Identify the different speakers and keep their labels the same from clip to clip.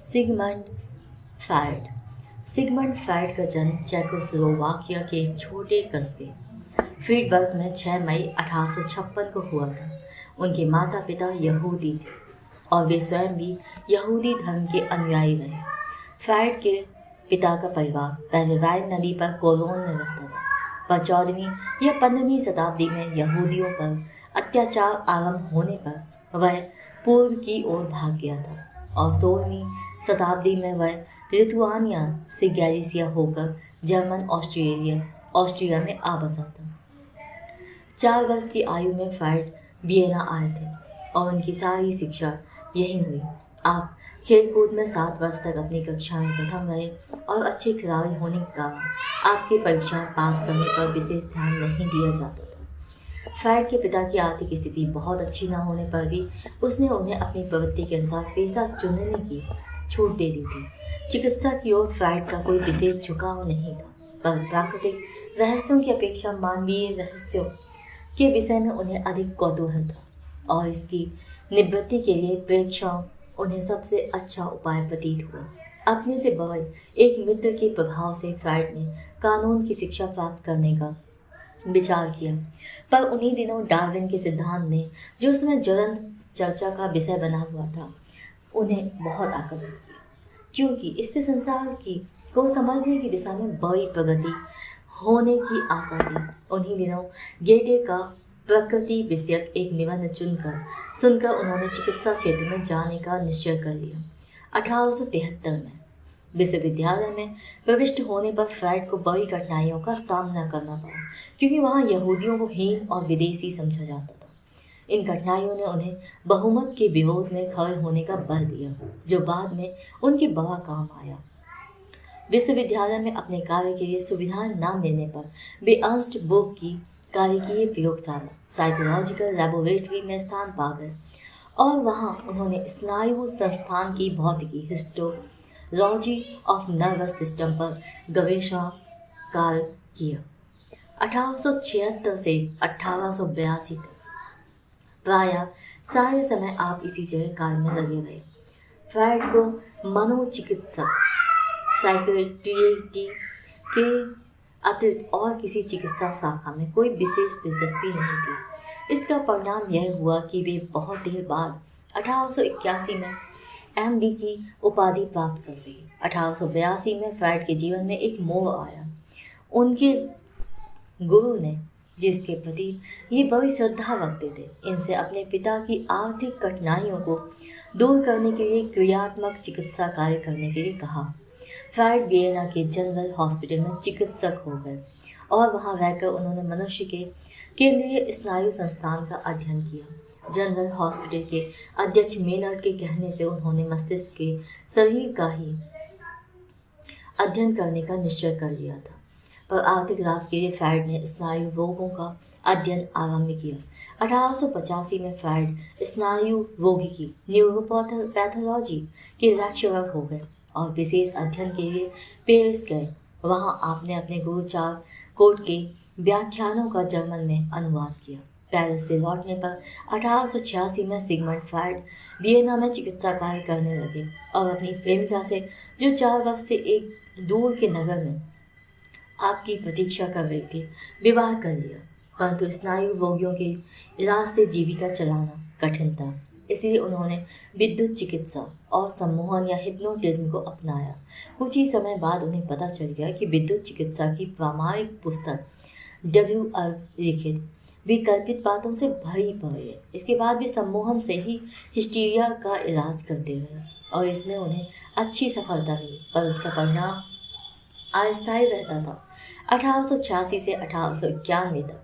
Speaker 1: Sigmund Freud. Sigmund Freud का जन्म Czechoslovakia के एक छोटे कस्बे फ्रीडबर्ग में 6 मई 1856 को हुआ था। उनके माता पिता यहूदी थे और वे स्वयं भी यहूदी धर्म के अनुयायी रहे। फ्रायड के पिता का परिवार पहले राइन नदी पर कोलोन में रहता था, पर 14वीं या 15वीं शताब्दी में यहूदियों पर अत्याचार आरंभ होने पर वह पूर्व की ओर भाग गया था और 16वीं शताब्दी में वह लिथुआनिया से गैलिसिया होकर जर्मन ऑस्ट्रिया में आ बसा था। 4 वर्ष की आयु में फ्रायड वियना आए थे और उनकी सारी शिक्षा यहीं हुई। आप खेलकूद में 7 वर्ष तक अपनी कक्षा में प्रथम रहे और अच्छे खिलाड़ी होने के कारण आपकी परीक्षाएं पास करने पर विशेष ध्यान नहीं दिया जाता था। फ्रायड के पिता की आर्थिक स्थिति बहुत अच्छी न होने पर भी उसने उन्हें अपनी प्रवृत्ति के अनुसार पेशा चुनने की छूट दे दी थी। चिकित्सा की ओर फ्रायड का कोई विशेष झुकाव नहीं था, पर प्राकृतिक रहस्यों की अपेक्षा मानवीय रहस्यों के विषय में उन्हें अधिक कौतूहल था और इसकी निवृत्ति के लिए प्रेक्षण उन्हें सबसे अच्छा उपाय प्रतीत हुआ। अपने से बड़े एक मित्र के प्रभाव से फ्रायड ने कानून की शिक्षा प्राप्त करने का विचार किया, पर उन्हीं दिनों डार्विन के सिद्धांत ने, जो उसमें ज्वलंत चर्चा का विषय बना हुआ था, उन्हें बहुत आकर्षित किया, क्योंकि इससे संसार की को समझने की दिशा में बड़ी प्रगति होने की आशा थी। उन्हीं दिनों गेटे का प्रकृति विषयक एक निबंध सुनकर उन्होंने चिकित्सा क्षेत्र में जाने का निश्चय कर लिया। 1873 में विश्वविद्यालय में प्रविष्ट होने पर फ्रायड को बड़ी कठिनाइयों का सामना करना पड़ा, क्योंकि वहाँ यहूदियों को हीन और विदेशी समझा जाता था। इन कठिनाइयों ने उन्हें बहुमत के विरोध में खड़े होने का बल दिया, जो बाद में उनकी बड़ा काम आया। विश्वविद्यालय में अपने कार्य के लिए सुविधाएं न मिलने पर वे अर्न्स्ट बुक की कार्यकीय प्रयोगशाला साइकोलॉजिकल लेबोरेटरी में स्थान पा गए और वहाँ उन्होंने स्नायु संस्थान की भौतिकी हिस्टोलॉजी ऑफ नर्वस सिस्टम पर गवेषणा कार्य किया। 1876 से 1882 तक प्रायः सारे समय आप इसी जगह कार्य में लगे रहे। फ्रायड को मनोचिकित्सक साइकियाट्री के अतिरिक्त और किसी चिकित्सा शाखा में कोई विशेष दिलचस्पी नहीं थी। इसका परिणाम यह हुआ कि वे बहुत देर बाद 1881 में एमडी की उपाधि प्राप्त कर सके। 1882 में फ्रायड के जीवन में एक मोड़ आया। उनके गुरु ने, जिसके प्रति ये बड़ी श्रद्धा रखते थे, इनसे अपने पिता की आर्थिक कठिनाइयों को दूर करने के लिए क्रियात्मक चिकित्सा कार्य करने के लिए कहा। फ्रायड वियना के जनरल हॉस्पिटल में चिकित्सक हो गए और वहां रहकर उन्होंने मनुष्य के केंद्रीय स्नायु संस्थान का अध्ययन किया। जनरल हॉस्पिटल के अध्यक्ष मेनर्ड के कहने से उन्होंने मस्तिष्क के शरीर का ही अध्ययन करने का निश्चय कर लिया था, पर आर्थिक लाभ के लिए फ्रायड ने स्नायु रोगों का अध्ययन आरंभ किया। 1885 में फ्रायड स्नायु रोगिकी न्यूरोपैथोलॉजी के लेक्चरर हो गए और विशेष अध्ययन के लिए पेरिस गए। वहाँ आपने अपने गुरु चारकोट के व्याख्यानों का जर्मन में अनुवाद किया। पेरिस से लौटने पर 1886 में सिगमंड फ्रायड वियना में चिकित्सा कार्य करने लगे और अपनी प्रेमिका से, जो 4 वर्ष से एक दूर के नगर में आपकी प्रतीक्षा कर रही थी, विवाह कर लिया। परंतु स्नायु रोगियों के इलाज से जीविका चलाना कठिन था, इसलिए उन्होंने विद्युत चिकित्सा और सम्मोहन या हिप्नोटिज्म को अपनाया। कुछ ही समय बाद उन्हें पता चल गया कि विद्युत चिकित्सा की प्रामाणिक पुस्तक WR लिखित विकल्पित बातों से भरी पड़ी है। इसके बाद भी सम्मोहन से ही हिस्टीरिया का इलाज करते रहे और इसमें उन्हें अच्छी सफलता मिली, पर उसका परिणाम अस्थायी रहता था। 1886 से 1891 तक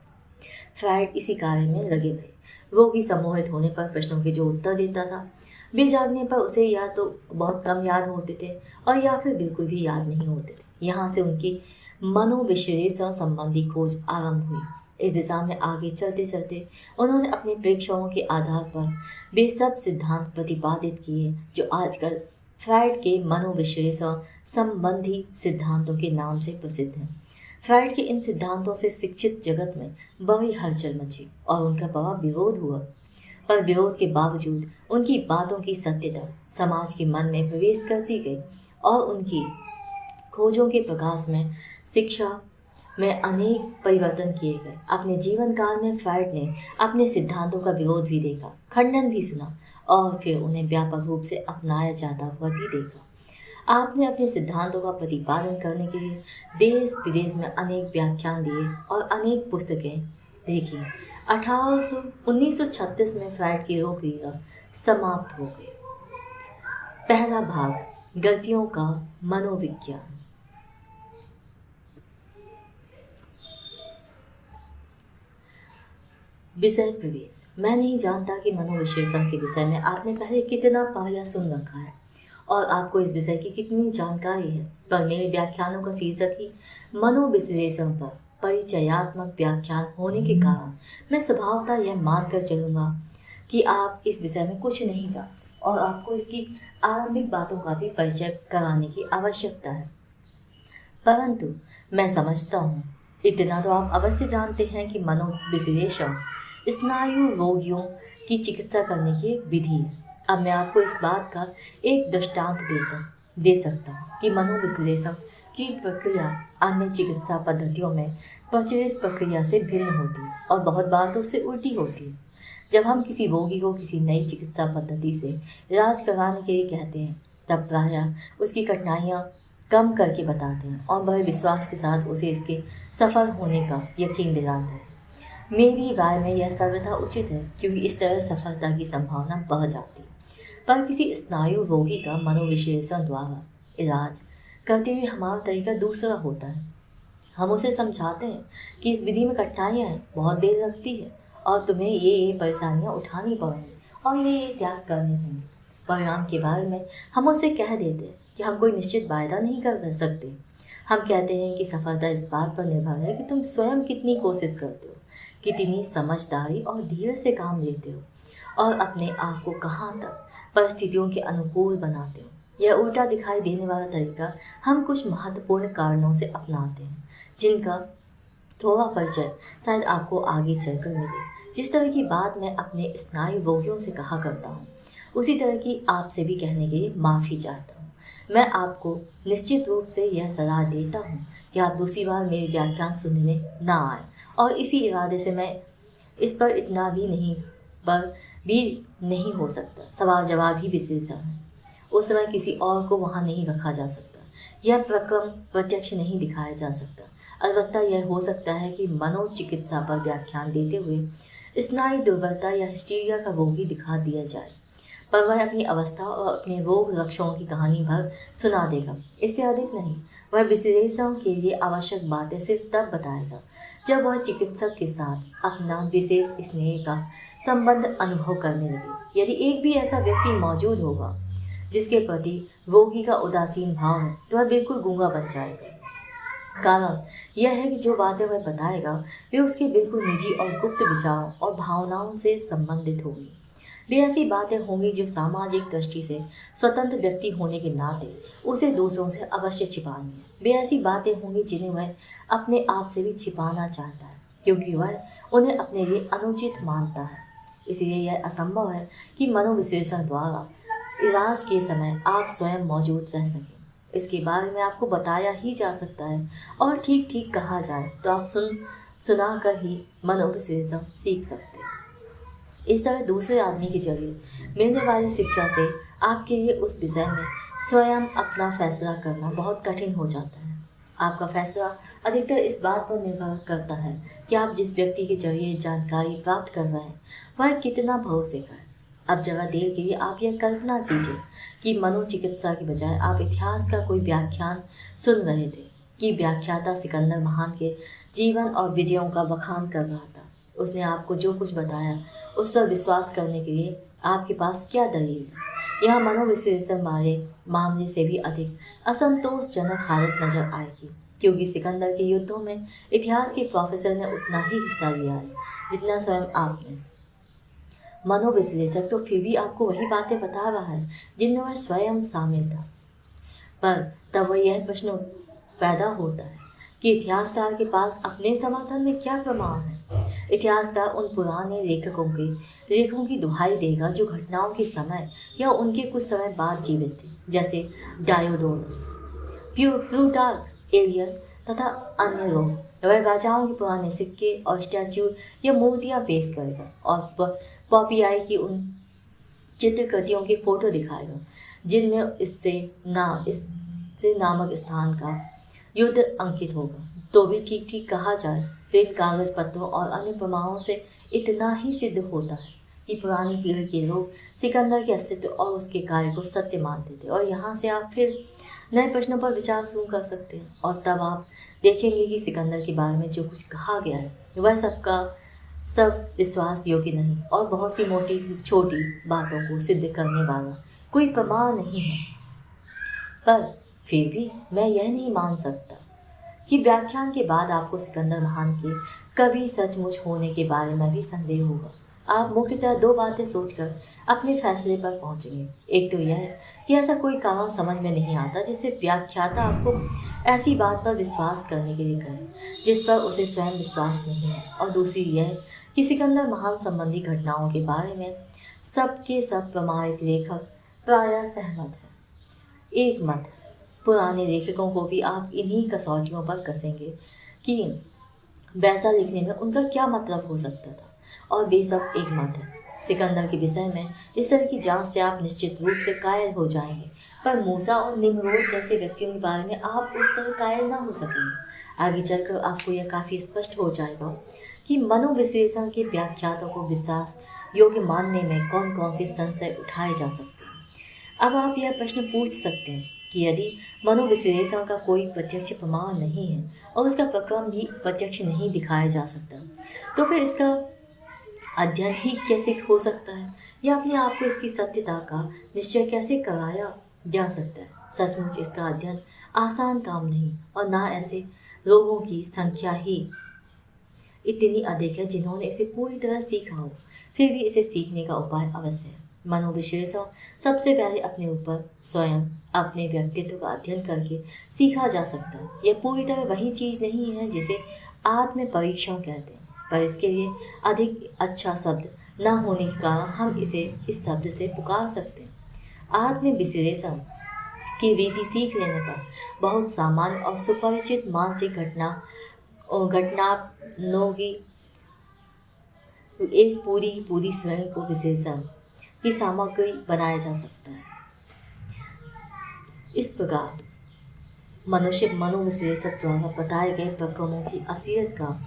Speaker 1: फ्रायड इसी कार्य में लगे रहे। रोगी सम्मोहित होने पर प्रश्नों के जो उत्तर देता था, वे जागने पर उसे या तो बहुत कम याद होते थे और या फिर बिल्कुल भी याद नहीं होते थे। यहाँ से उनकी मनोविश्लेषण संबंधी खोज आरंभ हुई। इस दिशा में आगे चलते चलते उन्होंने अपने प्रेक्षणों के आधार पर वे सब सिद्धांत प्रतिपादित किए जो आजकल फ्रायड के मनोविश्लेषण संबंधी सिद्धांतों के नाम से प्रसिद्ध हैं। फ्रायड के इन सिद्धांतों से शिक्षित जगत में बड़ी हलचल मची और उनका बड़ा विरोध हुआ। पर विरोध के बावजूद उनकी बातों की सत्यता समाज के मन में प्रवेश करती गई और उनकी खोजों के प्रकाश में शिक्षा में अनेक परिवर्तन किए गए। अपने जीवन काल में फ्रायड ने अपने सिद्धांतों का विरोध भी देखा, खंडन भी सुना और फिर उन्हें व्यापक रूप से अपनाया जाता हुआ भी देखा। आपने अपने सिद्धांतों का प्रतिपादन करने के लिए देश विदेश में अनेक व्याख्यान दिए और अनेक पुस्तकें लिखी। 1936 में फ्रायड की रोकथाम समाप्त हो गई। पहला भाग, गलतियों का मनोविज्ञान। विषय प्रवेश। मैं नहीं जानता कि मनोविश्लेषण के विषय में आपने पहले कितना पढ़ा या सुन रखा है और आपको इस विषय की कितनी जानकारी है, पर मेरे व्याख्यानों का शीर्षक ही मनोविश्लेषण पर परिचयात्मक व्याख्यान होने के कारण मैं स्वभावतः यह मानकर चलूँगा कि आप इस विषय में कुछ नहीं जानते और आपको इसकी आरंभिक बातों का भी परिचय कराने की आवश्यकता है। परंतु मैं समझता हूँ इतना तो आप अवश्य जानते हैं कि मनोविश्लेषण स्नायु रोगियों की चिकित्सा करने की एक विधि है। अब मैं आपको इस बात का एक दृष्टांत दे सकता हूँ कि मनोविश्लेषण की प्रक्रिया अन्य चिकित्सा पद्धतियों में प्रचलित प्रक्रिया से भिन्न होती है और बहुत बार तो उससे उल्टी होती है। जब हम किसी रोगी को किसी नई चिकित्सा पद्धति से इलाज कराने के लिए कहते हैं तब प्रायः उसकी कठिनाइयाँ कम करके बताते हैं और बड़े विश्वास के साथ उसे इसके सफल होने का यकीन दिलाते हैं। मेरी राय में यह सर्वथा उचित है क्योंकि इस तरह सफलता की संभावना बढ़ जाती है। पर किसी स्नायु रोगी का मनोविश्लेषण द्वारा इलाज करते हुए हमारा तरीका दूसरा होता है। हम उसे समझाते हैं कि इस विधि में कठिनाइयाँ हैं, बहुत देर लगती है और तुम्हें ये परेशानियाँ उठानी पड़ेंगी और ये त्याग करने होंगे। परिणाम के बारे में हम उसे कह देते हैं कि हम कोई निश्चित वायदा नहीं कर सकते। हम कहते हैं कि सफलता इस बात पर निर्भर है कि तुम स्वयं कितनी कोशिश करते हो, कितनी समझदारी और धीरज से काम लेते हो और अपने आप को कहाँ तक परिस्थितियों के अनुकूल बनाते हो। यह उल्टा दिखाई देने वाला तरीका हम कुछ महत्वपूर्ण कारणों से अपनाते हैं जिनका थोड़ा परिचय शायद आपको आगे चलकर मिले। जिस तरह की बात मैं अपने स्नायु रोगियों से कहा करता हूँ उसी तरह की आपसे भी कहने के लिए माफ़ी चाहता हूँ। मैं आपको निश्चित रूप से यह सलाह देता हूँ कि आप दूसरी बार मेरे व्याख्यान सुनने ना आए और इसी इरादे से मैं इस पर इतना भी नहीं हो सकता। सवाल जवाब ही विश्लेषण है। उस समय किसी और को वहाँ नहीं रखा जा सकता। यह प्रक्रम प्रत्यक्ष नहीं दिखाया जा सकता। अलबत्ता यह हो सकता है कि मनोचिकित्सा पर व्याख्यान देते हुए स्नायु दुर्बलता या हिस्टीरिया का रोगी दिखा दिया जाए, पर वह अपनी अवस्था और अपने रोग लक्षणों की कहानी भर सुना देगा, इससे अधिक नहीं। वह विश्लेषण के लिए आवश्यक बातें सिर्फ तब बताएगा जब वह चिकित्सक के साथ अपना विशेष स्नेह का संबंध अनुभव करने लगे। यदि एक भी ऐसा व्यक्ति मौजूद होगा जिसके प्रति रोगी का उदासीन भाव है तो वह बिल्कुल गूंगा बन जाएगा। कारण यह है कि जो बातें वह बताएगा वे उसके बिल्कुल निजी और गुप्त विचारों और भावनाओं से संबंधित होंगी। वे ऐसी बातें होंगी जो सामाजिक दृष्टि से स्वतंत्र व्यक्ति होने के नाते उसे दूसरों से अवश्य छिपानी है। वे ऐसी बातें होंगी जिन्हें वह अपने आप से भी छिपाना चाहता है क्योंकि वह उन्हें अपने लिए अनुचित मानता है। इसलिए यह असंभव है कि मनोविश्लेषण द्वारा इलाज के समय आप स्वयं मौजूद रह सकें। इसके बारे में आपको बताया ही जा सकता है और ठीक ठीक कहा जाए तो आप सुना कर ही मनोविश्लेषण सीख सकते हैं। इस तरह दूसरे आदमी के जरिए मिलने वाली शिक्षा से आपके लिए उस विषय में स्वयं अपना फैसला करना बहुत कठिन हो जाता है। आपका फैसला अधिकतर इस बात पर निर्भर करता है कि आप जिस व्यक्ति के जरिए जानकारी प्राप्त कर रहे हैं वह कितना भरोसेगा है। अब जरा देर के लिए आप यह कल्पना कीजिए कि मनोचिकित्सा के बजाय आप इतिहास का कोई व्याख्यान सुन रहे थे कि व्याख्याता सिकंदर महान के जीवन और विजयों का बखान कर रहा था। उसने आपको जो कुछ बताया उस पर विश्वास करने के लिए आपके पास क्या दलील है। यह मनोविश्लेषण वाले मामले से भी अधिक असंतोषजनक हालत नजर आएगी क्योंकि सिकंदर के युद्धों में इतिहास के प्रोफेसर ने उतना ही हिस्सा लिया है जितना स्वयं आपने। मनोविश्लेषक तो फिर भी आपको वही बातें बता रहा है जिनमें वह स्वयं शामिल था। पर तब वह यह प्रश्न पैदा होता है कि इतिहासकार के पास अपने समर्थन में क्या प्रमाण है। इतिहासकार उन पुराने लेखकों की दुहाई देगा जो घटनाओं के समय या उनके कुछ समय बाद जीवित थे, जैसे डायोडोरस, प्लूटार्क, एलियन तथा अन्य लोग। वह राजाओं के पुराने सिक्के और स्टैच्यू या मूर्तियाँ पेश करेगा और पॉपियाई की उन चित्रकृतियों की फोटो दिखाएगा जिनमें इससे नामक स्थान का युद्ध अंकित होगा। तो भी ठीक ठीक कहा जाए तो इन कागज पत्रों और अन्य प्रमाणों से इतना ही सिद्ध होता है कि पुरानी पीढ़ी के लोग सिकंदर के अस्तित्व और उसके कार्य को सत्य मानते थे। और यहाँ से आप फिर नए प्रश्नों पर विचार शुरू कर सकते हैं और तब आप देखेंगे कि सिकंदर के बारे में जो कुछ कहा गया है वह सब विश्वास योग्य नहीं और बहुत सी मोटी छोटी बातों को सिद्ध करने वाला कोई प्रमाण नहीं है। पर फिर भी मैं यह नहीं मान सकता कि व्याख्यान के बाद आपको सिकंदर महान के कभी सचमुच होने के बारे में भी संदेह होगा। आप मुख्यतः दो बातें सोचकर अपने फैसले पर पहुंचेंगे। एक तो यह कि ऐसा कोई कारण समझ में नहीं आता जिससे व्याख्याता आपको ऐसी बात पर विश्वास करने के लिए कहे जिस पर उसे स्वयं विश्वास नहीं है, और दूसरी यह कि सिकंदर महान संबंधी घटनाओं के बारे में सबके सब प्रामाणिक लेखक प्रायः सहमत है। एक मत है, पुराने लेखकों को भी आप इन्हीं कसौटियों पर कसेंगे कि वैसा लिखने में उनका क्या मतलब हो सकता था, और वे सब एक मत है। सिकंदर के विषय में इस तरह की जांच से आप निश्चित रूप से कायल हो जाएंगे, पर मूसा और निम्रोद जैसे व्यक्तियों के बारे में आप उस तरह कायल ना हो सकेंगे। आगे चलकर आपको यह काफ़ी स्पष्ट हो जाएगा कि मनोविश्लेषण के व्याख्यातों को विश्वास योग्य मानने में कौन कौन से संशय उठाए जा सकते हैं। अब आप यह प्रश्न पूछ सकते हैं कि यदि मनोविश्लेषण का कोई प्रत्यक्ष प्रमाण नहीं है और उसका प्रक्रम भी प्रत्यक्ष नहीं दिखाया जा सकता, तो फिर इसका अध्ययन ही कैसे हो सकता है या अपने आप को इसकी सत्यता का निश्चय कैसे कराया जा सकता है। सचमुच इसका अध्ययन आसान काम नहीं, और ना ऐसे लोगों की संख्या ही इतनी अधिक है जिन्होंने इसे पूरी तरह सीखा हो। फिर भी इसे सीखने का उपाय अवश्य है। मनोविश्लेषण सबसे पहले अपने ऊपर स्वयं अपने व्यक्तित्व का अध्ययन करके सीखा जा सकता है। यह पूरी तरह वही चीज़ नहीं है जिसे आत्म परीक्षण कहते हैं, पर इसके लिए अधिक अच्छा शब्द न होने के कारण हम इसे इस शब्द से पुकार सकते हैं। आत्म विश्लेषण की रीति सीख लेने पर बहुत सामान्य और सुपरिचित मानसिक घटनाओं की एक पूरी स्वयं को विश्लेषण की सामग्री बनाया जा सकता है। इस प्रकार मनुष्य मनोविश्लेषक द्वारा बताए गए प्रक्रमों की असलियत का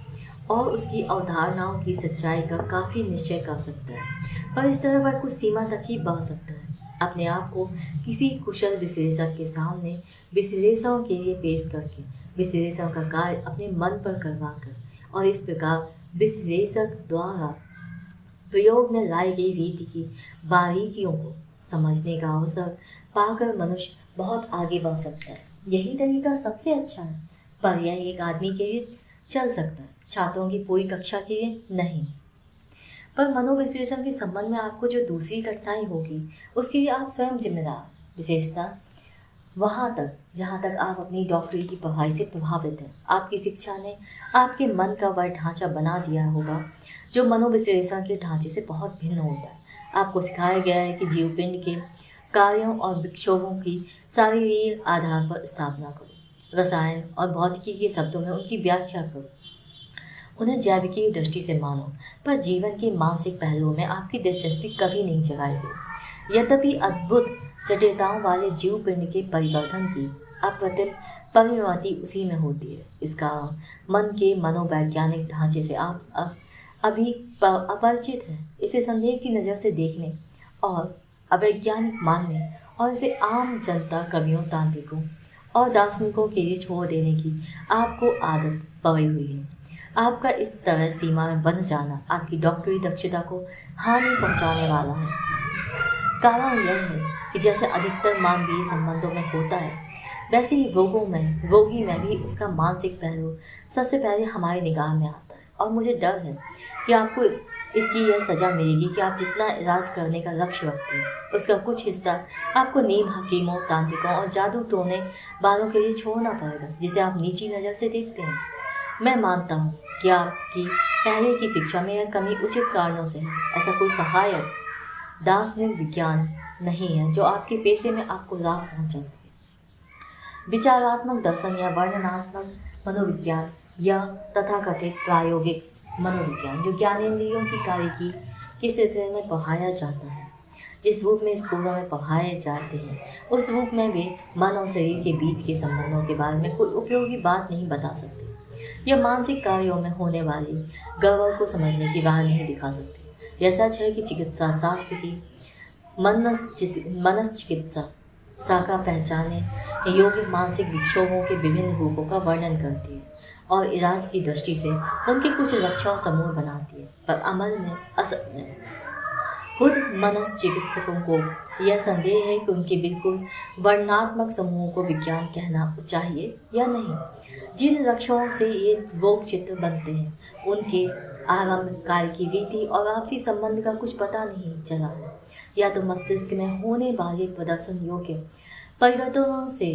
Speaker 1: और उसकी अवधारणाओं की सच्चाई का काफ़ी निश्चय कर सकता है, पर इस तरह वह कुछ सीमा तक ही बढ़ सकता है। अपने आप को किसी कुशल विश्लेषक के सामने विश्लेषण के लिए पेश करके विश्लेषण का कार्य अपने मन पर करवाकर और इस प्रकार विश्लेषक द्वारा प्रयोग में लाई गई रीति की बारीकियों को समझने का अवसर पाकर मनुष्य बहुत आगे बढ़ सकता है। यही तरीका सबसे अच्छा है, पर यह एक आदमी के लिए चल सकता है, छात्रों की पूरी कक्षा के लिए नहीं। पर मनोविश्लेषण के संबंध में आपको जो दूसरी कठिनाई होगी उसके लिए आप स्वयं जिम्मेदार, विशेषता वहाँ तक जहाँ तक आप अपनी डॉक्टरी की पढ़ाई से प्रभावित हैं। आपकी शिक्षा ने आपके मन का वह ढांचा बना दिया होगा जो मनोविश्लेषण के ढांचे से बहुत भिन्न होता है। आपको सिखाया गया है कि जीवपिंड के कार्यों और विक्षोभों की शारीरिक आधार पर स्थापना करो, रसायन और भौतिकी के शब्दों में उनकी व्याख्या करो, उन्हें जैविकी दृष्टि से मानो, पर जीवन के मानसिक पहलुओं में आपकी दिलचस्पी कभी नहीं जगाई गई। यद्यपि अद्भुत जटिलताओं वाले जीव पिंड के परिवर्तन की अप्रतिम परिणति उसी में होती है। इसका मन के मनोवैज्ञानिक ढांचे से आप अभी अपरिचित हैं। इसे संदेह की नज़र से देखने और अवैज्ञानिक मानने और इसे आम जनता, कवियों, तांत्रिकों और दार्शनिकों के लिए छोड़ देने की आपको आदत पड़ी हुई है। आपका इस तरह सीमा में बंध जाना आपकी डॉक्टरी दक्षता को हानि पहुंचाने वाला है। कारण यह है कि जैसे अधिकतर मानवीय संबंधों में होता है, वैसे ही रोगी में भी उसका मानसिक पहलू सबसे पहले हमारी निगाह में आता है। और मुझे डर है कि आपको इसकी यह सज़ा मिलेगी कि आप जितना इलाज करने का लक्ष्य रखते हैं उसका कुछ हिस्सा आपको नीम हकीमों, तांत्रिकों और जादू टोने वालों के लिए छोड़ना पड़ेगा जिसे आप नीची नज़र से देखते हैं। मैं मानता हूँ कि आपकी पहले की शिक्षा में यह कमी उचित कारणों से है। ऐसा कोई सहायक दार्शनिक विज्ञान नहीं है जो आपके पेशे में आपको लाभ पहुंचा सके। विचारात्मक दर्शन या वर्णनात्मक मनोविज्ञान या तथाकथित प्रायोगिक मनोविज्ञान जो ज्ञानेंद्रियों की कार्यकी के सिलसिले में पढ़ाया जाता है, जिस रूप में स्कूलों में पढ़ाए जाते हैं, उस रूप में वे मन और शरीर के बीच के संबंधों के बारे में कोई उपयोगी बात नहीं बता सकते। यह मानसिक कार्यों में होने वाली गड़बड़ को समझने की राह नहीं दिखा सकते। यह सच है कि चिकित्सा शास्त्र की मनश्चिकित्सा शाखा पहचाने योग्य मानसिक विक्षोभों के विभिन्न रूपों का वर्णन करती है और इलाज की दृष्टि से उनके कुछ लक्षण समूह बनाती है, पर अमल में असल में खुद मनश्चिकित्सकों को यह संदेह है कि उनके बिल्कुल वर्णनात्मक समूहों को विज्ञान कहना चाहिए या नहीं। जिन लक्षणों से ये रोग चित्र बनते हैं, उनके आरंभ, कार्य की रीति और आपसी संबंध का कुछ पता नहीं चला है, या तो मस्तिष्क में होने वाले प्रदर्शन योग्य परिवर्तनों से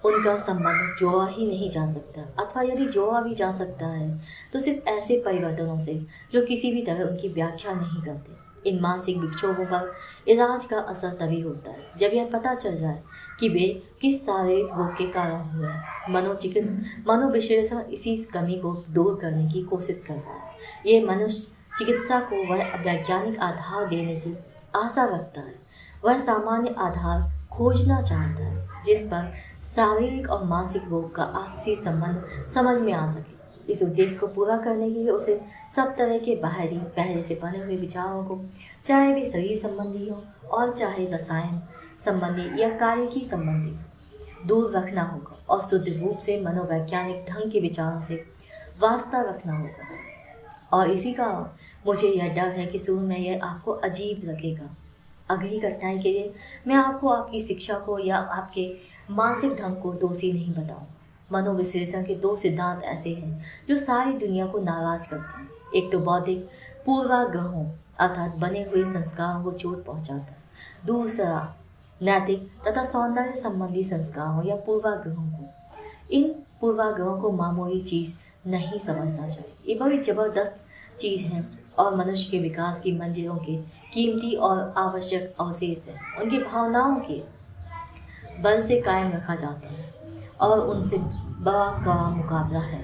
Speaker 1: उनका संबंध जोड़ा ही नहीं जा सकता, अथवा यदि जोड़ा भी जा सकता है तो सिर्फ ऐसे परिवर्तनों से जो किसी भी तरह उनकी व्याख्या नहीं करते। इन मानसिक विक्षोभों पर इलाज का असर तभी होता है जब यह पता चल जाए कि वे किस शारीरिक रोग के कारण हुए हैं। मनोविश्लेषण इसी कमी को दूर करने की कोशिश कर रहा है। ये मनुष्य चिकित्सा को वह वैज्ञानिक आधार देने की आशा रखता है। वह सामान्य आधार खोजना चाहता है जिस पर शारीरिक और मानसिक रोग का आपसी संबंध समझ में आ सके। इस उद्देश्य को पूरा करने के लिए उसे सब तरह के बाहरी पहले से बने हुए विचारों को, चाहे वे शरीर संबंधी हो और चाहे रसायन संबंधी या कार्यकी संबंधी हो, दूर रखना होगा और शुद्ध रूप से मनोवैज्ञानिक ढंग के विचारों से वास्ता रखना होगा। और इसी का मुझे यह डर है कि शुरू में यह आपको अजीब लगेगा। अगली कठिनाई के लिए मैं आपको आपकी शिक्षा को या आपके मानसिक ढंग को दोषी नहीं बताऊँ। मनोविश्लेषण के दो सिद्धांत ऐसे हैं जो सारी दुनिया को नाराज करते हैं। एक तो बौद्धिक पूर्वाग्रहों अर्थात बने हुए संस्कारों को चोट पहुंचाता है। दूसरा नैतिक तथा सौंदर्य संबंधी संस्कारों या पूर्वाग्रहों को। इन पूर्वाग्रहों को मामूली चीज़ नहीं समझना चाहिए। ये बड़ी ज़बरदस्त चीज़ है और मनुष्य के विकास की मंजिलों के कीमती और आवश्यक अवशेष है। उनकी भावनाओं के बल से कायम रखा जाता है और उनसे बड़ा मुकाबला है।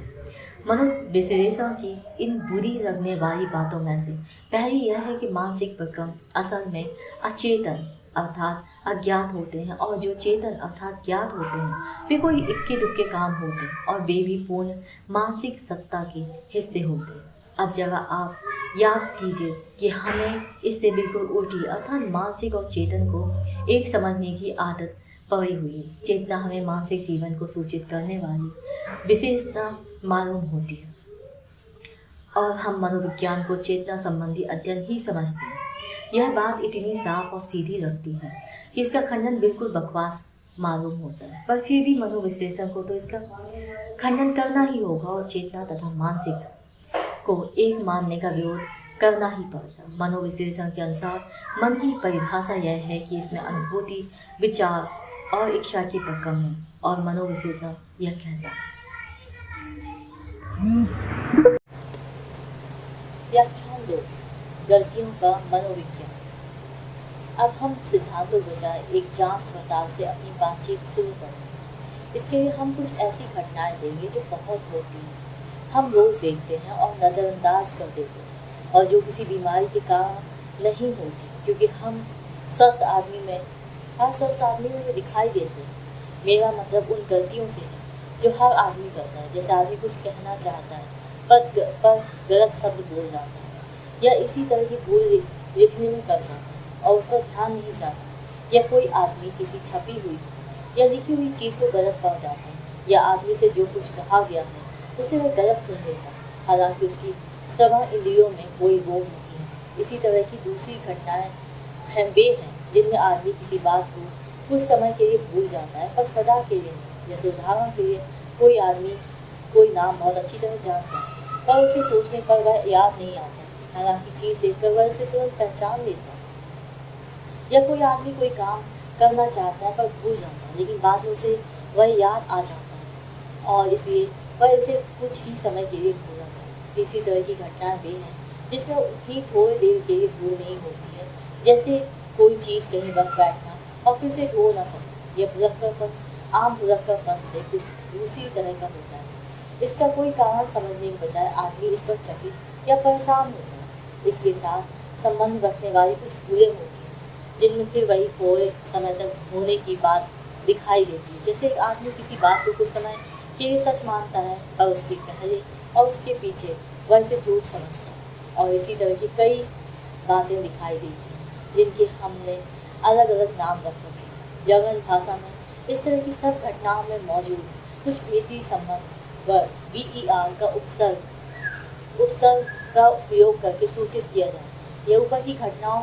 Speaker 1: मनोविश्लेषण की इन बुरी लगने वाली बातों में से पहली यह है कि मानसिक प्रक्रम असल में अचेतन अर्थात अज्ञात होते हैं, और जो चेतन अर्थात ज्ञात होते हैं वे कोई इक्के दुक्के काम होते हैं और वे भी पूर्ण मानसिक सत्ता के हिस्से होते हैं। अब जरा आप याद कीजिए कि हमें इससे बिल्कुल उल्टी अर्थात मानसिक और चेतन को एक समझने की आदत पड़ी हुई है। चेतना हमें मानसिक जीवन को सूचित करने वाली विशेषता मालूम होती है और हम मनोविज्ञान को चेतना संबंधी अध्ययन ही समझते हैं। यह बात इतनी साफ और सीधी लगती है कि इसका खंडन बिल्कुल बकवास मालूम होता है, पर फिर भी मनोविश्लेषण को तो इसका खंडन करना ही होगा और चेतना तथा मानसिक को एक मानने का विरोध करना ही पड़ेगा। मनोविश्लेषण के अनुसार मन की परिभाषा यह है कि इसमें अनुभूति, विचार और इच्छा की प्रक्रम है, और मनोविश्लेषण यह कहता है। व्याख्यान 2: गलतियों का मनोविज्ञान। अब हम सिद्धांतों बजाय एक जांच पड़ताल से अपनी बातचीत शुरू करेंगे। इसके लिए हम कुछ ऐसी घटनाएं देंगे जो बहुत होती हैं, हम रोज देखते हैं और नज़रअंदाज कर देते हैं, और जो किसी बीमारी के कारण नहीं होती, क्योंकि हम स्वस्थ आदमी में हर स्वस्थ आदमी में दिखाई देते हैं। मेरा मतलब उन गलतियों से है जो हर आदमी करता है। जैसे आदमी कुछ कहना चाहता है पर गलत शब्द बोल जाता है, या इसी तरह की भूल लिखने में कर जाता है और उसका ध्यान नहीं जाता, या कोई आदमी किसी छपी हुई या लिखी हुई चीज़ को गलत पढ़ जाता है, या आदमी से जो कुछ कहा गया है उसे वह गलत सुन लेता है, हालांकि उसकी श्रवण इंद्रियों में कोई रोग नहीं है। इसी तरह की दूसरी घटनाएं हैं जिनमें आदमी किसी बात को कुछ समय के लिए भूल जाता है पर सदा के लिए नहीं। जैसे उदाहरण के लिए कोई आदमी कोई नाम बहुत अच्छी तरह जानता है पर उसे सोचने पर वह याद नहीं आता, हालांकि चीज़ देखकर वह उसे तुरंत पहचान लेता है। या कोई आदमी कोई काम करना चाहता है पर भूल जाता है, लेकिन बाद में उसे वह याद आ जाता है और इसलिए वह इसे कुछ ही समय के लिए भूला था। तीसरी तरह की घटनाएं वे हैं जिसमें उतनी थोड़ी देर के लिए भूल नहीं होती है, जैसे कोई चीज़ कहीं रख बैठना और फिर उसे ढो ना सकना। यह भुलक्कड़पन आम भुलक्कड़पन से कुछ दूसरी तरह का होता है। इसका कोई कारण समझने के बजाय आदमी इस पर चकित या परेशान होता है। इसके साथ संबंध रखने वाली कुछ भूलें होती हैं जिनमें फिर वही थोड़े समय तक होने की बात दिखाई देती है। जैसे एक आदमी किसी बात को कुछ समय के लिए सच मानता है और उसके पहले और उसके पीछे वह इसे झूठ समझता है। और इसी तरह की कई बातें दिखाई देती हैं जिनके हमने अलग अलग नाम रखे हैं। जर्मन भाषा में इस तरह की सब घटनाओं में मौजूद कुछ भीतरी संबंध व VER का उपसर्ग का उपयोग करके सूचित किया जाता है। यह ऊपर की घटनाओं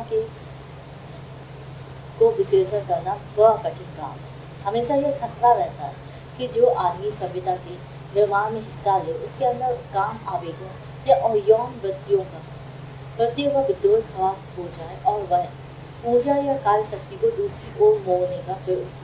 Speaker 1: को विश्लेषण करना बड़ा कठिन काम है। हमेशा यह खतरा रहता है कि जो आदमी सभ्यता के निर्माण में हिस्सा ले उसके अंदर काम आवेगों या यौन वृत्तियों का विद्रोह खड़ा हो जाए और वह ऊर्जा या कार्य शक्ति को दूसरी ओर मोड़ने का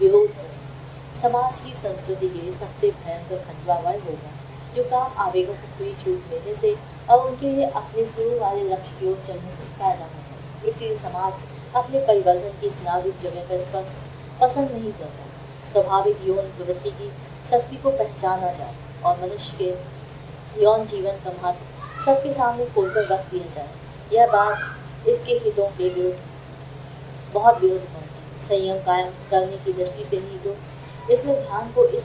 Speaker 1: विरोध करे। समाज की संस्कृति के लिए सबसे भयंकर खतरा वह होगा जो काम आवेगों को पूरी छूट मिलने से और उनके लिए अपने शुरू वाले लक्ष्य की ओर चलने से पैदा होता है। इसीलिए समाज अपने परिवर्तन की इस नाजुक जगह का स्पर्श पसंद नहीं करता। स्वाभाविक यौन प्रवृत्ति की शक्ति को पहचाना जाए और मनुष्य के यौन जीवन का महत्व सबके सामने खोलकर रख दिया जाए। यह बात इसके हितों के विरुद्ध बहुत विरुद्ध बनती है। संयम कायम करने की दृष्टि से ही तो इसमें ध्यान को इस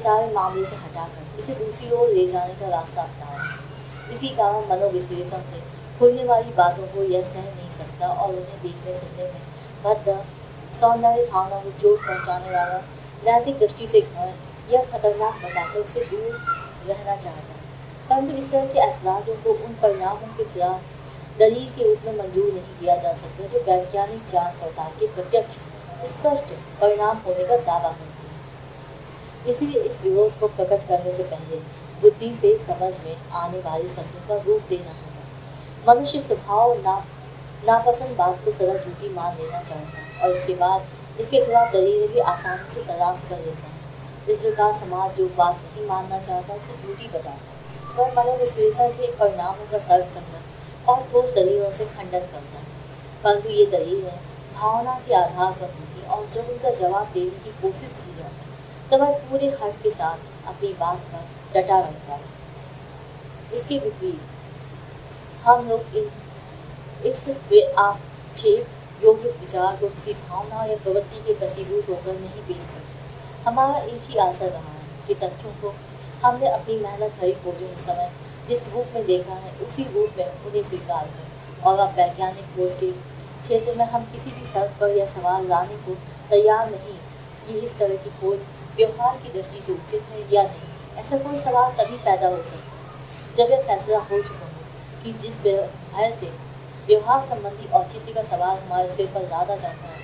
Speaker 1: सारे मामले से हटाकर इसे दूसरी ओर ले जाने का रास्ता अपनाया है। इसी कारण मनोविश्लेषण से खुलने वाली बातों को यह सह नहीं सकता और उन्हें देखने सुनने में भद्र सौंदर्य भावना को चोट पहुँचाने वाला नैतिक दृष्टि से घृण यह खतरनाक बताकर उससे दूर रहना चाहता है। परंतु इस तरह के ऐतराज़ों को उन परिणामों के खिलाफ दलील के रूप में मंजूर नहीं किया जा सकता जो वैज्ञानिक जांच पड़ताल के प्रत्यक्ष स्पष्ट परिणाम होने का दावा करते हैं। इसलिए इस विरोध को प्रकट करने से पहले बुद्धि से समझ में आने वाले शब्दों का रूप देना होगा। मनुष्य स्वभाव नापसंद बात को सदा झूठी मान लेना चाहता है और इसके बाद इसके खिलाफ दलीलें भी आसानी से तलाश कर लेता है। इस प्रकार समाज जो बात नहीं मानना चाहता उसे झूठी बताता है। वह मनोविश्लेषण के परिणामों का तर्कसंगत और ठोस दलीलों से खंडन करता है, परंतु ये दलीलें भावना के आधार पर होती और जब उनका जवाब देने की कोशिश की जाती तो वह पूरे हट के साथ अपनी बात पर डटा रहता है। इसके विपरीत हम लोग इस आक्षेप योग्य विचार को किसी भावना या प्रवृत्ति के वशीभूत होकर नहीं पेश करते। हमारा एक ही आशा रहा है कि तथ्यों को हमने अपनी मेहनत भरी खोजों के समय जिस रूप में देखा है उसी रूप में उन्हें स्वीकार करें। और अब वैज्ञानिक खोज के क्षेत्र में हम किसी भी शर्त पर यह सवाल लाने को तैयार नहीं कि इस तरह की खोज व्यवहार की दृष्टि से उचित है या नहीं। ऐसा कोई सवाल तभी पैदा हो सकता है जब यह फैसला हो चुका हो कि जिस भय से व्यवहार संबंधी औचित्य का सवाल हमारे सिर पर लादा जाता है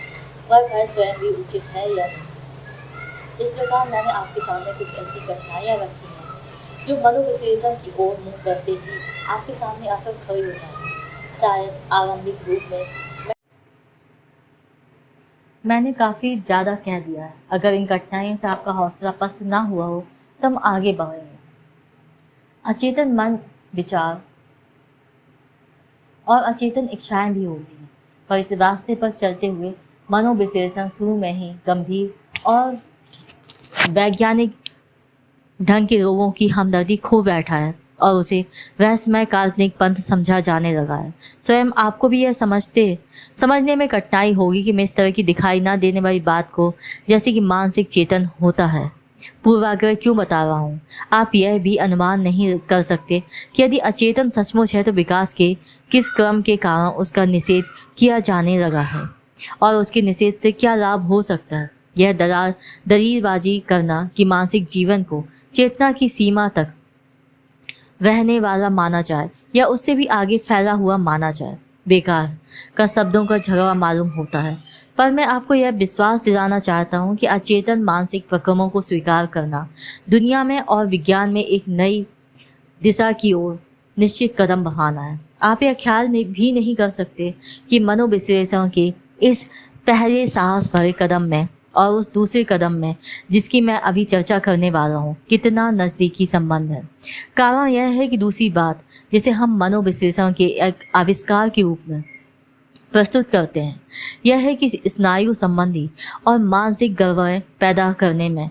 Speaker 1: वह भय स्वयं भी उचित है या नहीं। इस प्रकार मैंने आपके सामने कुछ ऐसी कठिनाइयाँ रखी हैं जो मनोविश्लेषण की ओर मुँह करते ही आपके सामने आकर खड़ी हो जाएंगी। शायद आरंभिक रूप में मैंने काफ़ी ज़्यादा कह दिया है। अगर इन कठिनाइयों से आपका हौसला पस्त ना हुआ हो तो हम आगे बढ़ेंगे। अचेतन मन, विचार और अचेतन इच्छाएं भी होती हैं, पर इस रास्ते पर चलते हुए मनोविश्लेषण शुरू में ही गंभीर और वैज्ञानिक ढंग के लोगों की हमदर्दी खो बैठा है और उसे रहस्यमय काल्पनिक पंथ समझा जाने लगा है। स्वयं आपको भी यह समझने में कठिनाई होगी कि मैं इस तरह की दिखाई ना देने वाली बात को, जैसे कि मानसिक चेतन होता है, पूर्वाग्रह क्यों बता रहा हूँ। आप यह भी अनुमान नहीं कर सकते कि यदि अचेतन सचमुच है तो विकास के किस क्रम के कारण उसका निषेध किया जाने लगा है और उसके निषेध से क्या लाभ हो सकता है। यह दलीलबाजी करना कि मानसिक जीवन को चेतना की सीमा तक रहने वाला माना जाए या उससे भी आगे फैला हुआ माना जाए, बेकार का शब्दों का झगड़ा मालूम होता है। पर मैं आपको यह विश्वास दिलाना चाहता हूँ कि अचेतन मानसिक प्रक्रमों को स्वीकार करना दुनिया में और विज्ञान में एक नई दिशा की ओर निश्चित कदम बढ़ाना है। आप यह ख्याल भी नहीं कर सकते कि मनोविश्लेषण के इस पहले साहस भरे कदम में और उस दूसरे कदम में जिसकी मैं अभी चर्चा करने वाला हूँ कितना नज़दीकी संबंध है। कारण यह है कि दूसरी बात जिसे हम मनोविश्लेषण के एक आविष्कार के रूप में प्रस्तुत करते हैं यह है कि स्नायु संबंधी और मानसिक गड़बड़ें पैदा करने में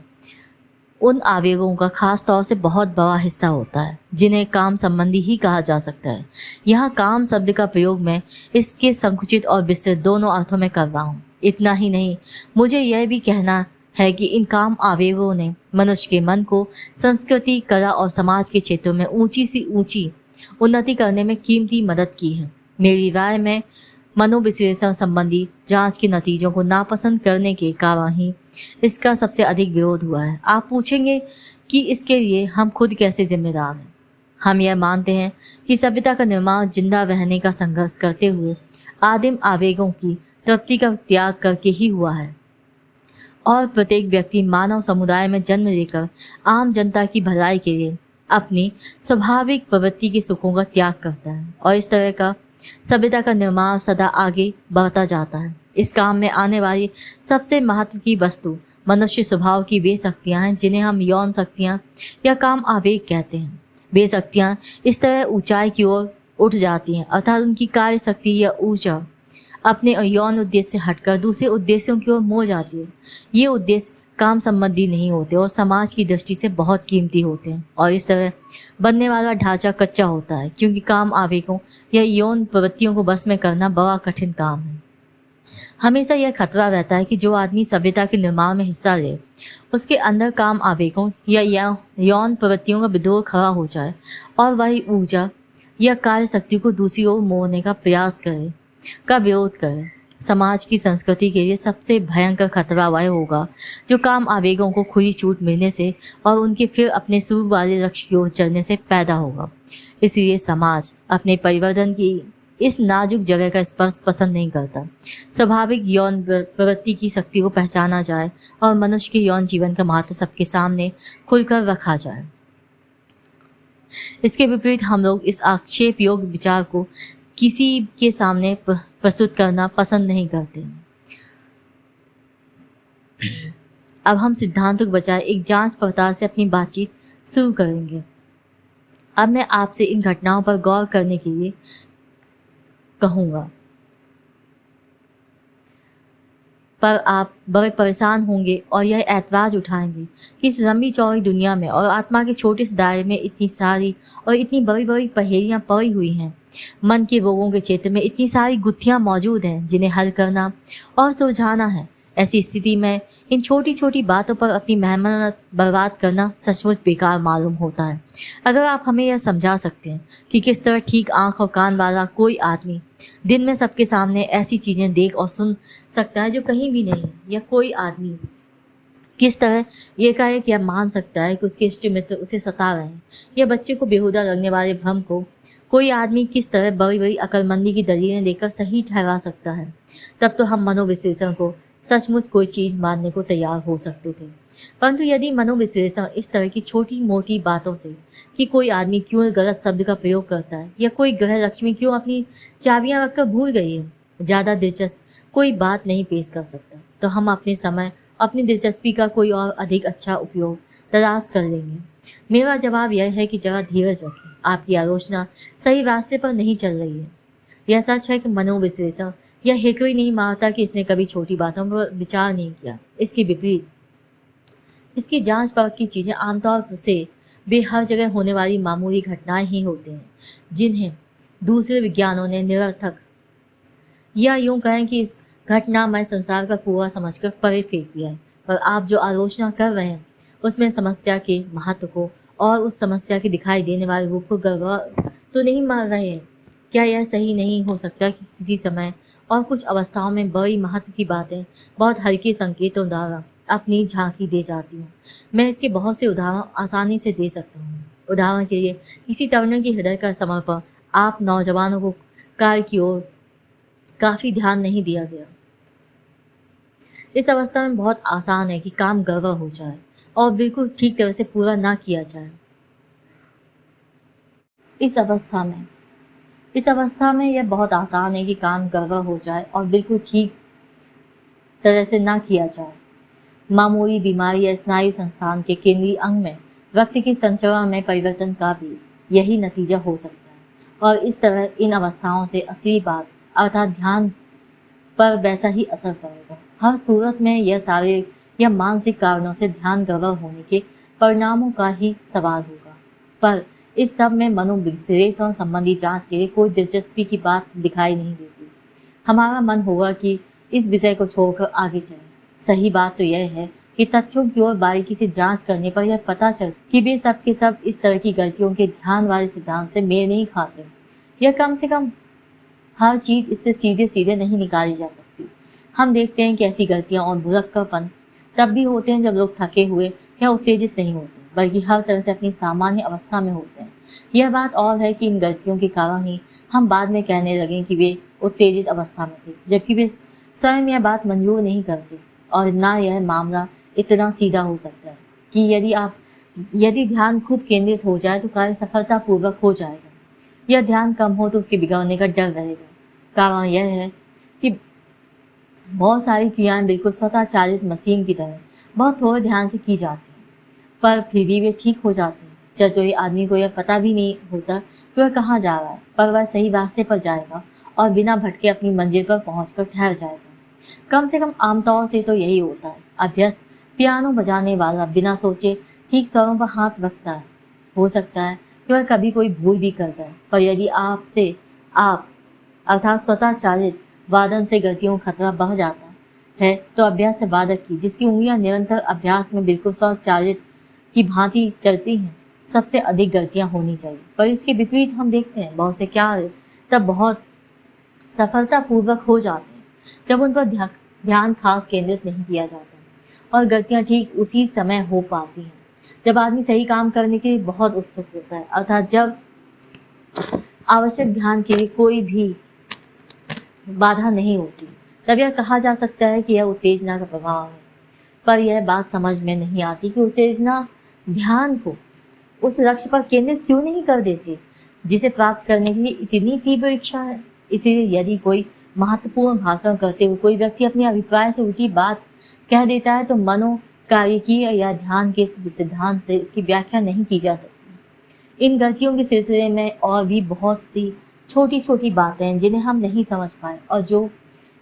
Speaker 1: उन आवेगों का खास तौर से बहुत बड़ा हिस्सा होता है जिन्हें काम संबंधी ही कहा जा सकता है। यहाँ काम शब्द का प्रयोग मैं इसके संकुचित और विस्तृत दोनों अर्थों में कर रहा हूँ। इतना ही नहीं, मुझे यह भी कहना है कि इन काम आवेगों ने मनुष्य के मन को संस्कृति, कला और समाज के क्षेत्रों में ऊंची सी ऊंची उन्नति करने में कीमती मदद की है। मेरी राय में मनोविश्लेषण संबंधी जांच के नतीजों को नापसंद करने के कारण ही इसका सबसे अधिक विरोध हुआ है। आप पूछेंगे कि इसके लिए हम खुद कैसे जिम्मेदार हैं। हम यह मानते हैं कि सभ्यता का निर्माण जिंदा रहने का संघर्ष करते हुए आदिम आवेगों की तृप्ति का त्याग करके ही हुआ है और प्रत्येक व्यक्ति मानव समुदाय में जन्म लेकर आम जनता की भलाई के लिए अपनी स्वाभाविक प्रवृत्ति के सुखों का त्याग करता है और इस तरह का सभ्यता का निर्माण सदा आगे बढ़ता जाता है। इस काम में आने वाली सबसे महत्व की वस्तु मनुष्य स्वभाव की वे शक्तियाँ हैं जिन्हें हम यौन शक्तियाँ या काम आवेग कहते हैं। वे शक्तियाँ इस तरह ऊंचाई की ओर उठ जाती हैं अर्थात उनकी कार्य शक्ति या ऊर्जा अपने यौन उद्देश्य से हटकर दूसरे उद्देश्यों की ओर मोड़ जाती है। ये उद्देश्य काम संबंधी नहीं होते और समाज की दृष्टि से बहुत कीमती होते हैं और इस तरह बनने वाला ढांचा कच्चा होता है क्योंकि काम आवेगों या यौन प्रवृत्तियों को बस में करना बड़ा कठिन काम है। हमेशा यह खतरा रहता है कि जो आदमी सभ्यता के निर्माण में हिस्सा ले उसके अंदर काम आवेगों या यौन प्रवृत्तियों का विद्रोह खड़ा हो जाए और वही ऊर्जा या कार्य शक्ति को दूसरी ओर मोड़ने का प्रयास करे का विरोध करे। समाज की संस्कृति के लिए सबसे भयंकर खतरा वह होगा जो काम आवेगों को खुली छूट मिलने से और उनके फिर अपने शुरू वाले लक्ष्य की ओर चलने से पैदा होगा। इसलिए समाज अपने परिवर्तन की इस नाजुक जगह का स्पर्श पसंद नहीं करता। स्वाभाविक यौन प्रवृत्ति की शक्ति को पहचाना जाए और मनुष्य के यौन जीवन का महत्व सबके सामने खुलकर रखा जाए। इसके विपरीत हम लोग इस आक्षेप योग्य विचार को किसी के सामने प्रस्तुत करना पसंद नहीं करते। अब हम सिद्धांतों के बजाय एक जांच पड़ताल से अपनी बातचीत शुरू करेंगे। अब मैं आपसे इन घटनाओं पर गौर करने के लिए कहूँगा, पर आप बड़े परेशान होंगे और यह ऐतराज उठाएंगे कि इस लंबी चौड़ी दुनिया में और आत्मा के छोटे से दायरे में इतनी सारी और इतनी बड़ी बड़ी पहेलियां पड़ी हुई हैं। मन के रोगों के क्षेत्र में इतनी सारी गुत्थियां मौजूद हैं जिन्हें हल करना और सुलझाना है। ऐसी स्थिति में इन छोटी छोटी बातों पर अपनी मेहनत बर्बाद करना सचमुच बेकार मालूम होता है। अगर आप हमें यह समझा सकते हैं कि किस तरह ठीक आंख और कान वाला कोई आदमी दिन में सबके सामने ऐसी चीज़ें देख और सुन सकता है जो कहीं भी नहीं, या कोई आदमी किस तरह ये एकाएक यह मान सकता है कि उसके इष्ट मित्र उसे सता रहे हैं, या बच्चे को बेहुदा लगने वाले भ्रम को कोई आदमी किस तरह बड़ी बड़ी अक्लमंदी की दलीलें देकर सही ठहरा सकता है, तब तो हम मनोविश्लेषण को सचमुच कोई चीज़ मानने को तैयार हो सकते थे। परंतु यदि मनोविश्लेषण इस तरह की छोटी मोटी बातों से कि कोई आदमी क्यों गलत शब्द का प्रयोग करता है या कोई ग्रह लक्ष्मी क्यों अपनी चाबियां रखकर भूल गई है, ज़्यादा दिलचस्प कोई बात नहीं पेश कर सकता, तो हम अपने समय अपनी दिलचस्पी का कोई और अधिक अच्छा उपयोग तलाश कर लेंगे। मेरा जवाब यह है कि जरा धीरज रखें, आपकी आलोचना सही रास्ते पर नहीं चल रही है। यह सच है कि मनोविश्लेषण यह हेकड़ी नहीं मारता कि इसने कभी छोटी बातों पर विचार नहीं किया। इसके विपरीत इसकी जांच परख की चीज़ें आमतौर से वे हर जगह होने वाली मामूली घटनाएं ही होते हैं जिन्हें दूसरे विज्ञानों ने निरर्थक या यूं कहें कि इस घटनामय संसार का कुआं समझकर परे फेंक दिया है। पर आप जो आलोचना कर रहे हैं उसमें समस्या के महत्व को और उस समस्या के दिखाई देने वाले रूप को गड़बड़ तो नहीं मान रहे हैं। क्या यह सही नहीं हो सकता कि किसी समय और कुछ अवस्थाओं में बड़ी महत्व की बातें बहुत हल्के संकेतों द्वारा अपनी झांकी दे जाती हूँ। मैं इसके बहुत से उदाहरण आसानी से दे सकता हूँ। उदाहरण के लिए किसी तरुण के हृदय का समर्पण आप नौजवानों को कार्य की ओर काफ़ी ध्यान नहीं दिया गया। इस अवस्था में बहुत आसान है कि काम गड़बड़ हो जाए और बिल्कुल ठीक तरह से पूरा ना किया जाए। इस अवस्था में यह बहुत आसान है कि काम गड़बड़ हो जाए और बिल्कुल ठीक तरह से ना किया जाए। मामूली बीमारी या स्नायु संस्थान के केंद्रीय अंग में रक्त के संचरण में परिवर्तन का भी यही नतीजा हो सकता है। और इस तरह इन अवस्थाओं से असली बात अर्थात ध्यान पर वैसा ही असर पड़ेगा। हर सूरत में यह शारीरिक या मानसिक कारणों से ध्यान गड़बड़ होने के परिणामों का ही सवाल होगा। पर इस सब में मनोविश्लेषण संबंधी जांच के लिए कोई दिलचस्पी की बात दिखाई नहीं देती। हमारा मन होगा कि इस विषय को छोड़कर आगे चलें। सही बात तो यह है कि तथ्यों की ओर बारीकी से जांच करने पर यह पता चल कि वे सब के सब इस तरह की गलतियों के ध्यान वाले सिद्धांत से मेल नहीं खाते। यह कम से कम हर चीज इससे सीधे सीधे नहीं निकाली जा सकती। हम देखते हैं कि ऐसी गलतियां और भुलक्कड़पन तब भी होते हैं जब लोग थके हुए या उत्तेजित नहीं होते, बल्कि हर तरह से अपनी सामान्य अवस्था में होते हैं। यह बात और है कि इन गलतियों के कारण ही हम बाद में कहने लगे कि वे उत्तेजित अवस्था में थे, जबकि वे स्वयं यह बात मंजूर नहीं करते। और ना यह मामला इतना सीधा हो सकता है कि यदि ध्यान खुद केंद्रित हो जाए तो कार्य सफलतापूर्वक हो जाएगा, यह ध्यान कम हो तो उसके बिगड़ने का डर रहेगा। कारण यह है कि बहुत सारी क्रियाएं बिल्कुल स्वतः चालित मशीन की तरह बहुत थोड़े ध्यान से की जाती हैं, पर फिर भी वे ठीक हो जाते हैं। चतुर आदमी को यह पता भी नहीं होता कि वह कहाँ जा रहा है, पर वह सही रास्ते पर जाएगा और बिना भटके अपनी मंजिल पर पहुंचकर ठहर जाएगा। कम से कम आमतौर से तो यही होता है। अभ्यस्त पियानो बजाने वाला बिना सोचे ठीक स्वरों पर हाथ रखता है। हो सकता है कि वह कभी कोई भूल भी कर जाए, पर यदि आप अर्थात स्वतः चालित वादन से गलतियों का खतरा बढ़ जाता है, तो अभ्यस्त वादक की जिसकी उंगलियां निरंतर अभ्यास में बिल्कुल स्वचालित की भांति चलती हैं, सबसे अधिक गलतियां होनी चाहिए। पर इसके विपरीत हम देखते हैं बहुत से कार्य तब बहुत सफलतापूर्वक हो जाते हैं जब उन पर ध्यान खास केंद्रित नहीं किया जाता, और गलतियां ठीक उसी समय हो पाती हैं जब आदमी सही काम करने के लिए बहुत उत्सुक होता है, अर्थात जब आवश्यक ध्यान के लिए कोई भी बाधा नहीं होती। तब यह कहा जा सकता है कि यह उत्तेजना का प्रभाव है। पर यह बात समझ में नहीं आती कि उत्तेजना ध्यान को उस लक्ष्य पर केंद्रित क्यों नहीं कर देती जिसे प्राप्त करने के लिए इतनी तीव्र इच्छा है। इसीलिए यदि कोई महत्वपूर्ण भाषण करते हुए कोई व्यक्ति अपने अभिप्राय से उल्टी बात कह देता है तो मनोकार्यिकी या ध्यान के सिद्धांत से इसकी व्याख्या नहीं की जा सकती। इन गलतियों के सिलसिले में और भी बहुत सी छोटी छोटी बातें हैं जिन्हें हम नहीं समझ पाए और जो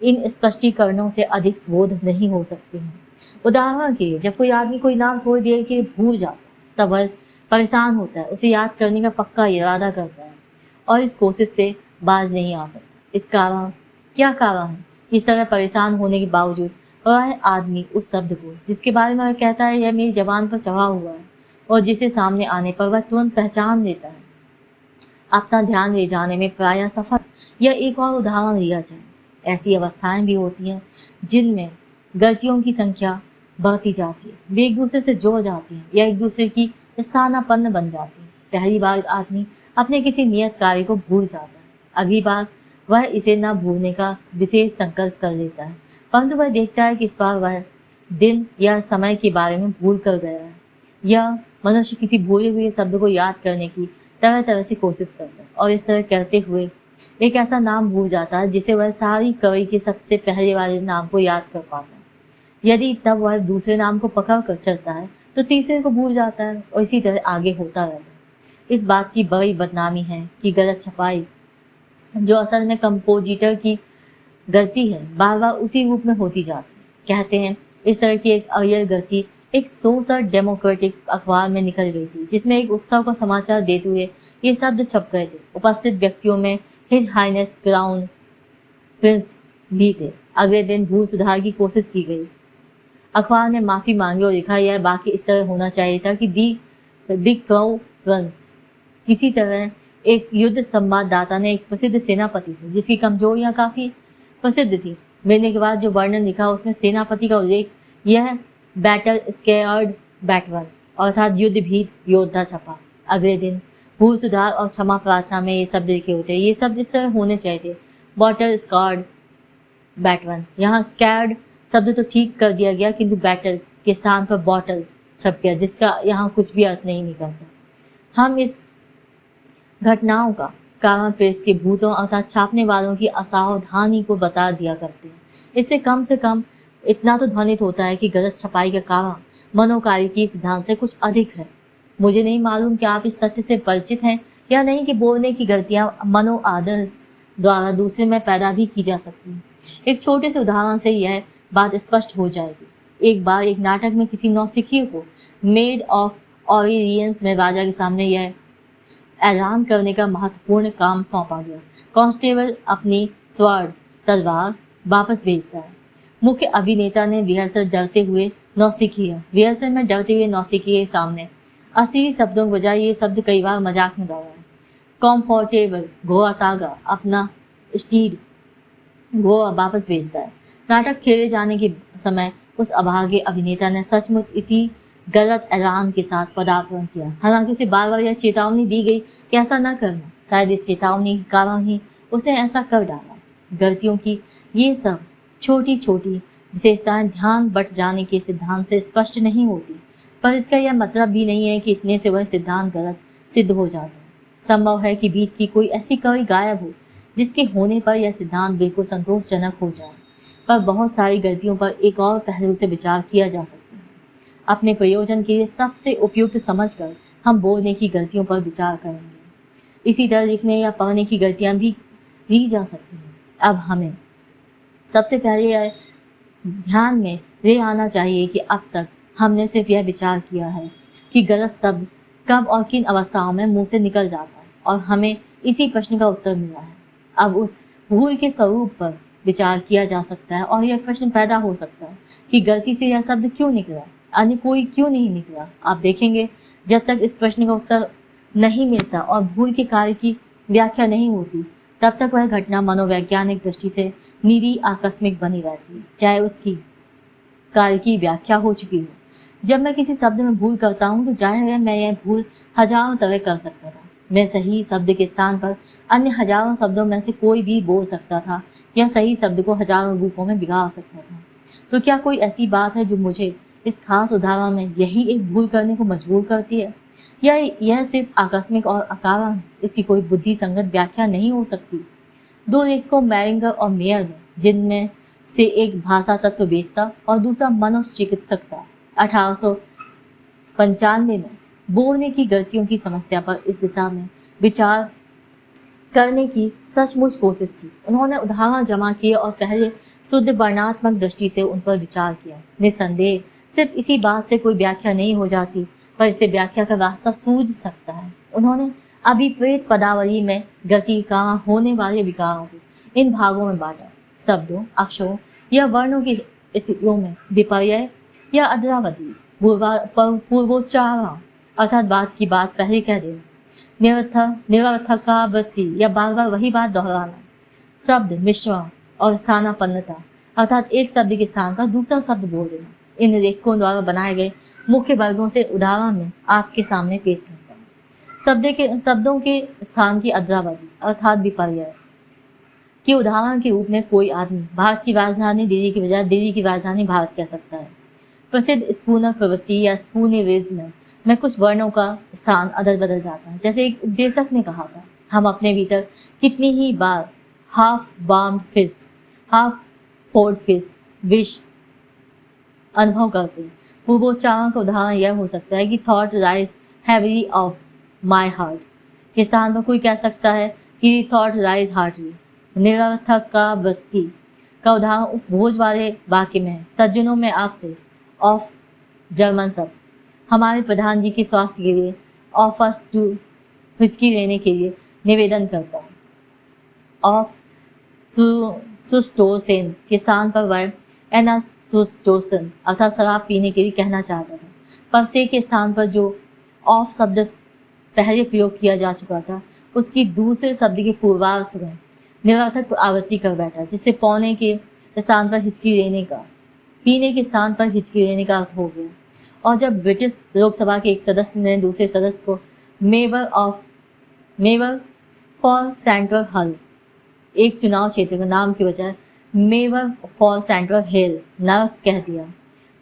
Speaker 1: इन स्पष्टीकरणों से अधिक बोध नहीं हो सकती हैं। उदाहरण के लिए जब कोई आदमी कोई नाम थोड़ी देर के लिए भूल जाता है तब वह परेशान होता है, उसे याद करने का पक्का इरादा करता है और इस कोशिश से बाज नहीं आ सकता। इस कारण क्या कारण है? इस तरह परेशान होने के बावजूद वह आदमी उस शब्द को जिसके बारे में वह कहता है यह मेरी जबान पर चढ़ा हुआ है और जिसे सामने आने पर वह तुरंत पहचान लेता है, अपना ध्यान ले जाने में प्रायः सफल। यह एक और उदाहरण लिया जाए। ऐसी अवस्थाएं भी होती हैं जिनमें गलतियों की संख्या बढ़ती जाती है, वे एक दूसरे से जुड़ जाती हैं या एक दूसरे की स्थानापन्न बन जाती है। पहली बार आदमी अपने किसी नियत कार्य को भूल जाता है, अगली बार वह इसे न भूलने का विशेष संकल्प कर लेता है, परंतु वह देखता है कि इस बार वह दिन या समय के बारे में भूल कर गया है। यह मनुष्य किसी भूले हुए शब्द को याद करने की तरह तरह से कोशिश करता है और इस तरह करते हुए एक ऐसा नाम भूल जाता है जिसे वह सारी कवि के सबसे पहले वाले नाम को याद कर पाता है। यदि तब वह दूसरे नाम को पकड़ कर चलता है तो तीसरे को भूल जाता है और इसी तरह आगे होता रहता है। इस बात की बड़ी बदनामी है कि गलत छपाई जो असल में कंपोजिटर की गलती है बार बार उसी रूप में होती जाती है। कहते हैं इस तरह की एक अय्यर गलती एक सोशल डेमोक्रेटिक अखबार में निकल गई थी जिसमें एक उत्सव का समाचार देते हुए ये शब्द छप गए थे। उपस्थित व्यक्तियों में हिज हाइनेस क्राउन प्रिंस भी थे। अगले दिन भूल सुधार की कोशिश की गई। अखबार ने माफी मांगी और लिखा यह वाक्य इस तरह होना चाहिए था कि दी क्राउ प्रिंस। किसी तरह एक युद्ध संवाददाता ने एक प्रसिद्ध सेनापति से जिसकी कमजोरियां काफी प्रसिद्ध थी मिलने के बाद जो वर्णन लिखा उसमें सेनापति का उल्लेख यह बैटल स्केयर्ड बैटवन अर्थात युद्ध भीत योद्धा छपा। अगले दिन भूल सुधार और क्षमा प्रार्थना में ये शब्द लिखे होते हैं। ये शब्द इस तरह होने चाहिए थे बॉटल स्कार्ड बैटवन। यहाँ स्कैर्ड शब्द तो ठीक कर दिया गया किंतु बैटल के स्थान पर बॉटल छप गया जिसका यहाँ कुछ भी अर्थ नहीं निकलता। हम इस घटनाओं का कारण प्रेस के भूतों अर्थात छापने वालों की असावधानी को बता दिया करते हैं। इससे कम इतना तो ध्वनित होता है कि गलत छपाई का कारण मनोकारिकी सिद्धांत से कुछ अधिक है। मुझे नहीं मालूम कि आप इस तथ्य से परिचित हैं या नहीं कि बोलने की गलतियां मनो आदर्श द्वारा दूसरे में पैदा भी की जा सकती हैं। एक छोटे से उदाहरण से यह बात स्पष्ट हो जाएगी। एक बार एक नाटक में किसी नौसिखिए को मेड ऑफ ऑरियंस में राजा के सामने यह ऐलान करने का महत्वपूर्ण काम सौंपा गया। कांस्टेबल अपनी स्वर्ण तलवार वापस भेजता है। मुख्य अभिनेता ने रिहर्सल में डरते हुए नौसिखिए सामने असली शब्दों के बजाय ये शब्द कई बार मजाक में दोहराया। कंफर्टेबल गोवा तागा अपना स्टीड गोवा वापस भेजता है। नाटक खेले जाने के समय उस अभागे अभिनेता ने सचमुच इसी गलत ऐलान के साथ पदार्पण किया। हालांकि उसे बार बार यह चेतावनी दी गई कि ऐसा न करना। शायद इस चेतावनी के कारण ही उसने ऐसा कर डाला। गलतियों की ये सब छोटी छोटी विशेषताएं ध्यान बट जाने के सिद्धांत से स्पष्ट नहीं होती, पर इसका यह मतलब भी नहीं है कि इतने से वह सिद्धांत गलत सिद्ध हो जाता है। संभव है कि बीच की कोई ऐसी कड़ी गायब हो जिसके होने पर यह सिद्धांत बिल्कुल संतोषजनक हो जाए, पर बहुत सारी गलतियों पर एक और पहलू से विचार किया जा सकता है। अपने प्रयोजन के लिए सबसे उपयुक्त समझकर हम बोलने की गलतियों पर विचार करेंगे। इसी तरह लिखने या पढ़ने की गलतियां भी ली जा सकती हैं। अब हमें सबसे पहले यह ध्यान में ले आना चाहिए कि अब तक हमने सिर्फ यह विचार किया है कि गलत शब्द कब और किन अवस्थाओं में मुंह से निकल जाता है, और हमें इसी प्रश्न का उत्तर मिला है। अब उस भूल के स्वरूप पर विचार किया जा सकता है और यह प्रश्न पैदा हो सकता है कि गलती से यह शब्द क्यों निकला, अन्य कोई क्यों नहीं निकला। आप देखेंगे, जब तक इस प्रश्न का उत्तर नहीं मिलता और भूल के कार्य की व्याख्या नहीं होती, तब तक वह घटना मनोवैज्ञानिक दृष्टि से निरी आकस्मिक बनी रहती है, चाहे उसकी कार्य की व्याख्या हो चुकी हो। जब मैं किसी शब्द में भूल करता हूँ तो जाहिर है मैं यह भूल हजारों तरह कर सकता था। मैं सही शब्द के स्थान पर अन्य हजारों शब्दों में से कोई भी बोल सकता था या सही शब्द को हजारों रूपों में बिगाड़ सकता था। तो क्या कोई ऐसी बात है जो मुझे इस खास उदाहरण में यही एक भूल करने को मजबूर करती है, या यह सिर्फ आकस्मिक और अकारण, इसकी कोई बुद्धि संगत व्याख्या नहीं हो सकती। दो लेखकों मैरिंगर और मेयर ने, जिनमें से एक भाषा तत्ववेत्ता और दूसरा मनोचिकित्सक था, 1895 में बोलने की गलतियों की समस्या पर इस दिशा में विचार करने की सचमुच कोशिश की। उन्होंने उदाहरण जमा किए और पहले शुद्ध वर्णात्मक दृष्टि से उन पर विचार किया। निस्संदेह सिर्फ इसी बात से कोई व्याख्या नहीं हो जाती, पर इससे व्याख्या का रास्ता सूझ सकता है। उन्होंने अभिप्रेत पदावली में गति का होने वाले विकारों को इन भागों में बांटा: शब्दों, अक्षरों या वर्णों की स्थितियों में विपर्य या अदलाबदली, पूर्वोच्चारण अर्थात बात की बात पहले कह देना, निरर्थकावृत्ति या बार बार वही बात दोहराना, शब्द मिश्रण और स्थानापन्नता अर्थात एक शब्द के स्थान पर दूसरा शब्द बोल देना। इन लेखकों द्वारा बनाए गए मुख्य वर्गों से उदाहरण में आपके सामने पेश करता हूँ। शब्दों के स्थान की अदलाबदली अर्थात विपर्य के उदाहरण के रूप में कोई आदमी भारत की राजधानी दिल्ली की बजाय दिल्ली की राजधानी भारत कह सकता है। प्रसिद्ध स्पूनर प्रवृत्ति या स्पूनिज्म में कुछ वर्णों का स्थान अदल बदल जाता है। जैसे एक उपदेशक ने कहा था, हम अपने भीतर कितनी ही बार हाफ बार्म्ड फिश, हाफ फोर्ड फिश विश अनुभव करते हैं। पूर्वोच्चारण का उदाहरण यह हो सकता है कि thought rise heavily of my heart के स्थान पर कोई कह सकता है कि थॉट राइज हार्टली। निरर्थक का वृत्ति का उदाहरण उस भोज वाले वाक्य में है, सज्जनों में आपसे ऑफ जर्मन शब्द हमारे प्रधान जी के स्वास्थ्य के लिए ऑफर्स टू हिचकी लेने के लिए निवेदन करता है। ऑफ सुस्टोसेन के स्थान पर वह एनासुस्टोसन अर्थात शराब पीने के लिए कहना चाहता था, पर से के स्थान पर जो ऑफ शब्द पहले प्रयोग किया जा चुका था उसकी दूसरे शब्द के पूर्वार्थ में निरर्थक आवृत्ति कर बैठा, जिससे पौने के स्थान पर हिचकी लेने का, पीने के स्थान पर हिचकी लेने का अर्थ हो गया। और जब ब्रिटिश लोकसभा के एक सदस्य ने दूसरे सदस्य को मेवर फॉर सेंट्रल हल, एक चुनाव क्षेत्र का नाम के बजाय मेवर फॉर सेंट्रल हिल न कह दिया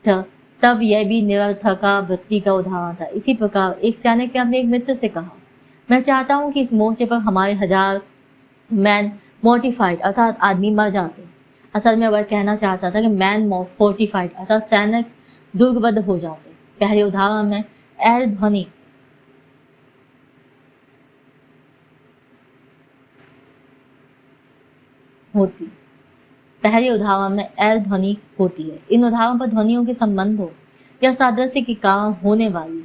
Speaker 1: था, तब यह भी निरर्थकावृत्ति का उदाहरण था। इसी प्रकार एक सैनिक ने अपने एक मित्र से कहा, मैं चाहता हूं कि इस मोर्चे पर हमारे 1000 मैन मोर्टिफाइड अर्थात आदमी मर जाते। असल में वह कहना चाहता था कि मैन फोर्टिफाइड अर्थात सैनिक दुर्गबद्ध हो जाते। पहले उदाहरण में एल ध्वनि होती है। इन उदाहरणों पर ध्वनियों के संबंधों या सादृश्य के कारण होने वाली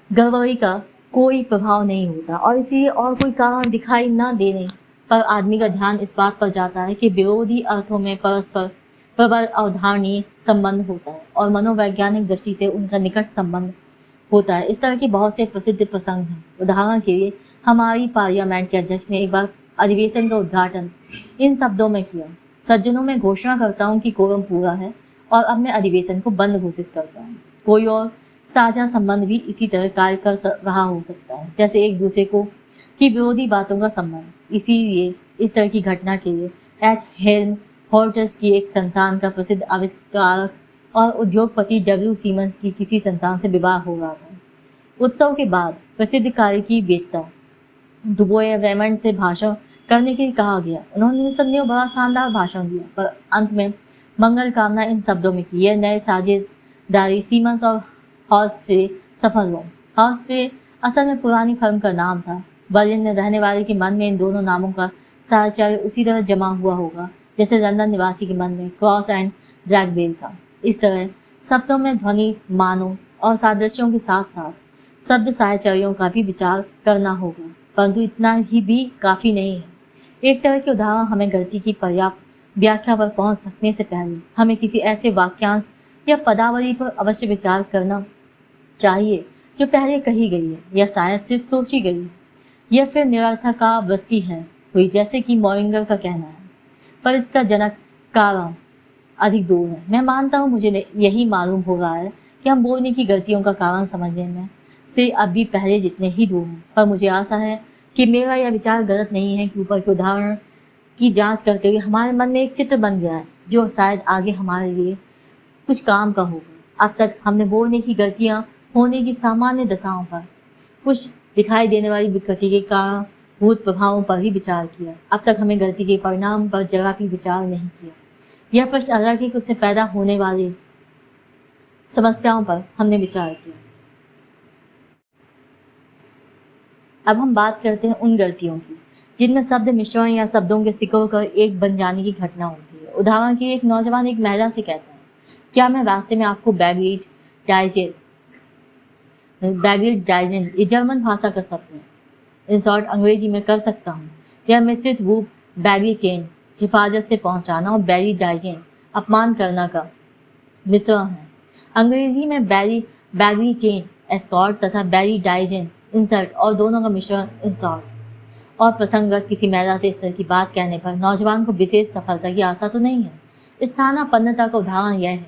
Speaker 1: गड़बड़ी का कोई प्रभाव नहीं होता और इसलिए और कोई कारण दिखाई न देने पर आदमी का ध्यान इस बात पर जाता है कि विरोधी अर्थों में परस्पर प्रबल अवधारणीय संबंध होता है और मनोवैज्ञानिक दृष्टि से उनका निकट संबंध होता है। इस तरह के बहुत से प्रसिद्ध प्रसंग हैं। उदाहरण के लिए हमारी पार्लियामेंट के अध्यक्ष ने एक बार अधिवेशन का उद्घाटन इन शब्दों में किया, सज्जनों में घोषणा करता हूँ कि कोरम पूरा है और अब मैं अधिवेशन को बंद घोषित करता हूँ। कोई और साझा संबंध भी इसी तरह कार्य कर रहा हो सकता है, जैसे एक दूसरे को की विरोधी बातों का संबंध। इसीलिए इस तरह की घटना के लिए एच हेल्म हॉर्टस की एक संतान का प्रसिद्ध आविष्कारक और उद्योगपति डब्ल्यू सीमंस की किसी संतान से विवाह हो रहा था। उत्सव के बाद प्रसिद्ध कार्य की वेत्ता डुबोए रेमंड से भाषण करने के लिए कहा गया। उन्होंने निसंदेह बड़ा शानदार भाषण दिया, पर अंत में मंगल कामना इन शब्दों में की, यह नए साझेदारी सीमंस और हॉर्सफ्रे सफल हो। हॉर्सफ्रे असल में पुरानी फर्म का नाम था। बर्लिन में रहने वाले के मन में इन दोनों नामों का साहचर्य उसी तरह जमा हुआ होगा जैसे लंदन निवासी के मन में क्रॉस एंड ड्रैगबेल था। इस तरह शब्दों में ध्वनि मानों और सादृश्यों के साथ साथ शब्द साहचर्यों का भी विचार करना होगा, परंतु इतना ही भी काफी नहीं है। एक तरह के उदाहरण हमें गलती की पर्याप्त व्याख्या पर पहुंच सकने से पहले हमें किसी ऐसे वाक्यांश या पदावली पर अवश्य विचार करना चाहिए जो पहले कही गई है या शायद सिर्फ सोची गई है या फिर निरर्थकावृत्ति है हुई, जैसे कि मोरिंगर का कहना है, पर इसका जनक कारण अधिक दूर है। मैं मानता हूँ मुझे यही मालूम हो रहा है कि हम बोलने की गलतियों का कारण समझने में से अब भी पहले जितने ही दूर हैं, पर मुझे आशा है कि मेरा यह विचार गलत नहीं है कि ऊपर के उदाहरण की जांच करते हुए हमारे मन में एक चित्र बन गया है जो शायद आगे हमारे लिए कुछ काम का होगा। अब तक हमने बोलने की गलतियां होने की सामान्य दशाओं पर, कुछ दिखाई देने वाली विकृति के कारण भूत प्रभावों पर ही विचार किया। अब तक हमें गलती के परिणाम पर जरा भी विचार नहीं किया। यह प्रश्न अलग है कि उससे पैदा होने वाली समस्याओं पर हमने विचार किया। अब हम बात करते हैं उन गलतियों की जिनमें शब्द मिश्रण या शब्दों के सिकोड़ कर एक बन जाने की घटना होती है। उदाहरण के लिए एक नौजवान एक महिला से कहता है, क्या मैं रास्ते में आपको बैगेज डाइजेंट ये जर्मन भाषा का शब्द है, इन शॉर्ट अंग्रेजी में कर सकता हूँ। यह मिश्रित रूप बैगेटेन हिफाजत से पहुंचाना और बैरी डाइजेंट अपमान करना का मिश्रण है। अंग्रेजी में बैगेटेन एस्कॉर्ट तथा बैरी डाइजेंट इंसल्ट और दोनों का मिश्रण इंसल्ट। और प्रसंगत किसी महिला से इस तरह की बात कहने पर नौजवान को विशेष सफलता की आशा तो नहीं है। स्थानापन्नता का उदाहरण यह है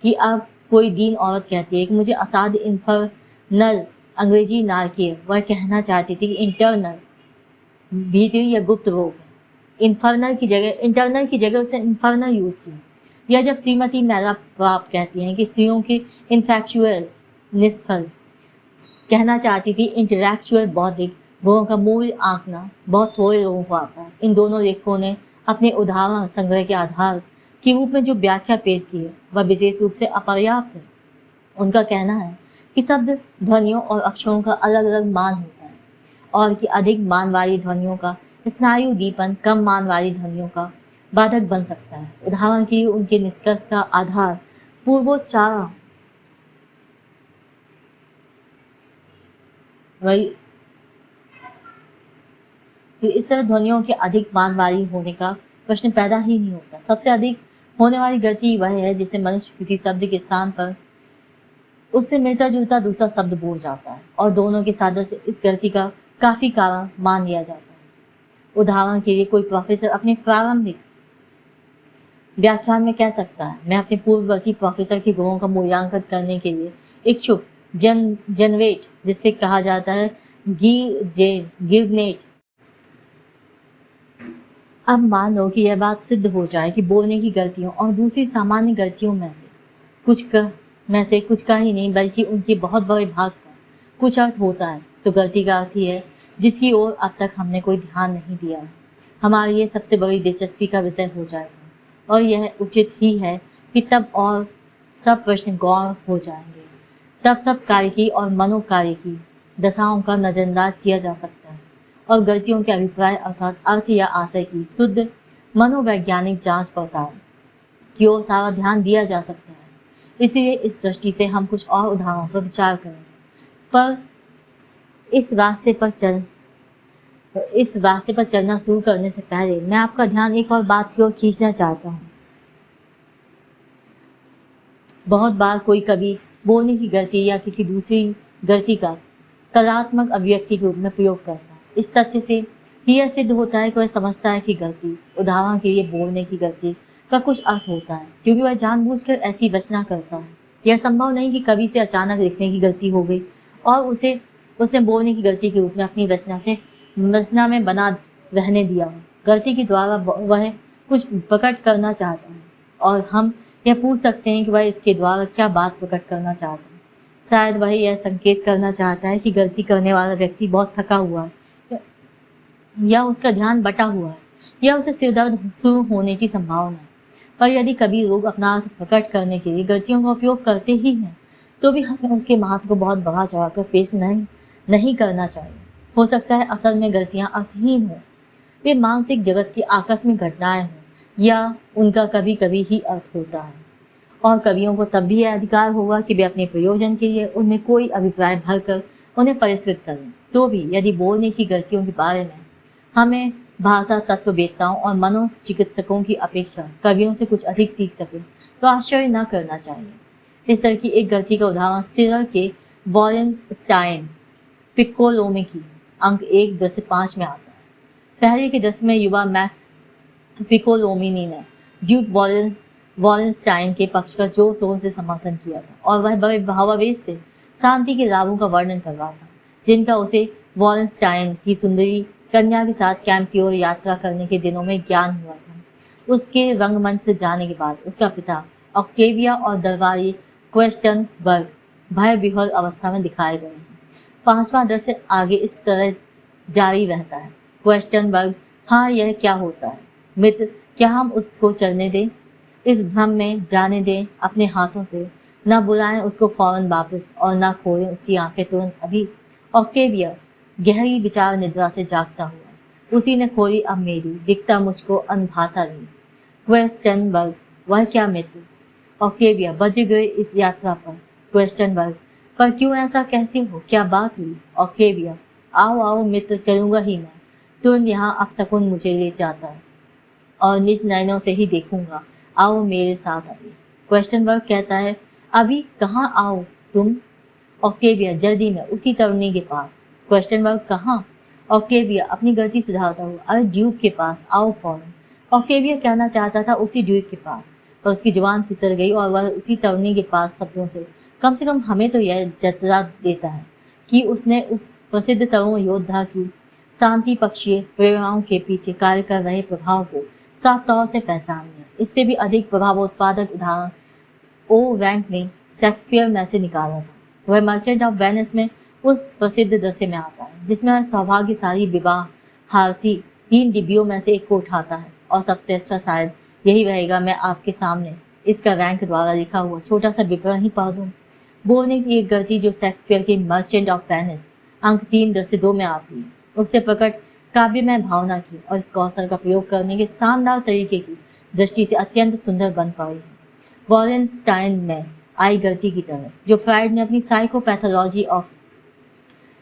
Speaker 1: कि अब कोई दीन औरत कहती है कि मुझे असाध्य इन्फर्नल अंग्रेजी नारकीय, वह कहना चाहती थी कि इंटरनल भीतरी या गुप्त रोग है। इंटरनल की जगह उसने इन्फर्नल यूज की। यह जब श्रीमती मेला प्राप्त कहती हैं कि स्त्रियों की इन्फेक्चुअल निष्फल, कहना चाहती थी इंटेलेक्चुअल बौद्धिक गुणों का मूल आंकना बहुत थोड़े लोगों को आता है। इन दोनों लेखकों ने अपने उदाहरण संग्रह के आधार के रूप में जो व्याख्या पेश की है वह विशेष रूप से अपर्याप्त है। उनका कहना है कि शब्द ध्वनियों और अक्षरों का अलग अलग मान होता है और कि अधिक मान वाली ध्वनियों का स्नायु दीपन कम मान वाली ध्वनियों का बाधक बन सकता है। उदाहरण के लिए उनके निष्कर्ष का आधार पूर्वोच्चारण वही फिर इस तरह ध्वनियों के अधिक मान वाली होने का प्रश्न पैदा ही नहीं होता। सबसे अधिक होने वाली गलती वह है जिसे मनुष्य किसी शब्द के स्थान पर उससे मिलता जुलता दूसरा शब्द बोल जाता है और दोनों के सादृश्य इस गलती का काफी कारण मान लिया जाता है। उदाहरण के लिए कोई प्रोफेसर अपने प्रारंभिक व्याख्यान में कह सकता है, मैं अपने पूर्ववर्ती प्रोफेसर के गुणों का मूल्यांकन करने के लिए इच्छुक जनरेट जिससे कहा जाता है गिवनेट। अब मान लो कि यह बात सिद्ध हो जाए कि बोलने की गलतियों और दूसरी सामान्य गलतियों में से कुछ का ही नहीं बल्कि उनके बहुत बड़े भाग का कुछ अर्थ होता है, तो गलती का अर्थ ही है जिसकी ओर अब तक हमने कोई ध्यान नहीं दिया है। हमारे लिए सबसे बड़ी दिलचस्पी का विषय हो जाएगा, और यह उचित ही है कि तब और सब प्रश्न गौर हो जाएंगे। तब सब कार्यकी और मनोकार्यकी दशाओं का नजरअंदाज किया जा सकता है, और गलतियों के अभिप्राय अर्थात अर्थ या आशय की शुद्ध मनोवैज्ञानिक जांच पड़ताल की ओर सारा ध्यान दिया जा सकता है। इसलिए इस दृष्टि से हम कुछ और उदाहरणों पर विचार करेंगे, पर इस रास्ते पर चलना शुरू करने से पहले मैं आपका ध्यान एक और बात की ओर खींचना चाहता हूँ। बहुत बार कोई कवि बोलने की गलती या किसी दूसरी गलती का कलात्मक अभिव्यक्ति के रूप में प्रयोग करता है। इस तथ्य से यह सिद्ध होता है कि वह समझता है कि गलती, उदाहरण के लिए बोलने की गलती का कुछ अर्थ होता है, क्योंकि वह जानबूझकर ऐसी रचना करता है। यह संभव नहीं कि कवि से अचानक लिखने की गलती हो गई और उसने बोलने की गलती के रूप में अपनी रचना में बना रहने दिया हो। गलती के द्वारा वह कुछ प्रकट करना चाहता है, और हम यह पूछ सकते हैं कि वह इसके द्वारा क्या बात प्रकट करना चाहता है। शायद वह यह संकेत करना चाहता है कि गलती करने वाला व्यक्ति बहुत थका हुआ है, या उसका ध्यान बटा हुआ है, या उसे सिरदर्द शुरू होने की संभावना है। पर यदि कभी लोग अपना अर्थ प्रकट करने के लिए गलतियों का उपयोग करते ही हैं, तो भी हमें उसके महत्व को बहुत बढ़ा चढ़ाकर पेश नहीं करना चाहिए। हो सकता है असल में गलतियां अर्थहीन हों, वे मानसिक जगत की आकस्मिक घटनाएं हों, या उनका कभी कभी ही अर्थ होता है। और कवियों को तब भी यह अधिकार होगा कि वे अपने प्रयोजन के लिए उनमें कोई अभिप्राय भरकर उन्हें परिष्कृत करें। तो भी यदि बोलने की गलतियों के बारे में हमें भाषा तत्ववेत्ताओं और मनोचिकित्सकों की अपेक्षा कवियों से कुछ अधिक सीख सके, तो आश्चर्य न करना चाहिए। इस तरह की एक गलती का उदाहरण सिरल के वॉलेनस्टाइन पिक्कोलोमी अंक 1-5 में आता है। पहले के दशक में युवा मैक्स पिक्कोलोमिनी ने ड्यूक वॉलेनस्टाइन के पक्ष का जोर शोर से समर्थन किया था, और वह बड़े भावावेश से शांति के लाभों का वर्णन कर रहा था, जिनका उसे वॉलेनस्टाइन की सुंदरी कन्या के साथ कैंप की ओर यात्रा करने के दिनों में ज्ञान हुआ था। उसके रंगमंच से जाने के बाद उसका पिता ऑक्टेविया और दरबारी क्वेस्टनबर्ग भय विह्वल अवस्था में दिखाए गए हैं। 5वां दृश्य आगे इस तरह जारी रहता है। क्वेस्टनबर्ग: हाँ, यह क्या होता है मित्र, क्या हम उसको चलने दें, इस भ्रम में जाने दें अपने हाथों से, न बुलाएं उसको फौरन वापस, और न खोलें उसकी आंखें तुरंत अभी। ऑक्टेविया गहरी विचार निद्रा से जागता हुआ: उसी ने खोली अब मेरी, दिखता मुझको अनभाता नहीं। क्वेस्टनबर्ग: वह क्या मित्र? ऑक्टेविया: बज गए इस यात्रा पर। क्वेस्टनबर्ग: पर क्यों ऐसा कहते हो, क्या बात हुई? ऑक्टेविया: आओ आओ मित्र, चलूंगा ही मैं, तुरंत यहाँ अपशकुन मुझे ले जाता है, और निज नयनों से ही देखूंगा, आओ मेरे साथ अभी। क्वेस्टनबर्ग कहता है: अभी कहाँ आओ तुम? ऑक्टेविया: जल्दी में, उसी तरुणी के पास। क्वेस्टनबर्ग: कहाँ? ऑक्टेविया अपनी गलती सुधारता हुआ: अरे ड्यूक के पास, आओ फौरन। ऑक्टेविया कहना चाहता था उसी ड्यूक के पास, पर उसकी जुबान फिसल गई और वह उसी तरुणी के पास शब्दों से कम हमें तो यह जतरा देता है कि उसने उस प्रसिद्ध तरुण योद्धा की शांति पक्षीय प्रेरणाओं के पीछे कार्य कर रहे प्रभाव को साफ तौर से पहचान लिया। इससे भी अधिक प्रभावोत्पादक उदाहरण ओ रैंक ने शेक्सपियर में से निकाला था। वह मर्चेंट ऑफ वेनिस में उस प्रसिद्ध दृश्य में आता है जिसमें वह सौभाग्यशाली विवाह हारती 3 डिब्बियों में से एक को उठाता है, और सबसे अच्छा शायद यही रहेगा मैं आपके सामने इसका रैंक द्वारा लिखा हुआ छोटा सा विवरण ही पढ़ दूं। बोलने की एक गलती जो शेक्सपियर के मर्चेंट ऑफ वेनिस अंक 3-2 में आती है, उससे प्रकट काव्यमय भावना की और इस कौशल का प्रयोग करने के शानदार तरीके की दृष्टि से अत्यंत सुंदर बन पाई है। वॉलेनस्टाइन में आई गलती की तरह जो फ्राइड ने अपनी साइकोपैथोलॉजी ऑफ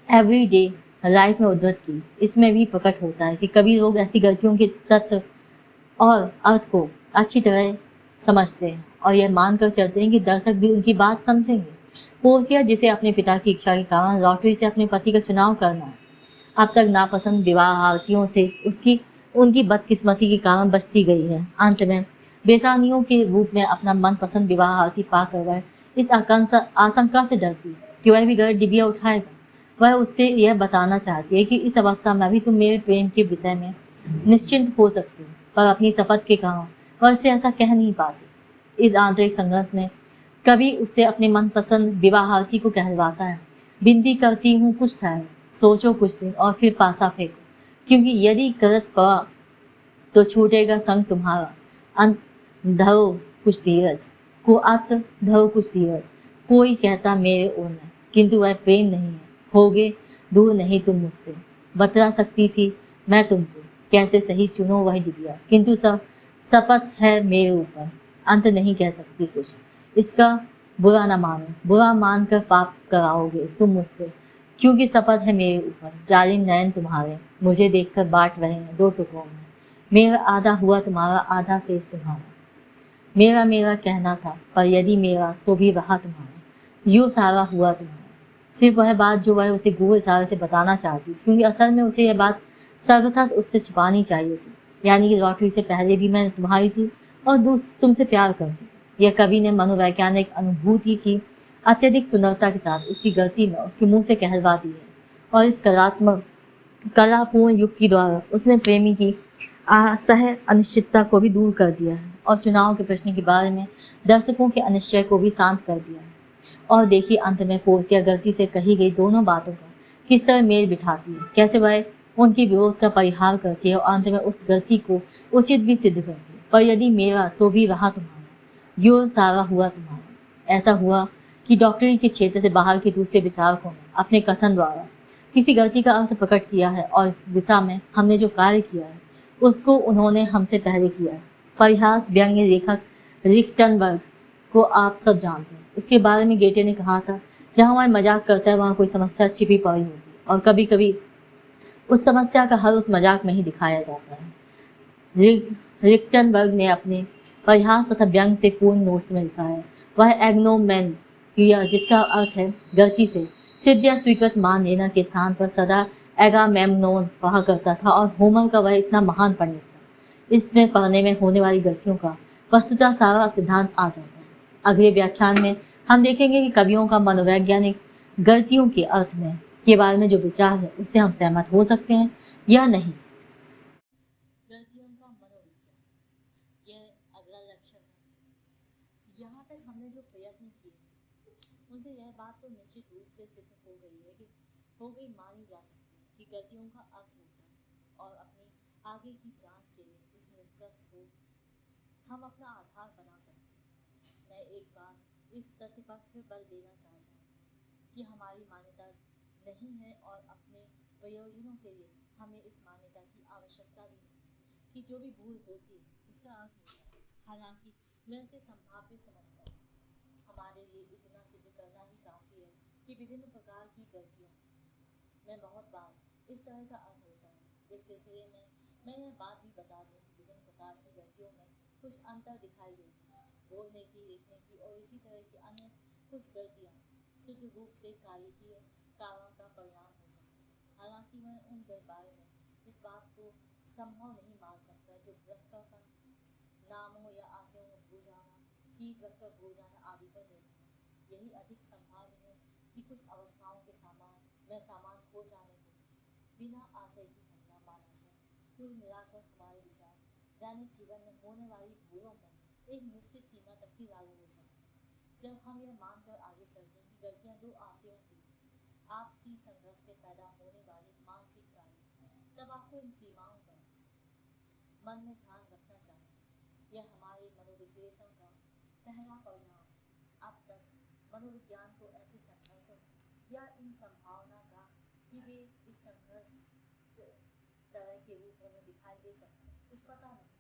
Speaker 1: एवरीडे लाइफ में उद्धृत की, इसमें भी प्रकट होता है कि कभी लोग ऐसी गलतियों के तत्व और अर्थ को अच्छी तरह समझते हैं और यह मानकर चलते हैं कि दर्शक भी उनकी बात समझेंगे। पोर्सिया, जिसे अपने पिता की इच्छा के कारण लॉटरी से अपने पति का चुनाव करना है, अब तक नापसंद विवाहार्थियों से उनकी बदकिस्मती के कारण बचती गई है। अंत में बेसानियों के रूप में अपना मनपसंद विवाहार्थी पाकर वह इस आशंका से डरती है कि वह भी गलत डिबिया उठाएगा। वह उससे यह बताना चाहती है कि इस अवस्था में भी तुम मेरे प्रेम के विषय में निश्चिंत हो सकते हो, पर अपनी शपथ के कारण वह उससे ऐसा कह नहीं पाती। इस आंतरिक संघर्ष में कभी उससे अपने मनपसंद विवाहार्थी को कहलवाता है, विनती करती हूँ कुछ ठहरो, सोचो कुछ दिन और फिर पासा फेंको, क्योंकि यदि गलत पड़ा तो छूटेगा संग तुम्हारा। अंत धरो कुछ धीरज को, अत धरो कुछ धीरज। कोई कहता मेरे ओर में, किंतु वह प्रेम नहीं है। होगे दूर नहीं तुम मुझसे, बतला सकती थी मैं तुमको कैसे सही चुनो वही डिबिया। किंतु सब शपथ है मेरे ऊपर, अंत नहीं कह सकती कुछ। इसका बुरा न मानो, बुरा मानकर पाप कराओगे तुम मुझसे, क्योंकि शपथ है मेरे ऊपर। जालिम नयन तुम्हारे मुझे देखकर बांट रहे हैं दो टुकड़ों में। मेरा आधा हुआ तुम्हारा, आधा शेष तुम्हारा। मेरा मेरा कहना था, पर यदि मेरा तो भी रहा तुम्हारा। यूँ सारा हुआ तुम्हारा। सिर्फ वह बात जो वह उसे गूढ़ इशारे से बताना चाहती, क्योंकि असल में उसे यह बात सर्वथा उससे छिपानी चाहिए थी। यानी कि लॉटरी से पहले भी मैं तुम्हारी थी और तुमसे प्यार करती। यह कवि ने मनोवैज्ञानिक अनुभूति की अत्यधिक सुंदरता के साथ उसकी गलती में उसके मुंह से कहलवा दी है। और इस कलात्मक कलापूर्ण युक्ति द्वारा उसने प्रेमी की सह अनिश्चितता को भी दूर कर दिया है और चुनाव के प्रश्न के बारे में दर्शकों के अनिश्चय को भी शांत कर दिया है। और देखिए अंत में पोर्सिया गलती से कही गई दोनों बातों का किस तरह मेल बिठाती है, कैसे वह उनके विरोध का परिहार करती है और अंत में उस गलती को उचित भी सिद्ध करती है। पर यदि मेरा तो भी रहा तुम्हारा, यो सारा हुआ तुम्हारा। ऐसा हुआ कि डॉक्टरी के क्षेत्र से बाहर के दूसरे विचारकों ने अपने कथन द्वारा किसी गलती का अर्थ प्रकट किया है और इस दिशा में हमने जो कार्य किया है उसको उन्होंने हमसे पहले किया है। परिहास व्यंग्य लेखक रिक्टनबर्ग को आप सब जानते हैं। उसके बारे में गेटे ने कहा था, जहाँ वह मजाक करता है वहाँ कोई समस्या छिपी पड़ी होती है और कभी कभी उस समस्या का हल उस मजाक में ही दिखाया जाता है। रिक्टनबर्ग ने अपने परिहास तथा व्यंग से पूर्ण नोट्स में लिखा है, वह एग्नोमेन क्रिया जिसका अर्थ है गलती से सिद्ध या स्वीकृत मान लेना के स्थान पर सदा एगामेम्नोन कहा करता था और होमर का वह इतना महान पंडित था। इसमें पढ़ने में होने वाली गलतियों का वस्तुतः सारा सिद्धांत आ जाता है। अगले व्याख्यान में हम देखेंगे कि कवियों का मनोवैज्ञानिक गलतियों के अर्थ में के बारे में जो विचार है उससे हम सहमत हो सकते हैं या नहीं। गलतियों का मनोविज्ञान, यह अगला लक्षण है। यहाँ तक हमने जो प्रयत्न किए उनसे यह बात तो निश्चित रूप से सिद्ध हो गई मानी जा सकती है कि गलतियों का अर्थ होता है और अपनी आगे की जांच के लिए इस निष्कर्ष को हम अपना आधार बना सकते हैं। मैं एक बार इस तथ्य पर फिर बल देना चाहता हूँ कि हमारी मान्यता नहीं है और अपने प्रयोजनों के लिए हमें इस मान्यता की आवश्यकता भी नहीं कि जो भी भूल होती है इसका अर्थ होता है। हालांकि मैं इसे संभाव्य समझता हूँ। हमारे लिए इतना सिद्ध करना ही काफ़ी है कि विभिन्न प्रकार की गलतियों में बहुत बार इस तरह का अर्थ होता है। इस सिलसिले में मैं यह बात भी बता दूं कि विभिन्न प्रकार की गलतियों में कुछ अंतर दिखाई देती है। बोलने की, लिखने की और इसी तरह की अन्य कुछ गलतियाँ शुद्ध रूप से कार्य की कारण का परिणाम हो सकती है। हालांकि मैं उन बारे में इस बात को संभव नहीं मान सकता जो वक्तव्य नामों या आशयों में भूल जाना, चीज वक्तव्य भूल जाना आदि पर निर्भर है। यही अधिक संभावना है कि कुछ अवस्थाओं के सामान खो जाने को बिना आशय की घटना माना जाए। कुल मिलाकर हमारे विचार दैनिक जीवन में होने वाली भूलों पर एक निश्चित सीमा तक ही लागू हो सकते हैं। जब हम यह मानकर आगे चलते हैं कि गलतियाँ दो आशयों की आपसी संघर्ष से पैदा होने वाले मानसिक कार्य, तब आपको इन सीमाओं पर मन में ध्यान रखना चाहिए। यह हमारे मनोविश्लेषण का पहला परिणाम है। अब तक मनोविज्ञान को ऐसे संघर्षों या इन संभावना का कि वे इस संघर्ष तरह के रूप में दिखाई दे सकते हैं कुछ पता नहीं।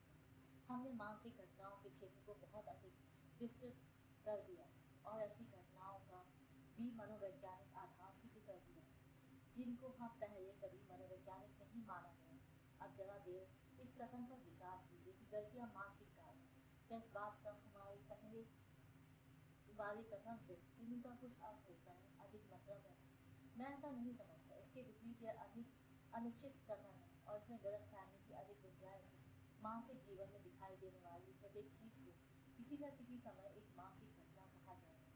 Speaker 1: हमने मानसिक घटनाओं के क्षेत्र को बहुत अधिक विस्तृत कर दिया और ऐसी घटनाओं का भी मनोवैज्ञानिक आधार सिद्ध कर दिया जिनको हम पहले कभी मनोवैज्ञानिक नहीं माना गया। अब जरा देर इस कथन पर विचार कीजिए कि गलतियाँ मानसिक कारण, क्या इस बात का हमारे पहले वाले कथन से जिनका कुछ अर्थ होता है अधिक मतलब है? मैं ऐसा नहीं समझता। इसके विपरीत यह अधिक अनिश्चित कथन है और इसमें गलतफहमी की अधिक गुंजाइश है। मानसिक जीवन में दिखाई देने वाली प्रत्येक चीज को किसी न किसी समय एक मानसिक घटना कहा जाएगा,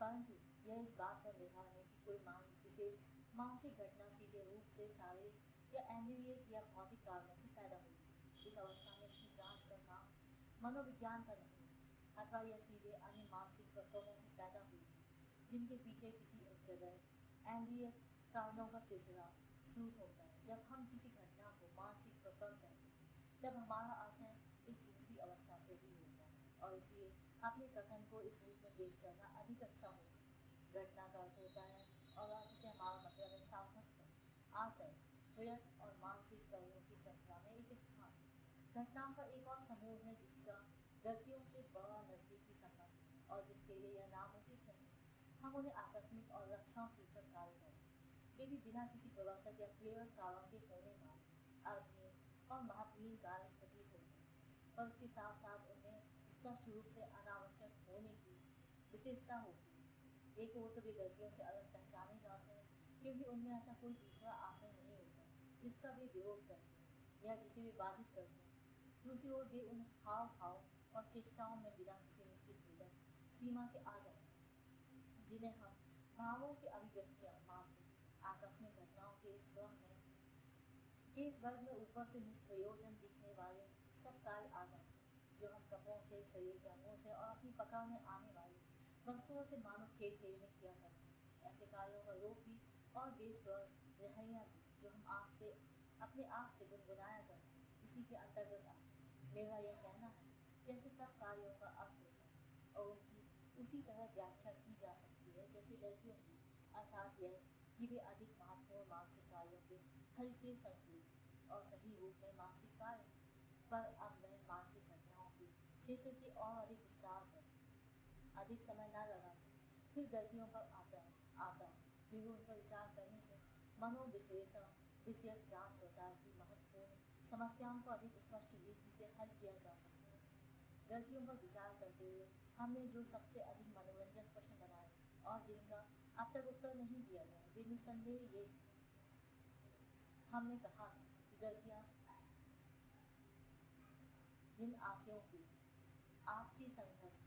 Speaker 1: परंतु यह इस बात पर निर्भर है कि कोई विशेष मानसिक घटना सीधे रूप से शारीरिक या इंद्रिय या भौतिक कारणों से पैदा होती है। इस अवस्था में इसकी जांच का काम मनोविज्ञान का नहीं है, अथवा यह सीधे अन्य मानसिक प्रक्रमों से पैदा हुई है जिनके पीछे किसी एक जगह इंद्रिय कारणों का सिलसिला शुरू होता है। जब हम किसी घटना को मानसिक प्रक्रम कहते हैं तब हमारा आशय इस दूसरी अवस्था से ही होता है और इसलिए अपने कथन को इस रूप में पेश करना अधिक अच्छा होगा। घटना का अर्थ होता है और अर्थ से हमारा मतलब है सार्थकता, आशय, प्रयत्न और मानसिक कार्यों की श्रृंखला में एक स्थान। घटनाओं का एक और समूह है जिसका गलतियों से बड़ा नजदीकी संबंध और जिसके लिए यह नाम उचित नहीं। हम उन्हें आकस्मिक और रक्षण सूचक कार्य करें। वे भी बिना किसी प्रवर्तक या प्रेरक कारण के होने वाले अर्थहीन और महत्वहीन कार्य प्रतीत होते हैं, पर उसके साथ साथ उनमें स्पष्ट रूप से अनावश्यक होने की विशेषता होती है। एक ओर तो वे गलतियों से अलग पहचाने जाते हैं क्योंकि उनमें ऐसा कोई दूसरा आशय नहीं होता जिसका वे विरोध करते हैं या जिसे वे बाधित करते हैं। दूसरी ओर वे उन हाव भाव और चेष्टाओं में बिना किसी निश्चित भेदक सीमा के आ जाते हैं जिन्हें हम भावों की अभिव्यक्तियाँ मानते हैं। आकस्मिक घटनाओं के इस वर्ग में ऊपर से निष्प्रयोजन दिखने वाले सब कार्य आ जाते हैं जो हम कपड़ों से, शरीर के अंगों से और अपनी पकड़ में आने वाली वस्तुओं से मानो खेल खेल में किया करते हैं। ऐसे कार्यों का लोप भी और बेस्वर रहनियाँ भी जो हम अपने आप से गुनगुनाया करते हैं इसी के अंतर्गत आते हैं। मेरा यह कहना है कि ऐसे सब कार्यों का अर्थ होता है और उनकी उसी तरह व्याख्या की जा सकती है जैसे गलतियों की, अर्थात यह कि वे अधिक महत्वपूर्ण मानसिक कार्यों के हल्के संकेत और सही रूप में मानसिक कार्य। पर अब मैं मानसिक घटनाओं के क्षेत्र के और अधिक विस्तार पर अधिक समय न लगाकर फिर गलतियों पर आता क्योंकि उन पर विचार करने से मनोविश्लेषण विषयक जांच पड़ताल की महत्वपूर्ण समस्याओं को अधिक स्पष्ट रीति से हल किया जा सकता है। गलतियों पर विचार करते हुए हमने जो सबसे अधिक मनोरंजक प्रश्न बनाए और जिनका अब तक उत्तर नहीं दिया गया वे निस्संदेह ये है। हमने कहा था कि गलतियाँ इन आशयों के आपसी संघर्ष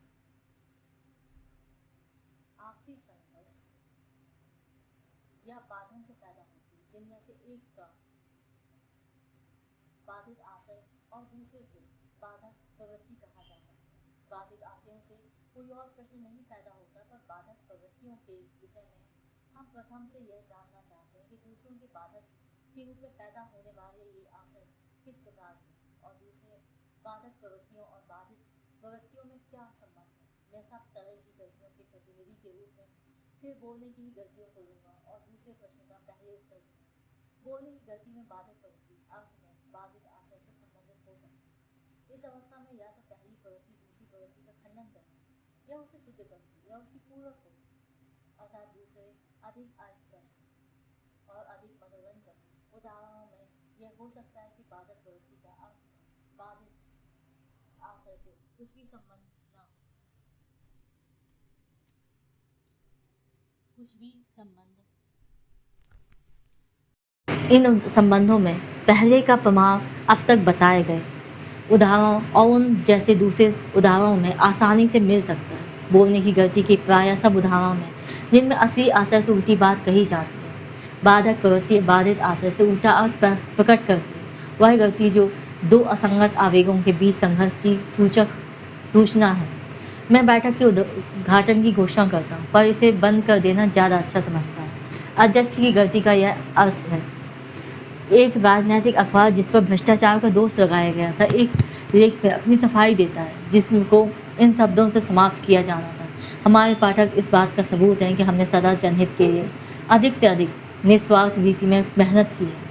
Speaker 1: या बाधन से पैदा होती है, जिनमें से एक का बाधित आशय और दूसरे को बाधक प्रवृत्ति कहा जा सकता है। बाधित आशयों से कोई और प्रश्न नहीं पैदा होता, पर बाधक प्रवृत्तियों के विषय में हम प्रथम से यह जानना चाहते हैं कि दूसरों के बाधक के रूप में पैदा होने वाले ये आशय किस प्रकार के और दूसरे बाधक प्रवृत्तियों और बाधित प्रवृत्तियों में क्या संबंध है। मैं सब तरह की गलतियों के प्रतिनिधि के रूप में फिर बोलने की ही गलतियों को लूँगा और दूसरे प्रश्न का पहले उत्तर दूँगा। बोलने की गलती में बाधित प्रवृत्ति अर्थ में बाधित आशय से संबंधित हो सकती है। इस अवस्था में या तो पहली प्रवृत्ति दूसरी प्रवृत्ति का खंडन करती है या उसे सिद्ध करती है या उसकी पूरक होती है, अर्थात दूसरे अधिक अस्पष्ट और अधिक मनोरंजक उदाहरणों में यह हो सकता है कि बाधक प्रवृत्ति का अर्थ बाधित आशय से कुछ भी संबंध न हो, इन संबंधों में पहले का प्रमाण अब तक बताए गए उदाहरणों और उन जैसे दूसरे उदाहरणों में आसानी से मिल सकता है। बोलने की गलती के प्रायः सब उदाहरणों में जिनमें असली आशय से उल्टी बात कही जाती है, बाधक प्रवृत्ति बाधित आशय से उल्टा अर्थ प्रकट करती है। वह गलती जो दो असंगत आवेगों के बीच संघर्ष की सूचना है। मैं बैठक के उद्घाटन की घोषणा करता हूँ, पर इसे बंद कर देना ज़्यादा अच्छा समझता है। अध्यक्ष की गलती का यह अर्थ है। एक राजनैतिक अखबार जिस पर भ्रष्टाचार का दोष लगाया गया था एक लेख में अपनी सफाई देता है जिसको इन शब्दों से समाप्त किया जाना था। हमारे पाठक इस बात का सबूत हैं कि हमने सदा जनहित के लिए अधिक से अधिक निस्वार्थ रीति में मेहनत की है,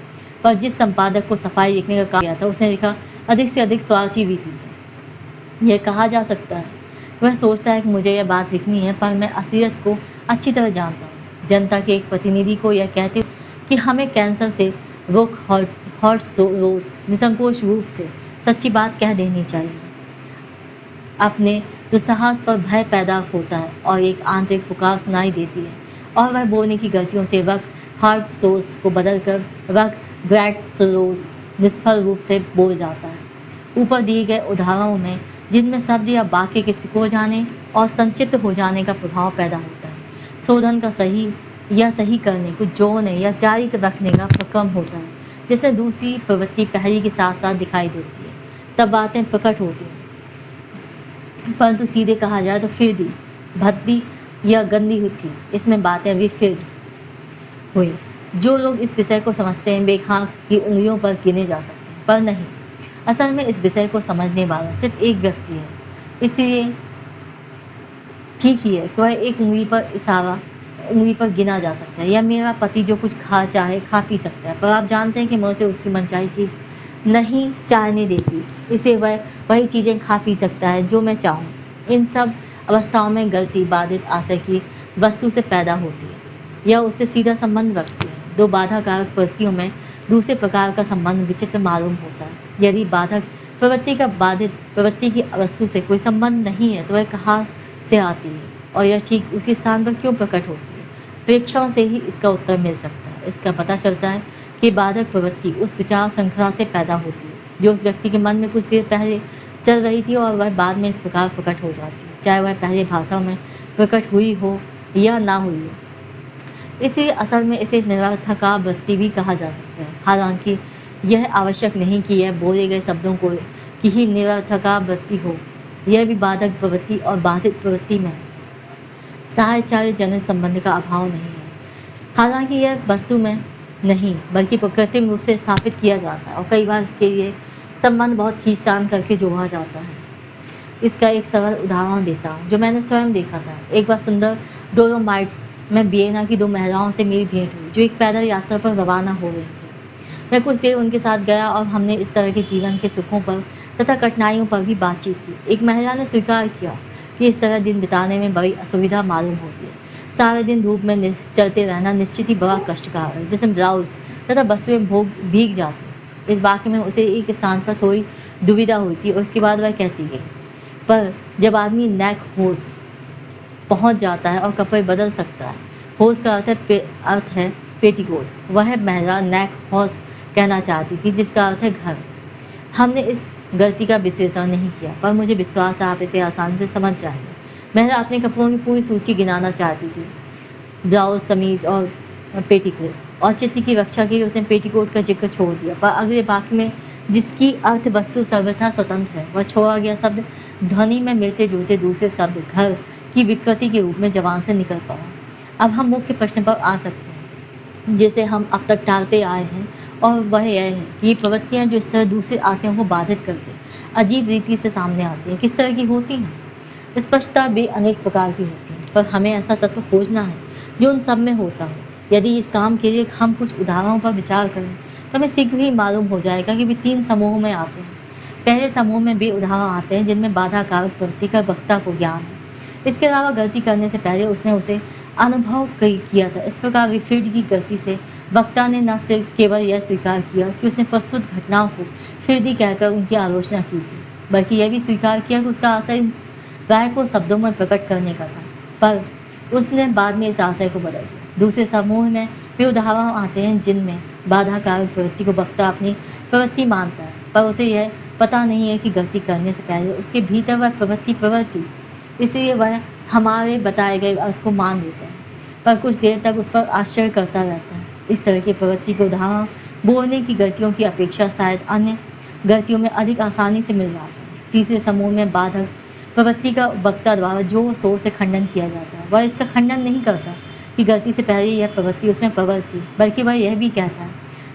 Speaker 1: पर जिस संपादक को सफाई लिखने का कहा गया था उसने लिखा अधिक से अधिक स्वार्थी रीति से। यह कहा जा सकता है कि वह सोचता है कि मुझे यह बात लिखनी है, पर मैं असलियत को अच्छी तरह जानता हूँ। जनता के एक प्रतिनिधि को यह कहते कि हमें कैंसर से रोक रोज निसंकोच रूप से सच्ची बात कह देनी चाहिए। अपने दुस्साहस पर भय पैदा होता है और एक आंतरिक पुकार सुनाई देती है और वह बोलने की गलतियों से वक्त हार्ट सोर्स को बदलकर वक्त ग्रैट सोरोस निष्फल रूप से बोल जाता है। ऊपर दिए गए उदाहरणों में जिनमें शब्द या वाक्य के सिको जाने और संक्षिप्त हो जाने का प्रभाव पैदा होता है, शोधन का सही करने को जोड़ने या जारी रखने का प्रक्रम होता है, जिसमें दूसरी प्रवृत्ति पहली के साथ साथ दिखाई देती है, तब बातें प्रकट होती हैं। परंतु सीधे कहा जाए तो फिरदी, भद्दी या गंदी थी, इसमें बातें अभी फिर हुई। जो लोग इस विषय को समझते हैं वे हाथ की उंगलियों पर गिने जा सकते हैं, पर नहीं। असल में इस विषय को समझने वाला सिर्फ एक व्यक्ति है, इसलिए ठीक ही है कि वह एक उंगली पर गिना जा सकता है। या मेरा पति जो कुछ चाहे खा पी सकता है, पर आप जानते हैं कि मैं उसे उसकी मनचाही चीज़ नहीं चाहने देती, इसे वह वही चीज़ें खा पी सकता है जो मैं चाहूँ। इन सब अवस्थाओं में गलती बाधित आशय की वस्तु से पैदा होती है या उससे सीधा संबंध रखती है। दो बाधा कारक प्रवृत्तियों में दूसरे प्रकार का संबंध विचित्र मालूम होता है। यदि बाधक प्रवृत्ति का बाधित प्रवृत्ति की वस्तु से कोई संबंध नहीं है तो वह कहाँ से आती है और यह ठीक उसी स्थान पर क्यों प्रकट होती है? प्रेक्षण से ही इसका उत्तर मिल सकता है। इसका पता चलता है कि बाधक प्रवृत्ति उस विचार श्रृंखला से पैदा होती है जो उस व्यक्ति के मन में कुछ देर पहले चल रही थी और वह बाद में इस प्रकार प्रकट हो जाती है, चाहे वह पहले भाषा में प्रकट हुई हो या ना हुई हो। इसलिए असल में इसे निरर्थका वृत्ति भी कहा जा सकता है। हालांकि यह आवश्यक नहीं कि यह बोले गए शब्दों को की ही निरर्थका वृत्ति हो। यह भी बाधक प्रवृत्ति और बाधित प्रवृत्ति में साहचर्य जनित संबंध का अभाव नहीं है। हालांकि यह वस्तु में नहीं बल्कि कृत्रिम रूप से स्थापित किया जाता है और कई बार इसके लिए संबंध बहुत खींचतान करके जोड़ा जाता है। इसका एक सरल उदाहरण देता हूँ जो मैंने स्वयं देखा था। एक बार सुंदर डोलोमाइट्स में वियना की दो महिलाओं से मेरी भेंट हुई जो एक पैदल यात्रा पर रवाना हो रही थी। मैं कुछ देर उनके साथ गया और हमने इस तरह के जीवन के सुखों पर तथा कठिनाइयों पर भी बातचीत की। एक महिला ने स्वीकार किया कि इस तरह दिन बिताने में बड़ी असुविधा मालूम होती है। सारे दिन धूप में चलते रहना निश्चित ही बड़ा कष्टकार है, जिसमें ब्लाउज तथा वस्तुएं भीग जाती हैं। इस वाक्य में उसे एक स्थान पर थोड़ी दुविधा हुई थी और उसके बाद वह कहती गई, पर जब आदमी नेक होश पहुंच जाता है और कपड़े बदल सकता है। होश का अर्थ है पेटीकोट। वह महिला नेक होश कहना चाहती थी जिसका अर्थ है घर। हमने इस गलती का विश्लेषण नहीं किया, पर मुझे विश्वास है आप इसे आसानी से समझ जाएंगे। महिला अपने कपड़ों की पूरी सूची गिनाना चाहती थी, ब्लाउज, समीज और पेटीकोट। औचित्य की रक्षा के लिए उसने पेटीकोट का जिक्र छोड़ दिया, पर अगले वाक्य में जिसकी अर्थ वस्तु सर्वथा स्वतंत्र है वह छोड़ा गया शब्द ध्वनि में मिलते जुलते दूसरे शब्द घर की विकृति के रूप में जबान से निकल पड़ा। अब हम मुख्य प्रश्न पर आ सकते हैं जिसे हम अब तक टालते आए हैं, और वह यह है कि ये प्रवृत्तियाँ जो इस तरह दूसरे आशयों को बाधित करते अजीब रीति से सामने आती हैं, किस तरह की होती हैं? स्पष्टता भी अनेक प्रकार की होती है, पर हमें ऐसा तत्व खोजना है जो उन सब में होता हो। यदि इस काम के लिए हम कुछ उदाहरणों पर विचार करें तो हमें शीघ्र ही मालूम हो जाएगा कि वे 3 समूहों में आते हैं। पहले समूह में वे उदाहरण आते हैं जिनमें बाधा कारक प्रवृत्ति का वक्ता को ज्ञान है। इसके अलावा गलती करने से पहले उसने उसे अनुभव किया था। इस प्रकार विफरीड की गलती से वक्ता ने न सिर्फ केवल यह स्वीकार किया कि उसने प्रस्तुत घटनाओं को फिरदी कहकर उनकी आलोचना की थी, बल्कि यह भी स्वीकार किया कि उसका आशय राय को शब्दों में प्रकट करने का था, पर उसने बाद में इस आशय को बदल दिया। दूसरे समूह में वे उदाहरण आते हैं जिनमें बाधा कारक प्रवृत्ति को वक्ता अपनी प्रवृत्ति मानता है, पर उसे यह पता नहीं है कि गलती करने से पहले उसके भीतर वह प्रवृत्ति, इसलिए वह हमारे बताए गए अर्थ को मान लेता है, पर कुछ देर तक उस पर आश्चर्य करता रहता है। इस तरह की प्रवृत्ति के उदाहरण बोलने की गलतियों की अपेक्षा शायद अन्य गलतियों में अधिक आसानी से मिल जाते हैं। तीसरे समूह में बाधक प्रवृत्ति का वक्ता द्वारा जो शोर से खंडन किया जाता है, वह इसका खंडन नहीं करता कि गलती से पहले यह प्रवृत्ति उसमें प्रबल थी, बल्कि वह यह भी कहता है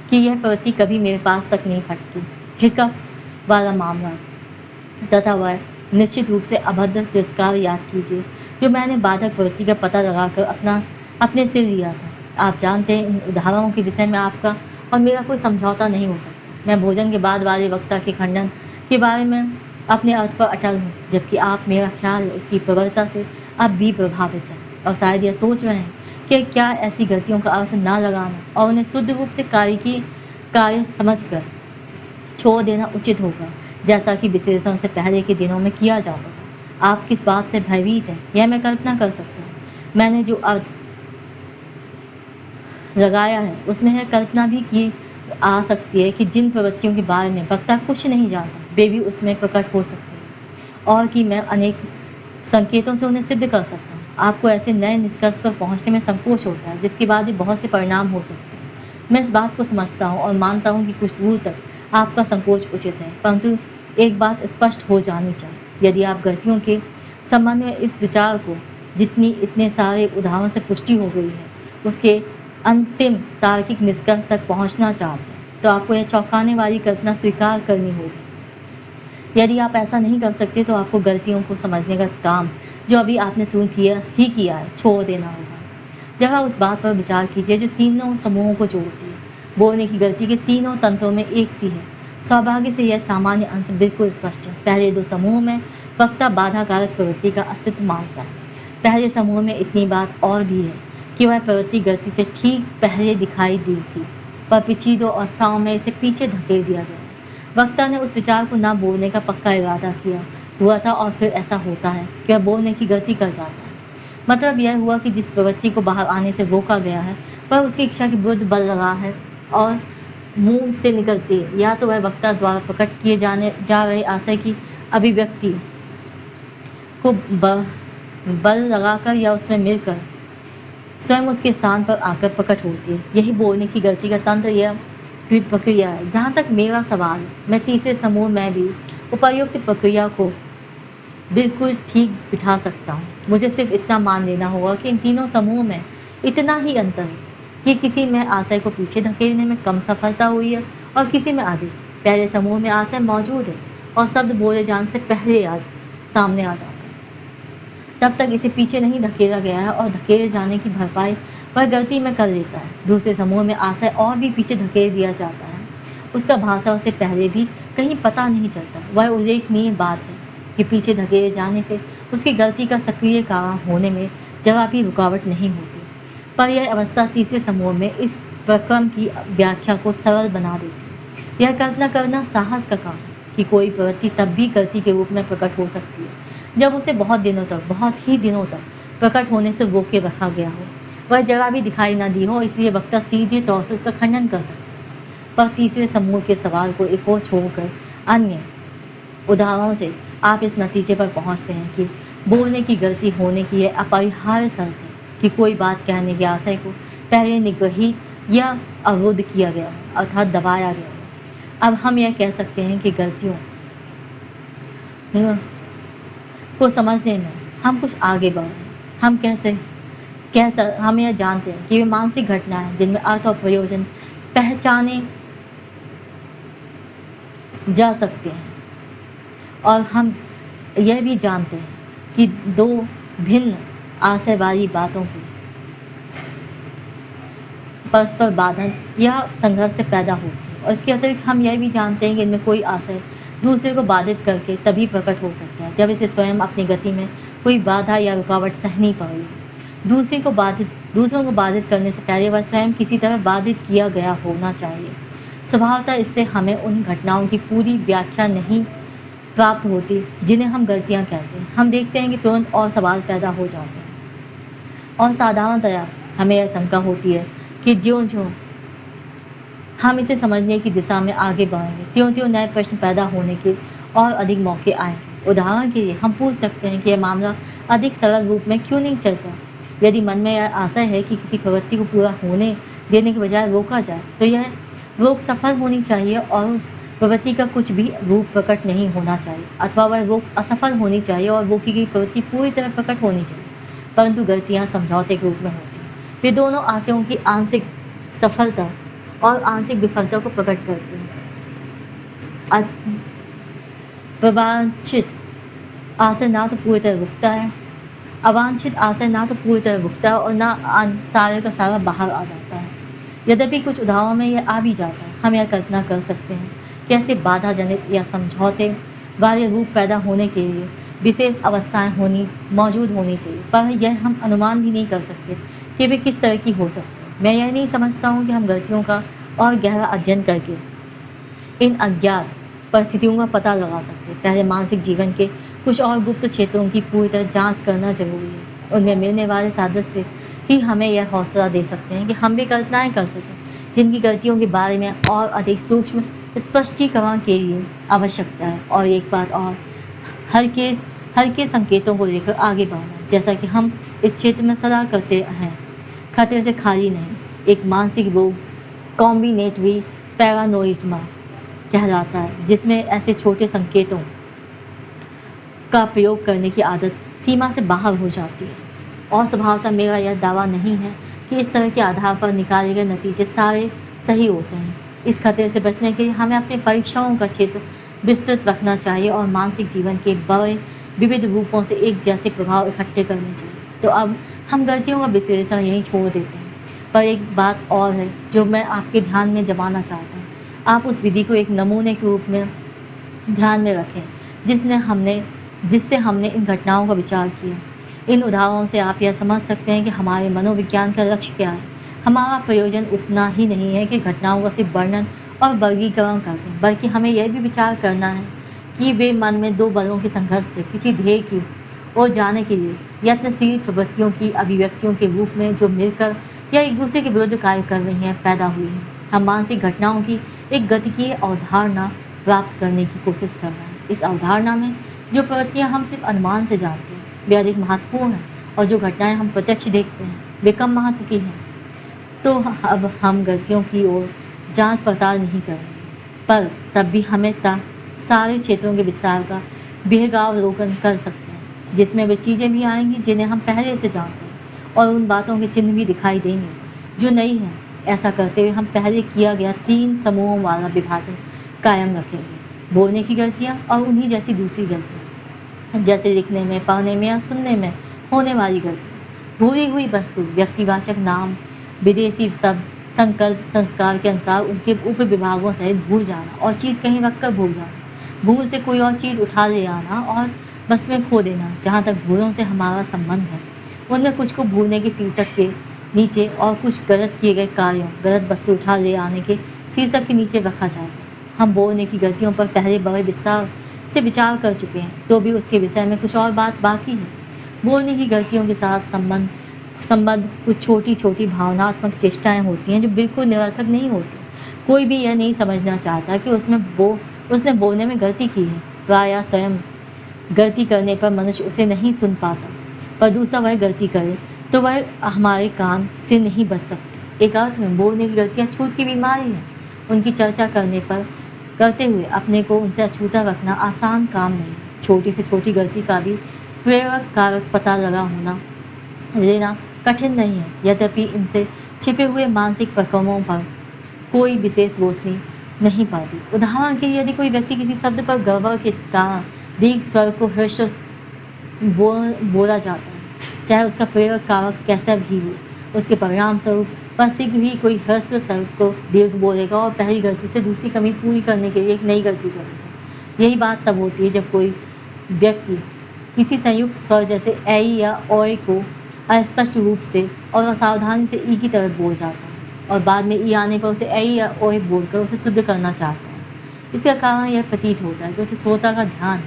Speaker 1: कि यह प्रवृत्ति कभी मेरे पास तक नहीं फटती। हिकअप्स वाला मामला तथा वह निश्चित रूप से अभद्र तिरस्कार याद कीजिए जो मैंने बाधक प्रवृत्ति का पता लगाकर अपने से लिया था। आप जानते हैं इन उदाहरणों के विषय में आपका और मेरा कोई समझौता नहीं हो सकता। मैं भोजन के बाद वाले वक्ता के खंडन के बारे में अपने अर्थ पर अटल हूँ, जबकि आप मेरा ख्याल उसकी प्रबलता से अब भी प्रभावित हैं और शायद यह सोच रहे हैं कि क्या ऐसी गलतियों का अर्थ ना लगाना और उन्हें शुद्ध रूप से कार्य समझकर छोड़ देना उचित होगा, जैसा कि विश्लेषण से पहले के दिनों में किया जाता था। आप किस बात से भयभीत हैं यह मैं कल्पना कर सकता हूँ। मैंने जो अर्थ लगाया है उसमें यह कल्पना भी की आ सकती है कि जिन प्रवृत्तियों के बारे में वक्ता कुछ नहीं जानता वे भी उसमें प्रकट हो सकते हैं और कि मैं अनेक संकेतों से उन्हें सिद्ध कर सकता हूँ। आपको ऐसे नए निष्कर्ष पर पहुँचने में संकोच होता है जिसके बाद भी बहुत से परिणाम हो सकते हैं। मैं इस बात को समझता हूँ और मानता हूँ कि कुछ दूर तक आपका संकोच उचित है, परंतु एक बात स्पष्ट हो जानी चाहिए। यदि आप गलतियों के संबंध में इस विचार को जितनी इतने सारे उदाहरण से पुष्टि हो गई है उसके अंतिम तार्किक निष्कर्ष तक पहुंचना चाहते हैं तो आपको यह चौंकाने वाली कल्पना स्वीकार करनी होगी यदि आप ऐसा नहीं कर सकते तो आपको गलतियों को समझने का काम जो अभी आपने शुरू किया है छोड़ देना होगा। जरा उस बात पर विचार कीजिए जो तीनों समूहों को जोड़ती है। बोलने की गलती के तीनों तंत्रों में एक सी है। सौभाग्य से यह सामान्य अंश बिल्कुल स्पष्ट है। पहले दो समूहों में वक्ता बाधा कारक प्रवृत्ति का अस्तित्व मानता है। पहले समूह में इतनी बात और भी है कि वह प्रवृत्ति गलती से ठीक पहले दिखाई दी थी, पर पिछली दो अवस्थाओं में इसे पीछे धकेल दिया गया। वक्ता ने उस विचार को न बोलने का पक्का इरादा किया हुआ था और फिर ऐसा होता है कि वह बोलने की गलती कर जाता है। मतलब यह हुआ कि जिस प्रवृत्ति को बाहर आने से रोका गया है वह उसकी इच्छा के विरुद्ध बल लगा है और मुंह से निकलती है या तो वह वक्ता द्वारा प्रकट किए जा रहे आशय की अभिव्यक्ति को बल लगाकर या उसमें मिलकर स्वयं उसके स्थान पर आकर प्रकट होती है। यही बोलने की गलती का तंत्र या प्रक्रिया है। जहाँ तक मेरा सवाल, मैं तीसरे समूह में भी उपर्युक्त प्रक्रिया को बिल्कुल ठीक बिठा सकता हूँ। मुझे सिर्फ इतना मान लेना होगा कि इन तीनों समूहों में इतना ही अंतर है कि किसी में आशय को पीछे धकेलने में कम सफलता हुई है और किसी में अधिक। पहले समूह में आशय मौजूद है और शब्द बोले जाने से पहले सामने आ जाता है। तब तक इसे पीछे नहीं धकेला गया है और धकेले जाने की भरपाई वह गलती में कर लेता है। दूसरे समूह में आशय और भी पीछे धकेल दिया जाता है। उसका भाषा उससे पहले भी कहीं पता नहीं चलता। वह उल्लेखनीय बात है कि पीछे धकेले जाने से उसकी गलती का सक्रिय कारण होने में जरा भी रुकावट नहीं होती। पर यह अवस्था तीसरे समूह में इस प्रक्रम की व्याख्या को सरल बना देती है। यह कल्पना करना साहस का काम है कि कोई प्रवृत्ति तब भी गलती के रूप में प्रकट हो सकती है जब उसे बहुत ही दिनों तक प्रकट होने से रोके रखा गया हो, वह जगह भी दिखाई न दी हो, इसलिए वक्ता सीधे तौर से उसका खंडन कर सकता है। पर तीसरे समूह के सवाल को एक और छोड़कर अन्य उदाहरणों से आप इस नतीजे पर पहुंचते हैं कि बोलने की गलती होने की यह अपरिहार्य शर्त है कि कोई बात कहने के आशय को पहले निग्रहित या अवरुद्ध किया गया हो, अर्थात दबाया गया हो। अब हम यह कह सकते हैं कि गलतियों को समझने में हम कुछ आगे बढ़े। हम यह जानते हैं कि वे मानसिक घटनाएं हैं जिनमें अर्थ और प्रयोजन पहचाने जा सकते हैं, और हम यह भी जानते हैं कि दो भिन्न आशय वाली बातों की परस्पर बाधन या संघर्ष से पैदा होती है। और इसके अतिरिक्त हम यह भी जानते हैं कि इनमें कोई आशय दूसरे को बाधित करके तभी प्रकट हो सकता है जब इसे स्वयं अपनी गति में कोई बाधा या रुकावट सहनी पड़े। दूसरों को बाधित करने से पहले वह स्वयं किसी तरह बाधित किया गया होना चाहिए। स्वभावतः इससे हमें उन घटनाओं की पूरी व्याख्या नहीं प्राप्त होती जिन्हें हम गलतियां कहते हैं। हम देखते हैं कि तुरंत और सवाल पैदा हो जाते हैं और साधारणतया हमें यह शंका होती है कि ज्यों-ज्यों हम इसे समझने की दिशा में आगे बढ़ेंगे त्यों-त्यों नए प्रश्न पैदा होने के और अधिक मौके आएंगे। उदाहरण के लिए हम पूछ सकते हैं कि यह मामला अधिक सरल रूप में क्यों नहीं चलता। यदि मन में यह आशय है कि किसी प्रवृत्ति को पूरा होने देने के बजाय रोका जाए तो यह रोक सफल होनी चाहिए और उस प्रवृत्ति का कुछ भी रूप प्रकट नहीं होना चाहिए, अथवा वह रोक असफल होनी चाहिए और रोकी गई प्रवृत्ति पूरी तरह प्रकट होनी चाहिए। परंतु गलतियाँ समझौते के रूप में होती हैं। वे दोनों आशयों की आंशिक सफलता और आंशिक विफलता को प्रकट करते हैं। प्रवांछित आशय ना तो पूरी तरह रुकता है, अवांछित आशय ना तो पूरी तरह रुकता है और ना सारे का सारा बाहर आ जाता है। यद्यपि कुछ उदाहरणों में यह आ भी जाता है। हम यह कल्पना कर सकते हैं कि ऐसे बाधा जनित या समझौते वाले रूप पैदा होने के लिए विशेष अवस्थाएं मौजूद होनी चाहिए, पर यह हम अनुमान भी नहीं कर सकते कि वे किस तरह की हो सकती हैं। मैं यह नहीं समझता हूँ कि हम गलतियों का और गहरा अध्ययन करके इन अज्ञात परिस्थितियों का पता लगा सकते। पहले मानसिक जीवन के कुछ और गुप्त क्षेत्रों की पूरी तरह जांच करना जरूरी है। उनमें मिलने वाले सादृश्य ही हमें यह हौसला दे सकते हैं कि हम भी कल्पनाएं कर सकें जिनकी गलतियों के बारे में और अधिक सूक्ष्म स्पष्टीकरण के लिए आवश्यकता है। और एक बात और, हर के संकेतों को लेकर आगे बढ़ना, जैसा कि हम इस क्षेत्र में सलाह करते हैं, खतरे से खाली नहीं। एक मानसिक रोग कॉम्बिनेटरी पैरानोइज्मा कहलाता है, जिसमें ऐसे छोटे संकेतों का प्रयोग करने की आदत सीमा से बाहर हो जाती है। और स्वभावतः मेरा यह दावा नहीं है कि इस तरह के आधार पर निकाले गए नतीजे सारे सही होते हैं। इस खतरे से बचने के लिए हमें अपने परीक्षाओं का क्षेत्र
Speaker 2: विस्तृत रखना चाहिए और मानसिक जीवन के बड़े विविध रूपों से एक जैसे प्रभाव इकट्ठे करने चाहिए। तो अब हम गलतियों का विश्लेषण यहीं छोड़ देते हैं, पर एक बात और है जो मैं आपके ध्यान में जमाना चाहता हूँ। आप उस विधि को एक नमूने के रूप में ध्यान में रखें जिससे हमने इन घटनाओं का विचार किया। इन उदाहरणों से आप यह समझ सकते हैं कि हमारे मनोविज्ञान का लक्ष्य क्या है। हमारा प्रयोजन उतना ही नहीं है कि घटनाओं का सिर्फ वर्णन और वर्गीकरण कर दें, बल्कि हमें यह भी विचार करना है कि वे मन में दो बलों के संघर्ष से किसी ध्येय की ओर जाने के लिए यत्नशील प्रवृत्तियों की अभिव्यक्तियों के रूप में जो मिलकर या एक दूसरे के विरुद्ध कार्य कर रही हैं पैदा हुई हैं। हम मानसिक घटनाओं की एक गतिकीय अवधारणा प्राप्त करने की कोशिश कर रहे हैं। इस अवधारणा में जो प्रवृत्तियाँ हम सिर्फ अनुमान से जानते हैं वे अधिक महत्वपूर्ण हैं, और जो घटनाएं हम प्रत्यक्ष देखते हैं वे कम महत्व की हैं। तो अब हम गलतियों की ओर जांच पड़ताल नहीं कर रहे, पर तब भी हमें सारे क्षेत्रों के विस्तार का बेहगावलोकन कर सकते हैं, जिसमें वे चीज़ें भी आएंगी जिन्हें हम पहले से जानते हैं, और उन बातों के चिन्ह भी दिखाई देंगे जो नई हैं। ऐसा करते हुए हम पहले किया गया 3 समूहों वाला विभाजन कायम रखेंगे: बोलने की गलतियाँ और उन्हीं जैसी दूसरी गलतियाँ, जैसे लिखने में, पढ़ने में या सुनने में होने वाली गलतियाँ। भूली हुई वस्तु, व्यक्तिवाचक नाम, विदेशी शब्द, संकल्प, संस्कार के अनुसार उनके उप विभागों सहित भूल जाना और चीज़ कहीं रखकर भूल जाना, भूल से कोई और चीज़ उठा ले आना और बस में खो देना। जहाँ तक भूलों से हमारा संबंध है, उनमें कुछ को भूलने के शीर्षक के नीचे और कुछ गलत किए गए कार्यों, गलत वस्तु उठा ले आने के शीर्षक के नीचे रखा जाएगा। हम बोलने की गलतियों पर पहले बड़े विस्तार से विचार कर चुके हैं, तो भी उसके विषय में कुछ और बात बाकी है। बोलने की गलतियों के साथ संबंध कुछ छोटी छोटी भावनात्मक चेष्टाएं होती हैं जो बिल्कुल निरर्थक नहीं होती। कोई भी यह नहीं समझना चाहता कि उसने बोलने में गलती की है। प्रायः स्वयं गलती करने पर मनुष्य उसे नहीं सुन पाता, पर दूसरा वह गलती करे तो वह हमारे कान से नहीं बच सकती। एक अर्थ में बोलने की गलतियाँ छूत की बीमारी है। उनकी चर्चा करते हुए अपने को उनसे अछूता रखना आसान काम नहीं। छोटी से छोटी गलती का भी प्रेरक कारक पता लेना कठिन नहीं है, यद्यपि इनसे छिपे हुए मानसिक प्रक्रमों पर कोई विशेष रोशनी नहीं पड़ती। उदाहरण के लिए, यदि कोई व्यक्ति किसी शब्द पर गड़बड़ के कारण दीर्घ स्वर को ह्रस्व बोला जाता है, चाहे उसका प्रेरक कारक कैसा भी हो, उसके परिणाम स्वरूप वह शीघ्र ही कोई ह्रस्व स्वर को दीर्घ बोलेगा और पहली गलती से दूसरी कमी पूरी करने के लिए एक नई गलती करेगा। यही बात तब होती है जब कोई व्यक्ति किसी संयुक्त स्वर जैसे ऐ या ओय को अस्पष्ट रूप से और असावधानी से ई की तरफ बोल जाता है, और बाद में ई आने पर उसे ऐ या ओय बोलकर उसे शुद्ध करना चाहता है। इसका कारण यह प्रतीत होता है कि उसे श्रोता का ध्यान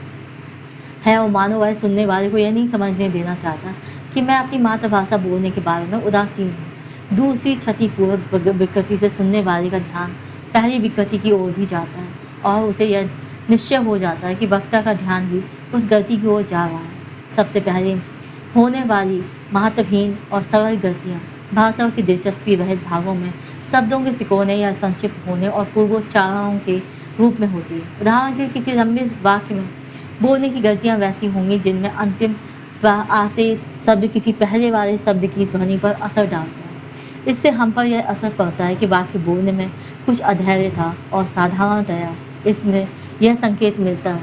Speaker 2: है, और मानो वह सुनने वाले को यह नहीं समझने देना चाहता कि मैं अपनी मातृभाषा बोलने के बारे में उदासीन हूँ। दूसरी क्षतिपूर्वक विकृति से सुनने वाले का ध्यान पहली विकृति की ओर भी जाता है, और उसे यह निश्चय हो जाता है कि वक्ता का ध्यान भी उस गलती की ओर जा रहा है। सबसे पहले होने वाली महत्वहीन और सरल गलतियाँ भाषा की दिलचस्पी रहित भागों में शब्दों के सिकोड़ने या संक्षिप्त होने और पूर्वोच्चारणों के रूप में होती है। उदाहरण के किसी लंबे वाक्य में बोलने की गलतियाँ वैसी होंगी जिनमें अंतिम आशय शब्द किसी पहले वाले शब्द की ध्वनि पर असर डालता है। इससे हम पर यह असर पड़ता है कि वाक्य बोलने में कुछ अधैर्य था, और साधारणतया इसमें यह संकेत मिलता है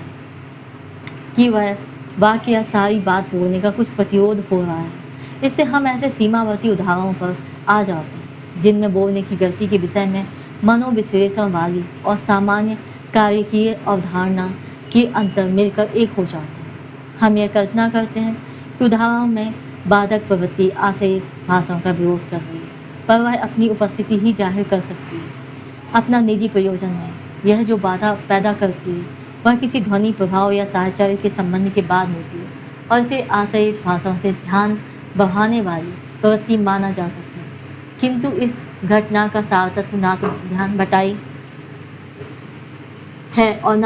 Speaker 2: कि वह वाक्य या सारी बात बोलने का कुछ प्रतिरोध हो रहा है। इससे हम ऐसे सीमावर्ती उदाहरणों पर आ जाते हैं जिनमें बोलने की गलती के विषय में मनोविश्लेषण वाली और सामान्य कार्यकीय अवधारणा के अंतर मिलकर एक हो जाते हैं। हम यह कल्पना करते हैं कि उदाहरण में बाधक प्रवृत्ति आशयित भाषाओं का विरोध कर रही है, पर वह अपनी उपस्थिति ही जाहिर कर सकती है। अपना निजी प्रयोजन है। यह जो बाधा पैदा करती है वह किसी ध्वनि प्रभाव या साहचर्य के संबंध के बाद होती है, और इसे आशयित भाषाओं से ध्यान बढ़ाने वाली प्रवृत्ति माना जा सकता है। किंतु इस घटना का सार तत्व ना तो ध्यान बटाई है और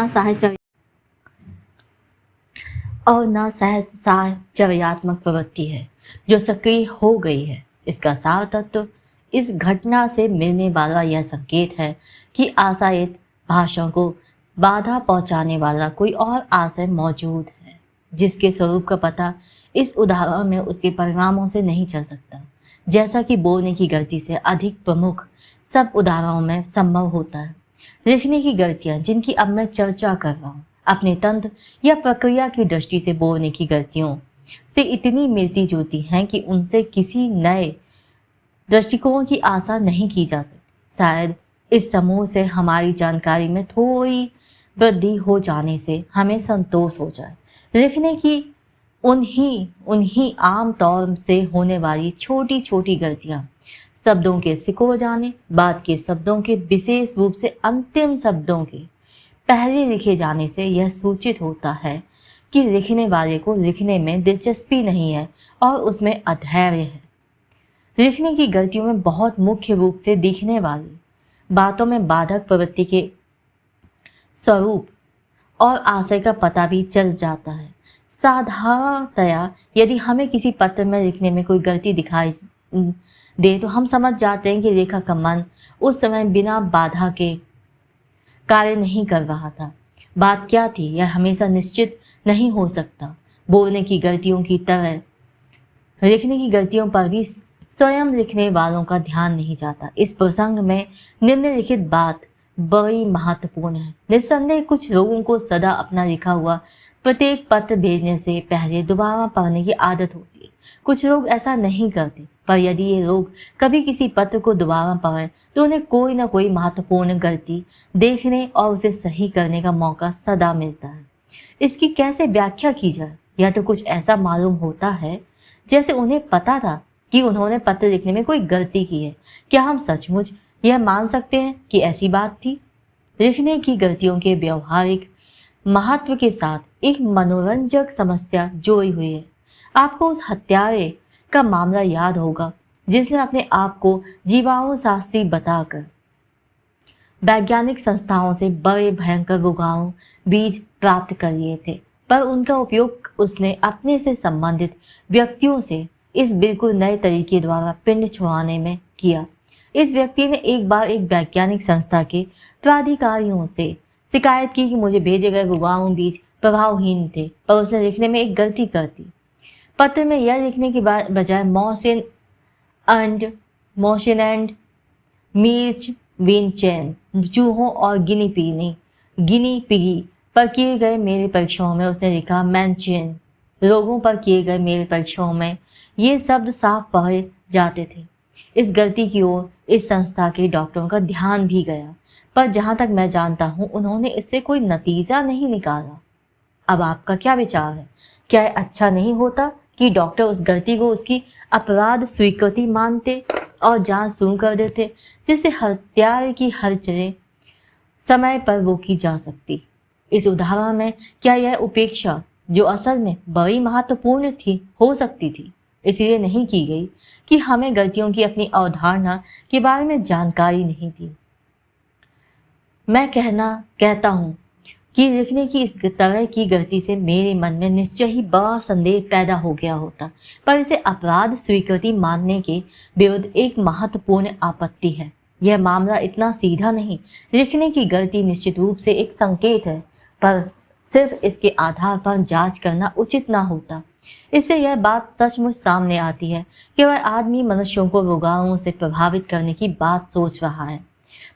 Speaker 2: न साहचर्यात्मक प्रवृत्ति है जो सक्रिय हो गई है। इसका सार तत्व इस घटना से मिलने वाला यह संकेत है कि आशयित भाषाओं को बाधा पहुंचाने वाला कोई और आशय मौजूद है, जिसके स्वरूप का पता इस उदाहरण में उसके परिणामों से नहीं चल सकता, जैसा कि बोलने की गलती से अधिक प्रमुख सब उदाहरणों में संभव होता है। लिखने की गलतियां जिनकी अब मैं चर्चा कर रहा हूँ अपने तंत्र या प्रक्रिया की दृष्टि से बोलने की गलतियों से इतनी मिलती जुलती हैं कि उनसे किसी नए दृष्टिकोण की आशा नहीं की जा सकती। शायद इस समूह से हमारी जानकारी में थोड़ी वृद्धि हो जाने से हमें संतोष हो जाए। लिखने की उन्हीं आम तौर से होने वाली छोटी छोटी गलतियां, शब्दों के सिकुड़ जाने, बात के शब्दों के विशेष रूप से अंतिम शब्दों के पहले लिखे जाने से यह सूचित होता है कि लिखने वाले को लिखने में दिलचस्पी नहीं है और उसमें अधैर्य है। लिखने की गलतियों में बहुत मुख्य रूप से दिखने वाली बातों में बाधक प्रवृत्ति के स्वरूप और आशय का पता भी चल जाता है। साधारणतया यदि हमें किसी पत्र में लिखने में कोई गलती दिखाई दे तो हम समझ जाते हैं कि लेखक का मन उस समय बिना बाधा के कार्य नहीं कर रहा था। बात क्या थी यह हमेशा निश्चित नहीं हो सकता। बोलने की गलतियों की तरह लिखने की गलतियों पर भी स्वयं लिखने वालों का ध्यान नहीं जाता। इस प्रसंग में निम्नलिखित बात बड़ी महत्वपूर्ण है। निस्संदेह कुछ लोगों को सदा अपना लिखा हुआ प्रत्येक पत्र भेजने से पहले दोबारा पढ़ने की आदत होती है। कुछ लोग ऐसा नहीं करते, पर यदि ये लोग कभी किसी पत्र को दोबारा पढ़ें तो उन्हें कोई न कोई महत्वपूर्ण गलती देखने और उसे सही करने का मौका सदा मिलता है। इसकी कैसे व्याख्या की जाए? यह तो कुछ ऐसा मालूम होता है जैसे उन्हें पता था कि उन्होंने पत्र लिखने में कोई गलती की है। क्या हम सचमुच यह मान सकते हैं कि ऐसी बात थी? लिखने की गलतियों के व्यवहारिक महत्व के साथ एक मनोरंजक समस्या जोड़ी हुई है। आपको उस हत्यारे का मामला याद होगा जिसने अपने आप को जीवाणु शास्त्री बताकर वैज्ञानिक संस्थाओं से बड़े भयंकर रोगाणु बीज प्राप्त कर लिए थे, पर उनका उपयोग उसने अपने से संबंधित व्यक्तियों से इस बिल्कुल नए तरीके द्वारा पिंड छुड़ाने में किया। इस व्यक्ति ने एक बार एक वैज्ञानिक संस्था के प्राधिकारियों से शिकायत की कि मुझे भेजे गए रोगाणु बीज प्रभावहीन थे, पर उसने लिखने में एक गलती कर दी। पत्र में यह लिखने की बजाय मोशन एंड मिर्च विनचैन चूहों और गिनी पिगी पर किए गए मेरे परीक्षणों में उसने लिखा मैंचेन लोगों पर किए गए मेरे परीक्षणों में ये शब्द साफ पढ़े जाते थे। इस गलती की ओर इस संस्था के डॉक्टरों का ध्यान भी गया, पर जहां तक मैं जानता हूं उन्होंने इससे कोई नतीजा नहीं निकाला। अब आपका क्या विचार है? क्या अच्छा नहीं होता कि डॉक्टर उस गलती को उसकी अपराध स्वीकृति मानते और जांच शुरू कर देते, जिससे हत्यारे की हलचलें समय पर रोकी जा सकती? इस उदाहरण में क्या यह उपेक्षा, जो असल में बड़ी महत्वपूर्ण थी, हो सकती थी, इसलिए नहीं की गई कि हमें गलतियों की अपनी अवधारणा के बारे में जानकारी नहीं थी? मैं कहता हूँ कि लिखने की इस तरह की गलती से मेरे मन में निश्चय ही बड़ा संदेह पैदा हो गया होता, पर इसे अपराध स्वीकृति मानने के विरुद्ध एक महत्वपूर्ण आपत्ति है। यह मामला इतना सीधा नहीं। लिखने की गलती निश्चित रूप से एक संकेत है, पर सिर्फ इसके आधार पर जांच करना उचित ना होता। इससे यह बात सचमुच सामने आती है कि वह आदमी मनुष्यों को रोगाणुओं से प्रभावित करने की बात सोच रहा है,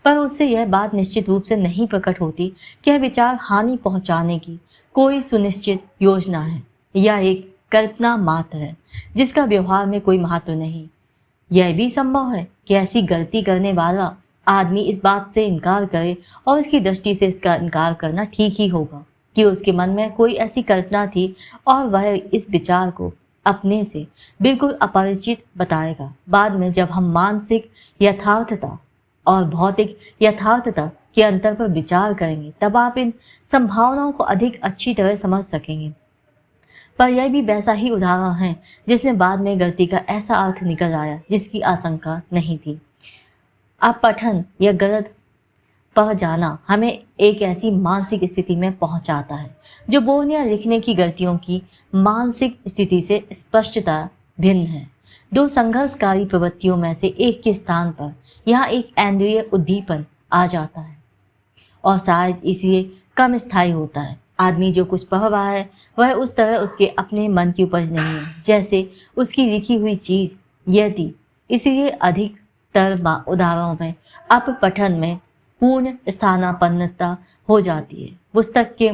Speaker 2: पर उससे यह बात निश्चित रूप से नहीं प्रकट होती कि यह विचार हानि पहुंचाने की कोई सुनिश्चित योजना है या एक कल्पना मात्र है जिसका व्यवहार में कोई महत्व नहीं। यह भी संभव है कि ऐसी गलती करने वाला आदमी इस बात से इनकार करे, और उसकी दृष्टि से इसका इनकार करना ठीक ही होगा कि उसके मन में कोई ऐसी कल्पना थी और वह इस विचार को अपने से बिल्कुल अपरिचित बताएगा। बाद में जब हम मानसिक यथार्थता और भौतिक यथार्थता के अंतर पर विचार करेंगे, तब आप इन संभावनाओं को अधिक अच्छी तरह समझ सकेंगे। पर यह भी वैसा ही उदाहरण है जिसमें बाद में गलती का ऐसा अर्थ निकल आया जिसकी आशंका नहीं थी। अब पठन या गलत पढ़ जाना हमें एक ऐसी मानसिक स्थिति में पहुंचाता है जो बोलने या लिखने की गलतियों की मानसिक स्थिति से स्पष्टता भिन्न है। दो संघर्षकारी प्रवृत्तियों में से एक के स्थान पर यहाँ एक इंद्रिय उद्दीपन आ जाता है और शायद इसलिए कम स्थायी होता है। आदमी जो कुछ पढ़ रहा है वह उस तरह उसके अपने मन की उपज नहीं है जैसे उसकी लिखी हुई चीज यह थी। इसलिए अधिकतर उदाहरणों में अपपठन में पूर्ण स्थानापन्नता हो जाती है। पुस्तक के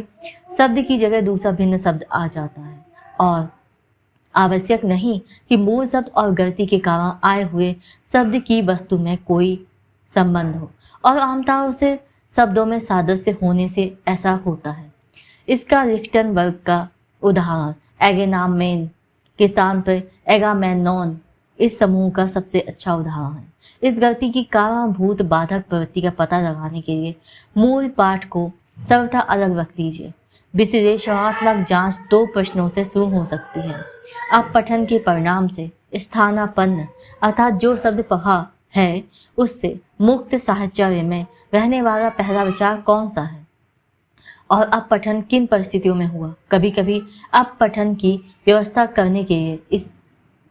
Speaker 2: शब्द की जगह दूसरा भिन्न शब्द आ जाता है और आवश्यक नहीं कि मूल शब्द और गलती के कारण आए हुए शब्द की वस्तु में कोई संबंध हो, और आमतौर से शब्दों में सादृश्य होने से ऐसा होता है। इसका लिख्टनबर्ग का उदाहरण एगेनामेन के स्थान पर एगामेमनॉन इस समूह का सबसे अच्छा उदाहरण है। इस गलती की कारणभूत बाधक प्रवृत्ति का पता लगाने के लिए मूल पाठ को सर्वथा अलग रख दीजिए। विश्लेषणात्मक जांच 2 प्रश्नों से शुरू हो सकती है। अब पठन के परिणाम से स्थानापन्न अर्थात जो शब्द पढ़ा है उससे मुक्त साहचर्य में रहने वाला पहला विचार कौन सा है, और अब पठन किन परिस्थितियों में हुआ। कभी कभी अब पठन की व्यवस्था करने के लिए इस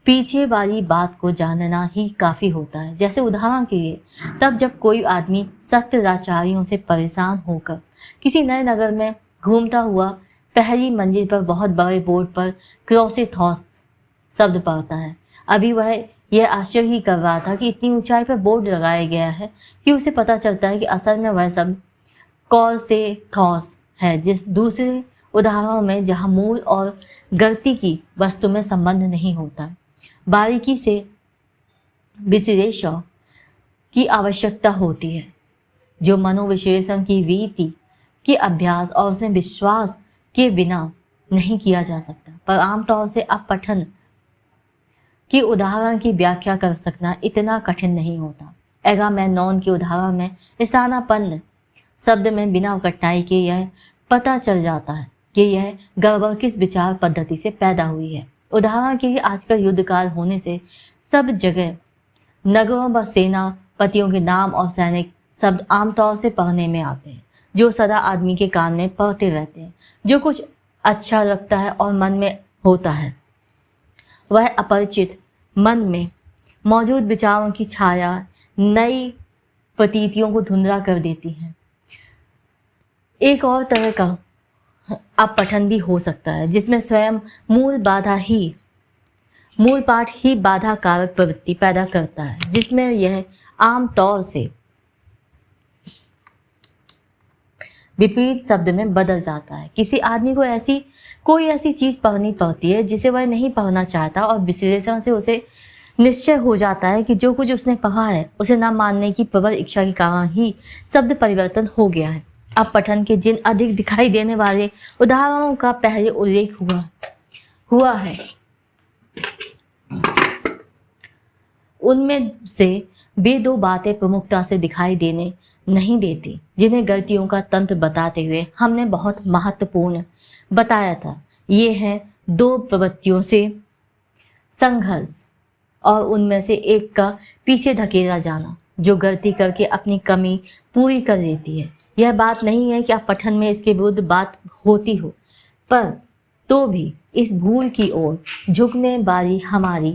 Speaker 2: पीछे वाली बात को जानना ही काफ़ी होता है। जैसे उदाहरण के लिए तब जब कोई आदमी सत्याचारियों से परेशान होकर किसी नए नगर में घूमता हुआ पहली मंजिल पर बहुत बड़े बोर्ड पर क्रोसिथॉस शब्द पढ़ता है। अभी वह यह आश्चर्य ही कर रहा था कि इतनी ऊंचाई पर बोर्ड लगाया गया है कि उसे पता चलता है कि असल में वह शब्द कॉर्सेथॉस है। जिस दूसरे उदाहरणों में जहां मूल और गलती की वस्तु में संबंध नहीं होता, बारीकी से विश्लेषण की आवश्यकता होती है, जो मनोविश्लेषण की रीति के अभ्यास और उसमें विश्वास के बिना नहीं किया जा सकता। पर आमतौर से अब पठन की उदाहरण की व्याख्या कर सकना इतना कठिन नहीं होता। एगामेमनॉन के उदाहरण में स्थानापन्न शब्द में बिना कठिनाई के यह पता चल जाता है कि यह गड़बड़ किस विचार पद्धति से पैदा हुई है। उदाहरण के लिए आजकल युद्धकाल होने से सब जगह नगरों व सेनापतियों के नाम और सैनिक शब्द आमतौर से पढ़ने में आते हैं, जो सदा आदमी के कान में पढ़ते रहते हैं। जो कुछ अच्छा लगता है और मन में होता है, वह अपरिचित मन में मौजूद विचारों की छाया नई प्रतीतियों को धुंधला कर देती है। एक और तरह का अब पठन भी हो सकता है जिसमें स्वयं मूल पाठ ही बाधा कारक प्रवृत्ति पैदा करता है, जिसमें यह आम तौर से विपरीत शब्द में बदल जाता है। किसी आदमी को कोई ऐसी चीज पढ़नी पड़ती है जिसे वह नहीं पढ़ना चाहता, और विश्लेषण से उसे निश्चय हो जाता है कि जो कुछ उसने पढ़ा है उसे न मानने की प्रबल इच्छा के कारण ही शब्द परिवर्तन हो गया है। अब पठन के जिन अधिक दिखाई देने वाले उदाहरणों का पहले उल्लेख हुआ है, उनमें से वे 2 बातें प्रमुखता से दिखाई देने नहीं देती जिन्हें गलतियों का तंत्र बताते हुए हमने बहुत महत्वपूर्ण बताया था। ये हैं 2 प्रवृत्तियों से संघर्ष और उनमें से एक का पीछे धकेला जाना, जो गलती करके अपनी कमी पूरी कर लेती है। यह बात नहीं है कि आप पठन में इसके विरुद्ध बात होती हो, पर तो भी इस भूल की ओर झुकने वाली हमारी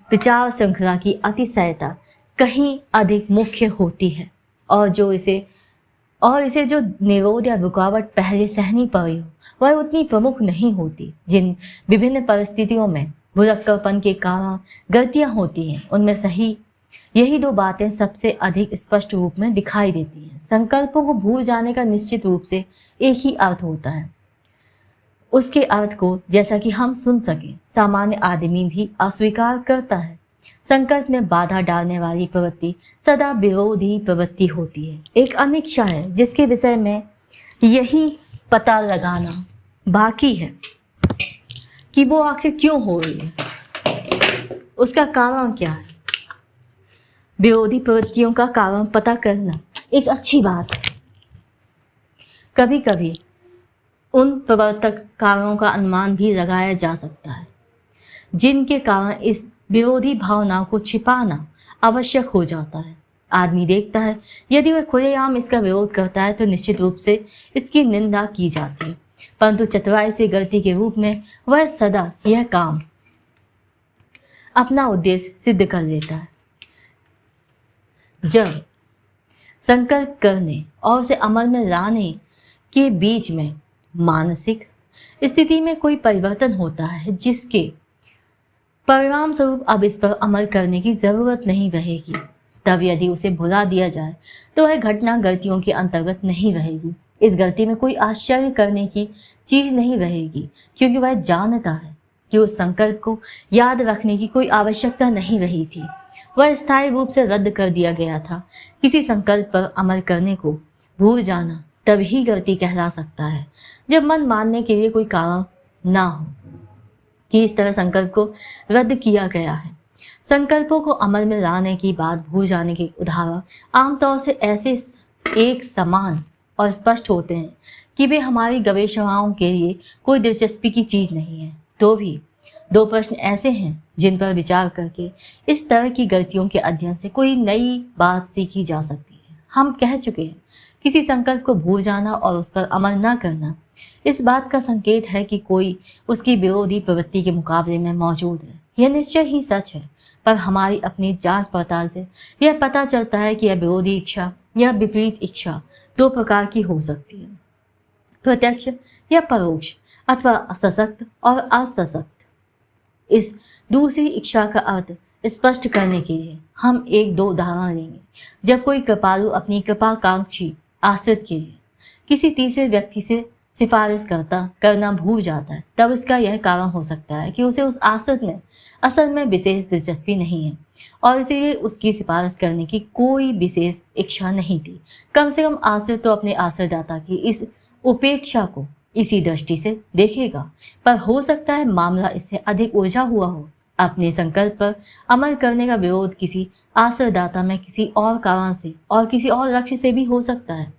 Speaker 2: विचार श्रृंखला की अतिशयता कहीं अधिक मुख्य होती है, और इसे जो निरोध या रुकावट पहले सहनी पड़ी हो वह उतनी प्रमुख नहीं होती। जिन विभिन्न परिस्थितियों में भुलक्कड़पन के कारण गलतियां होती हैं, उनमें सही यही 2 बातें सबसे अधिक स्पष्ट रूप में दिखाई देती हैं। संकल्पों को भूल जाने का निश्चित रूप से एक ही अर्थ होता है। उसके अर्थ को, जैसा कि हम सुन सके, सामान्य आदमी भी अस्वीकार करता है। संकल्प में बाधा डालने वाली प्रवृत्ति सदा विरोधी प्रवृत्ति होती है। एक अनिच्छा है जिसके विषय में यही पता लगाना बाकी है कि वो आखिर क्यों हो रही है, उसका कारण क्या है। विरोधी प्रवृत्तियों का कारण पता करना एक अच्छी बात है। कभी कभी उन प्रवर्तक कारणों का अनुमान भी लगाया जा सकता है जिनके कारण इस विरोधी भावना को छिपाना आवश्यक हो जाता है। आदमी देखता है यदि वह खुलेआम इसका विरोध करता है तो निश्चित रूप से इसकी निंदा की जाती है, परंतु चतुराई से गलती के रूप में वह सदा यह काम अपना उद्देश्य सिद्ध कर लेता है। जब संकल्प करने और उसे अमल में लाने के बीच में मानसिक स्थिति में कोई परिवर्तन होता है जिसके परिणाम स्वरूप अब इस पर अमल करने की जरूरत नहीं रहेगी, तब यदि उसे भुला दिया जाए तो वह घटना गलतियों के अंतर्गत नहीं रहेगी। इस गलती में कोई आश्चर्य करने की चीज नहीं रहेगी, क्योंकि वह जानता है कि उस संकल्प को याद रखने की कोई आवश्यकता नहीं रही थी। वह स्थायी रूप से रद्द कर दिया गया था। किसी संकल्प पर अमल करने को भूल जाना तभी गलती कहला सकता है जब मन मानने के लिए कोई कारण ना हो कि इस तरह संकल्प को रद्द किया गया है। संकल्पों को अमल में लाने की बात भूल जाने के उदाहरण आमतौर से ऐसे एक समान और स्पष्ट होते हैं कि वे हमारी गवेषणाओं के लिए कोई दिलचस्पी की चीज नहीं है। तो भी दो प्रश्न ऐसे हैं जिन पर विचार करके इस तरह की गलतियों के अध्ययन से कोई नई बात सीखी जा सकती है। हम कह चुके हैं, किसी संकल्प को भूल जाना और उस पर अमल न करना इस बात का संकेत है कि कोई उसकी विरोधी प्रवृत्ति के मुकाबले में मौजूद है। यह निश्चय ही सच है, पर हमारी अपनी जांच पड़ताल से यह पता चलता है कि यह विरोधी इच्छा या विपरीत इच्छा दो प्रकार की हो सकती है, प्रत्यक्ष या परोक्ष, अथवा सशक्त और असशक्त। इस दूसरी इच्छा का अर्थ स्पष्ट करने के लिए हम एक दो उदाहरण लेंगे। जब कोई कृपालु अपनी कृपाकांक्षी आश्रित के लिए किसी तीसरे व्यक्ति से सिफारिश करना भूल जाता है, तब इसका यह कारण हो सकता है कि उसे उस आश्रित में असल में विशेष दिलचस्पी नहीं है और इसीलिए उसकी सिफारिश करने की कोई विशेष इच्छा नहीं थी। कम से कम आश्रित तो अपने आश्रयदाता की इस उपेक्षा को इसी दृष्टि से देखेगा, पर हो सकता है मामला इससे अधिक उलझा हुआ हो। अपने संकल्प पर अमल करने का विरोध किसी आश्रयदाता में किसी और कारण से और किसी और लक्ष्य से भी हो सकता है।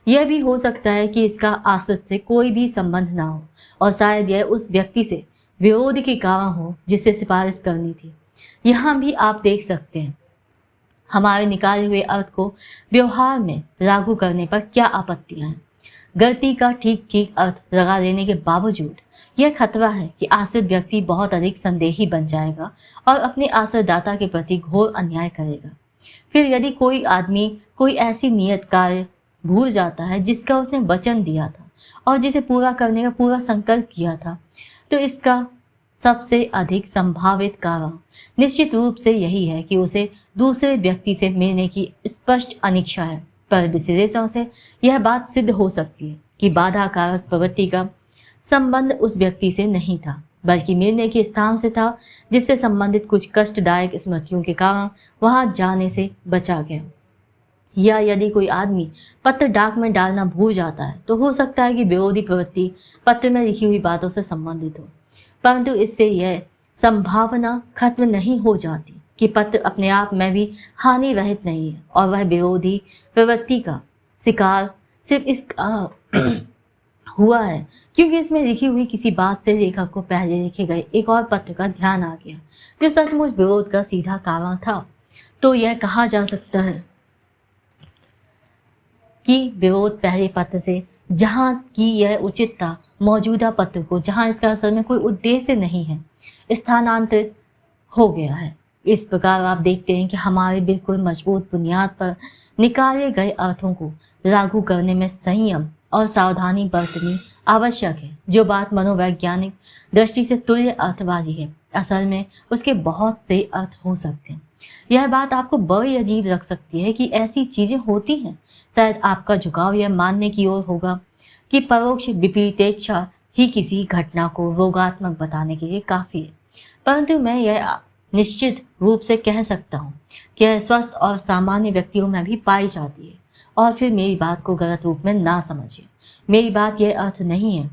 Speaker 2: यह भी हो सकता है कि इसका आश्रित से कोई भी संबंध ना हो और शायद यह उस व्यक्ति से विरोध के कारण हो जिससे सिफारिश करनी थी। यहाँ भी आप देख सकते हैं हमारे निकाले हुए अर्थ को व्यवहार में लागू करने पर क्या आपत्तियां हैं। गलती का ठीक ठीक अर्थ लगा लेने के बावजूद यह खतरा है कि आश्रित व्यक्ति बहुत अधिक संदेही बन जाएगा और अपने आश्रयदाता के प्रति घोर अन्याय करेगा। फिर यदि कोई आदमी कोई ऐसी नियत कार्य भूल जाता है जिसका उसने वचन दिया था और जिसे पूरा करने का पूरा संकल्प किया था, तो इसका सबसे अधिक संभावित कारण निश्चित रूप से यही है कि उसे दूसरे व्यक्ति से मिलने की स्पष्ट अनिच्छा है। पर विश्लेषण से यह बात सिद्ध हो सकती है कि बाधा कारक प्रवृत्ति का संबंध उस व्यक्ति से नहीं था, बल्कि मिलने के स्थान से था जिससे संबंधित कुछ कष्टदायक स्मृतियों के कारण वहां जाने से बचा गया। या यदि कोई आदमी पत्र डाक में डालना भूल जाता है तो हो सकता है कि विरोधी प्रवृत्ति पत्र में लिखी हुई बातों से संबंधित हो, परंतु इससे यह संभावना खत्म नहीं हो जाती कि पत्र अपने आप में भी हानि रहित नहीं है और वह विरोधी प्रवृत्ति का शिकार सिर्फ इस हुआ है क्योंकि इसमें लिखी हुई किसी बात से लेखक को पहले लिखे गए एक और पत्र का ध्यान आ गया जो सचमुच विरोध का सीधा कारण था। तो यह कहा जा सकता है कि विरोध पहले पत्र से, जहाँ की यह उचित था, मौजूदा पत्र को, जहाँ इसका असल में कोई उद्देश्य नहीं है, स्थानांतरित हो गया है। इस प्रकार आप देखते हैं कि हमारे बिल्कुल मजबूत बुनियाद पर निकाले गए अर्थों को लागू करने में संयम और सावधानी बरतनी आवश्यक है। जो बात मनोवैज्ञानिक दृष्टि से तुल्य अर्थ वाली है, असल में उसके बहुत से अर्थ हो सकते हैं। यह बात आपको बड़ी अजीब लग सकती है कि ऐसी चीजें होती हैं। शायद आपका झुकाव यह मानने की ओर होगा कि परोक्ष विपरीतेच्छा ही किसी घटना को रोगात्मक बताने के लिए काफी है, परंतु मैं यह निश्चित रूप से कह सकता हूँ कि यह स्वस्थ और सामान्य व्यक्तियों में भी पाई जाती है। और फिर मेरी बात को गलत रूप में ना समझिए। मेरी बात यह अर्थ नहीं है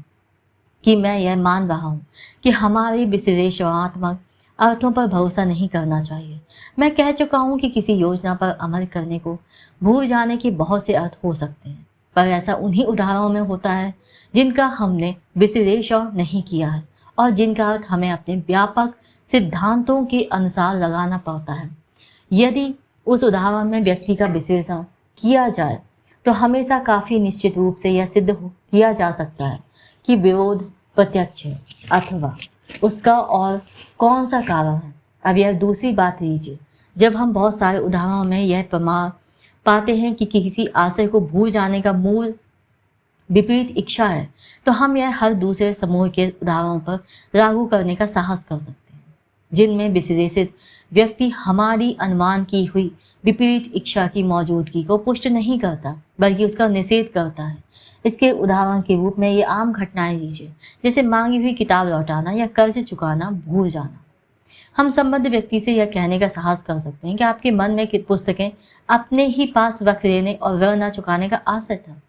Speaker 2: कि मैं यह मान रहा हूँ कि हमारे विश्लेषणात्मक अर्थों पर भरोसा नहीं करना चाहिए। मैं कह चुका हूँ कि किसी योजना पर अमल करने को भूल जाने के बहुत से अर्थ हो सकते हैं, पर ऐसा उन्हीं उदाहरणों में होता है जिनका हमने विश्लेषण नहीं किया है और जिनका अर्थ हमें अपने व्यापक सिद्धांतों के अनुसार लगाना पड़ता है। यदि उस उदाहरण में व्यक्ति का विश्लेषण किया जाए तो हमेशा काफी निश्चित रूप से यह सिद्ध किया जा सकता है कि विरोध प्रत्यक्ष है अथवा उसका और कौन सा कारण है। अब यह दूसरी बात लीजिए, जब हम बहुत सारे उदाहरणों में यह प्रमाण पाते हैं कि किसी आशय को भूल जाने का मूल विपरीत इच्छा है, तो हम यह हर दूसरे समूह के उदाहरणों पर लागू करने का साहस कर सकते हैं जिनमें विश्लेषित व्यक्ति हमारी अनुमान की हुई विपरीत इच्छा की मौजूदगी को पुष्ट नहीं करता बल्कि उसका निषेध करता है। इसके उदाहरण के रूप में ये आम घटनाएं लीजिए, जैसे मांगी हुई किताब लौटाना या कर्ज चुकाना भूल जाना। हम संबद्ध व्यक्ति से यह कहने का साहस कर सकते हैं कि आपके मन में पुस्तकें अपने ही पास रख लेने और वह न चुकाने का आशय था,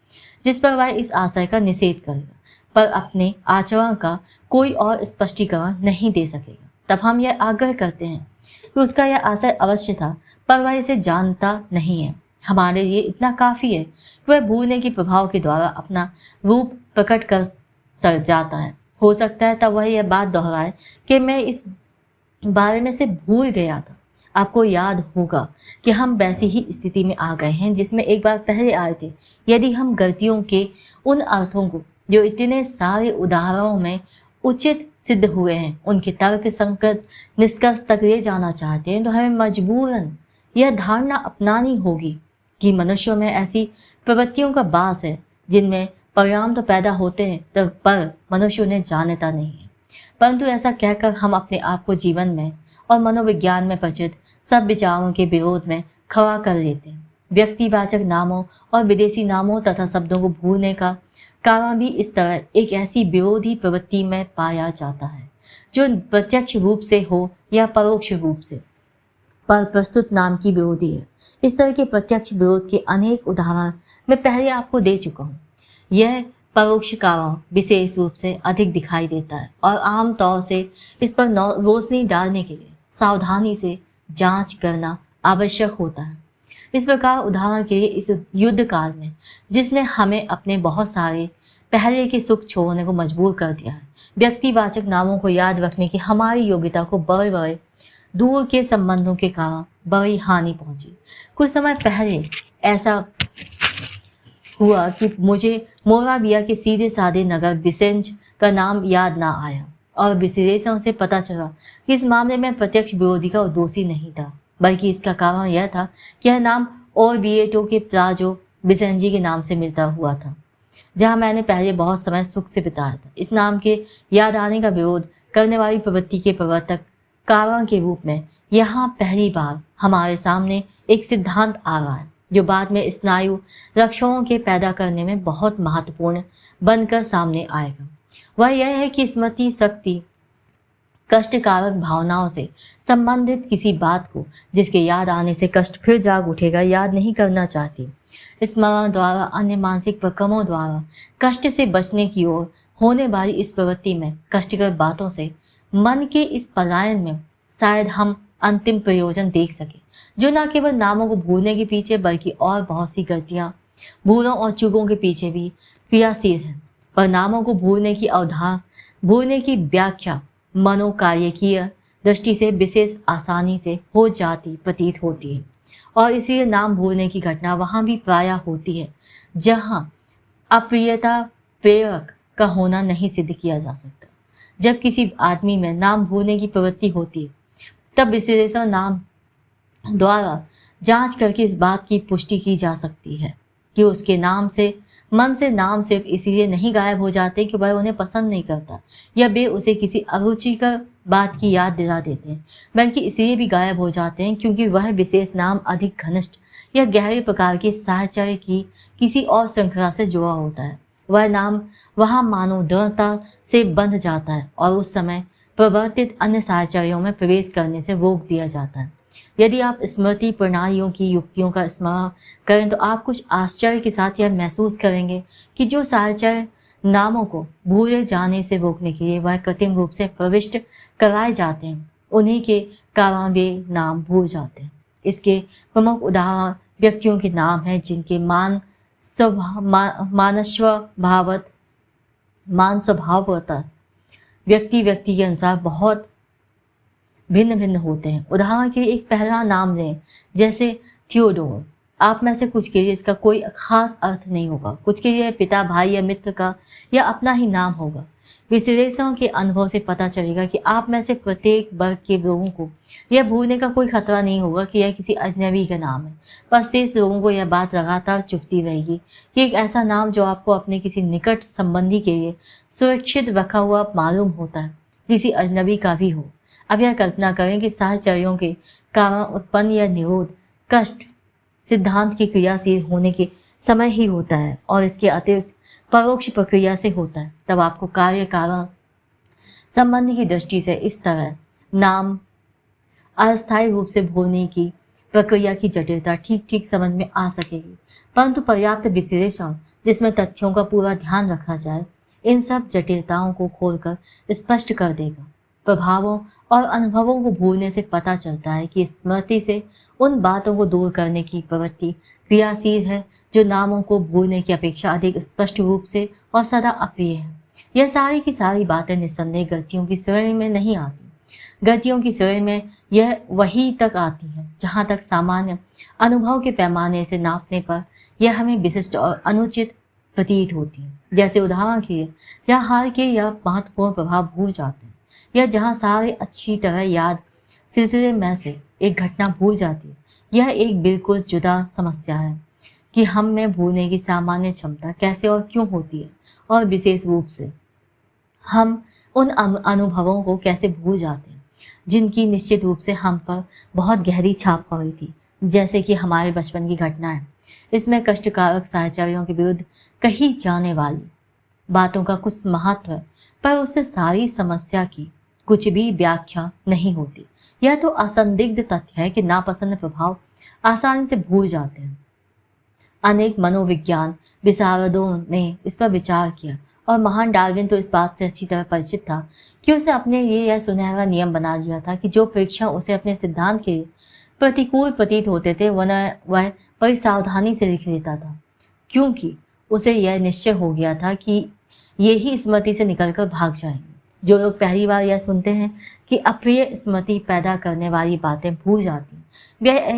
Speaker 2: जिस पर वह इस आशय का निषेध करेगा पर अपने आचरण का कोई और स्पष्टीकरण नहीं दे सकेगा। तब हम यह आग्रह करते हैं कि उसका यह आशय अवश्य था पर वह इसे जानता नहीं है। हमारे लिए इतना काफ़ी है कि वह भूलने के प्रभाव के द्वारा अपना रूप प्रकट कर सर जाता है। हो सकता है तब वह यह बात दोहराए कि मैं इस बारे में से भूल गया था। आपको याद होगा कि हम वैसी ही स्थिति में आ गए हैं जिसमें एक बार पहले आए थे। यदि हम गलतियों के उन अर्थों को जो इतने सारे उदाहरणों में उचित सिद्ध हुए हैं उनके तर्क संकट निष्कर्ष तक ले जाना चाहते हैं तो हमें मजबूरन यह धारणा अपनानी होगी कि मनुष्यों में ऐसी प्रवृत्तियों का वास है जिनमें परिणाम तो पैदा होते हैं तब पर मनुष्य उन्हें जानता नहीं है। परंतु ऐसा कहकर हम अपने आप को जीवन में और मनोविज्ञान में प्रचलित सब विचारों के विरोध में खड़ा कर लेते हैं। व्यक्तिवाचक नामों और विदेशी नामों तथा शब्दों को भूलने का कारण भी इस तरह एक ऐसी विरोधी प्रवृत्ति में पाया जाता है जो प्रत्यक्ष रूप से हो या परोक्ष रूप से पर प्रस्तुत नाम की विरोधी है। इस तरह के प्रत्यक्ष विरोध के अनेक उदाहरण मैं पहले आपको दे चुका हूँ। यह परोक्ष कारण विशेष रूप से अधिक दिखाई देता है और आम तौर से इस पर रोशनी डालने के लिए सावधानी से जांच करना आवश्यक होता है। इस प्रकार उदाहरण के लिए इस युद्ध काल में जिसने हमें अपने बहुत सारे पहले के सुख छोड़ने को मजबूर कर दिया है, व्यक्तिवाचक नामों को याद रखने की हमारी योग्यता को बड़े बड़े दूर के संबंधों के कारण बड़ी हानि पहुंची। कुछ समय पहले ऐसा हुआ कि मुझे मोराविया के सीधे साधे नगर बिसेंज का नाम याद ना आया और विश्लेषण से पता चला कि इस मामले में प्रत्यक्ष विरोधी का दोषी नहीं था बल्कि इसका कारण यह था कि यह नाम और बिएटो के प्राजो बिसेंजी के नाम से मिलता हुआ था जहां मैंने पहले बहुत समय सुख से बिताया था। इस नाम के याद आने का विरोध करने वाली प्रवृत्ति के प्रवर्तक कारण के रूप में यहाँ पहली बार हमारे सामने एक सिद्धांत आ रहा है जो बाद में स्नायु रक्षकों के पैदा करने में बहुत महत्वपूर्ण बनकर सामने आएगा। वह यह है कि स्मृति शक्ति कष्टकारक भावनाओं से संबंधित किसी बात को जिसके याद आने से कष्ट फिर जाग उठेगा याद नहीं करना चाहती। स्मरण द्वारा अन्य मानसिक प्रक्रमों द्वारा कष्ट से बचने की ओर होने वाली इस प्रवृत्ति में कष्टकर बातों से मन के इस पलायन में शायद हम अंतिम प्रयोजन देख सके जो न केवल नामों को भूलने के पीछे बल्कि और बहुत सी गलतियां भूलों और चूकों के पीछे भी क्रियाशील है। पर नामों को भूलने की भूलने की व्याख्या मनोकार्यकीय दृष्टि से विशेष आसानी से हो जाती प्रतीत होती है और इसीलिए नाम भूलने की घटना वहां भी प्रायः होती है जहां अप्रियता प्रेरक का होना नहीं सिद्ध किया जा सकता। जब किसी आदमी में नाम भूलने की प्रवृत्ति होती है तब विश्लेषण नाम द्वारा जांच करके इस बात की पुष्टि की जा सकती है कि उसके नाम से मन से नाम सिर्फ इसीलिए नहीं गायब हो जाते कि वह उन्हें पसंद नहीं करता या वे उसे किसी अरुचिकर बात की याद दिला देते हैं, बल्कि इसलिए भी गायब हो जाते हैं क्योंकि वह विशेष नाम अधिक घनिष्ठ या गहरे प्रकार के साहचर्य की किसी और श्रृंखला से जुड़ा होता है। वह नाम वहाँ मानव दृढ़ता से बंध जाता है और उस समय प्रवर्तित अन्य साहचर्यों में प्रवेश करने से रोक दिया जाता है। यदि आप स्मृति प्रणालियों की युक्तियों का स्मरण करें तो आप कुछ आश्चर्य के साथ यह महसूस करेंगे कि जो साहचर्य नामों को भूले जाने से रोकने के लिए वह कृत्रिम रूप से प्रविष्ट कराए जाते हैं उन्हीं के कारण वे नाम भूल जाते हैं। इसके प्रमुख उदाहरण व्यक्तियों के नाम हैं जिनके मान स्वभावतः व्यक्ति के अनुसार बहुत भिन्न भिन्न होते हैं। उदाहरण के लिए एक पहला नाम लें जैसे थियोडोर। आप में से कुछ के लिए इसका कोई खास अर्थ नहीं होगा, कुछ के लिए पिता भाई या मित्र का या अपना ही नाम होगा। विश्लेषण के अनुभव से पता चलेगा कि आप में से प्रत्येक वर्ग के लोगों को यह भूलने का कोई खतरा नहीं होगा कि यह किसी अजनबी का नाम है, पर शेष लोगों को यह बात लगातार चुभती रहेगी कि एक ऐसा नाम जो आपको अपने किसी निकट संबंधी के लिए सुरक्षित रखा हुआ मालूम होता है किसी अजनबी का भी हो। अब यह कल्पना करें कि साहचर्यों के कारण उत्पन्न या निरोध कष्ट सिद्धांत की क्रियाशील होने के समय ही होता है और इसके अतिरिक्त परोक्ष प्रक्रिया से होता है। तब आपको कार्य कारण संबंध की दृष्टि से इस तरह नाम अस्थायी रूप से भूलने की प्रक्रिया की जटिलता ठीक ठीक समझ में आ सकेगी, परंतु पर्याप्त विश्लेषण जिसमें तथ्यों का पूरा ध्यान रखा जाए इन सब जटिलताओं को खोलकर स्पष्ट कर देगा। प्रभावों और अनुभवों को भूलने से पता चलता है कि स्मृति से उन बातों को दूर करने की प्रवृत्ति क्रियाशील है जो नामों को भूलने की अपेक्षा अधिक स्पष्ट रूप से और सदा अप्रिय है। यह सारी की सारी बातें निस्संदेह गलतियों की श्रेणी में नहीं आती। गलतियों की श्रेणी में यह वही तक आती है जहाँ तक सामान्य अनुभव के पैमाने से नापने पर यह हमें विशिष्ट और अनुचित प्रतीत होती है। जैसे उदाहरण के लिए जहाँ हार के या महत्वपूर्ण प्रभाव भूल जाते हैं या जहाँ सारे अच्छी तरह याद सिलसिले में से एक घटना भूल जाती है। यह एक बिल्कुल जुदा समस्या है कि हम में भूलने की सामान्य क्षमता कैसे और क्यों होती है और विशेष रूप से हम उन अनुभवों को कैसे भूल जाते हैं जिनकी निश्चित रूप से हम पर बहुत गहरी छाप पड़ी थी, जैसे कि हमारे बचपन की घटनाएं। इसमें कष्टकारक साहचर्यों के विरुद्ध कही जाने वाली बातों का कुछ महत्व है, पर उससे सारी समस्या की कुछ भी व्याख्या नहीं होती। यह तो असंदिग्ध तथ्य है कि नापसंद प्रभाव आसानी से भूल जाते हैं। अनेक मनोविज्ञान विशारदों ने इस पर विचार किया और महान डार्विन तो इस बात से अच्छी तरह परिचित था कि उसने अपने लिए यह सुनहरा नियम बना लिया था कि जो परीक्षण उसे अपने सिद्धांत के प्रतिकूल प्रतीत होते थे वह बड़ी सावधानी से लिख लेता था, क्योंकि उसे यह निश्चय हो गया था कि ये ही स्मृति से निकलकर भाग जाएंगे। जो लोग पहली बार यह सुनते हैं कि अप्रिय स्मृति पैदा करने वाली बातें भूल जाती हैं,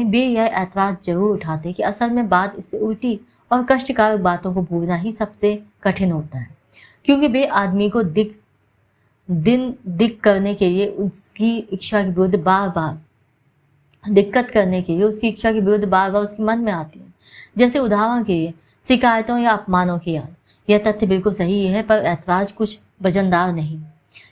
Speaker 2: वे यह ऐतराज जरूर उठाते कि असल में बात इससे उल्टी और कष्टकारक बातों को भूलना ही सबसे कठिन होता है, क्योंकि वे आदमी को दिक करने के लिए उसकी इच्छा के विरुद्ध बार बार दिक्कत करने के लिए उसकी इच्छा के विरुद्ध बार बार उसके मन में आती है। जैसे उदाहरण के लिए शिकायतों या अपमानों की याद। यह तथ्य बिल्कुल सही है, पर ऐतराज कुछ वजनदार नहीं।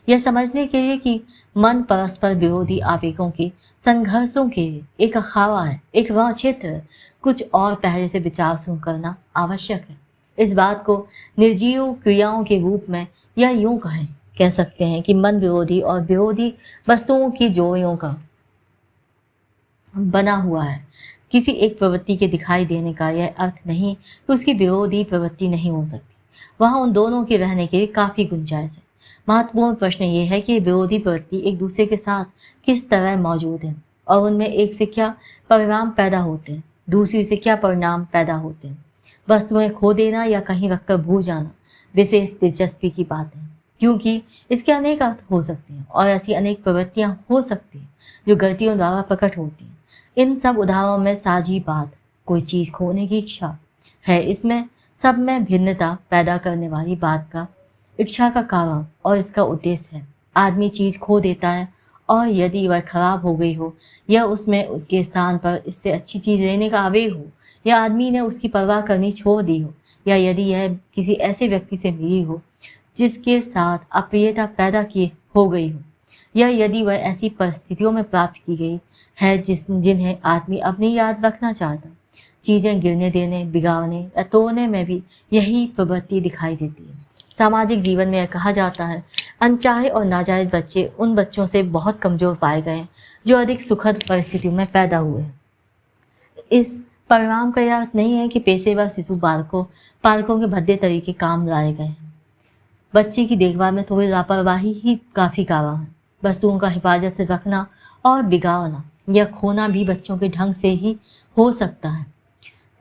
Speaker 2: यह समझने के लिए कि मन परस्पर विरोधी आवेगों के संघर्षों के लिए एक अखाड़ा है, एक वह क्षेत्र है, कुछ और पहले से विचार सुन करना आवश्यक है। इस बात को निर्जीव क्रियाओं के रूप में या यूं कह सकते हैं कि मन विरोधी और विरोधी वस्तुओं की जोड़ियों का बना हुआ है। किसी एक प्रवृत्ति के दिखाई देने का यह अर्थ नहीं कि उसकी विरोधी प्रवृत्ति नहीं हो सकती। वहाँ उन दोनों के रहने के लिए काफ़ी गुंजाइश है। महत्वपूर्ण प्रश्न ये है कि विरोधी प्रवृत्ति एक दूसरे के साथ किस तरह मौजूद है और उनमें एक से क्या परिणाम पैदा होते हैं, दूसरी से क्या परिणाम पैदा होते हैं। वस्तुएं खो देना या कहीं रखकर भूल जाना विशेष दिलचस्पी की बात है, क्योंकि इसके अनेक अर्थ हो सकते हैं और ऐसी अनेक प्रवृत्तियां हो सकती हैं जो गलतियों द्वारा प्रकट होती हैं। इन सब उदाहरणों में साझी बात कोई चीज़ खोने की इच्छा है। इसमें सब में भिन्नता पैदा करने वाली बात का इच्छा का कारण और इसका उद्देश्य है। आदमी चीज़ खो देता है और यदि वह खराब हो गई हो या उसमें उसके स्थान पर इससे अच्छी चीज़ लेने का आवेग हो, या आदमी ने उसकी परवाह करनी छोड़ दी हो, या यदि यह किसी ऐसे व्यक्ति से मिली हो जिसके साथ अप्रियता पैदा की हो गई हो, या यदि वह ऐसी परिस्थितियों में प्राप्त की गई है जिन्हें आदमी अपनी याद रखना चाहता। चीज़ें गिरने देने, बिगाड़ने या तोड़ने में भी यही प्रवृत्ति दिखाई देती है। सामाजिक जीवन में यह कहा जाता है, अनचाहे और नाजायज बच्चे उन बच्चों से बहुत कमज़ोर पाए गए हैं जो अधिक सुखद परिस्थितियों में पैदा हुए हैं। इस परिणाम का यह अर्थ नहीं है कि पेशेवर शिशु पालकों के भद्दे तरीके काम लाए गए हैं। बच्चे की देखभाल में थोड़ी लापरवाही ही काफ़ी कारण है। वस्तुओं का हिफाजत से रखना और बिगाड़ना या खोना भी बच्चों के ढंग से ही हो सकता है।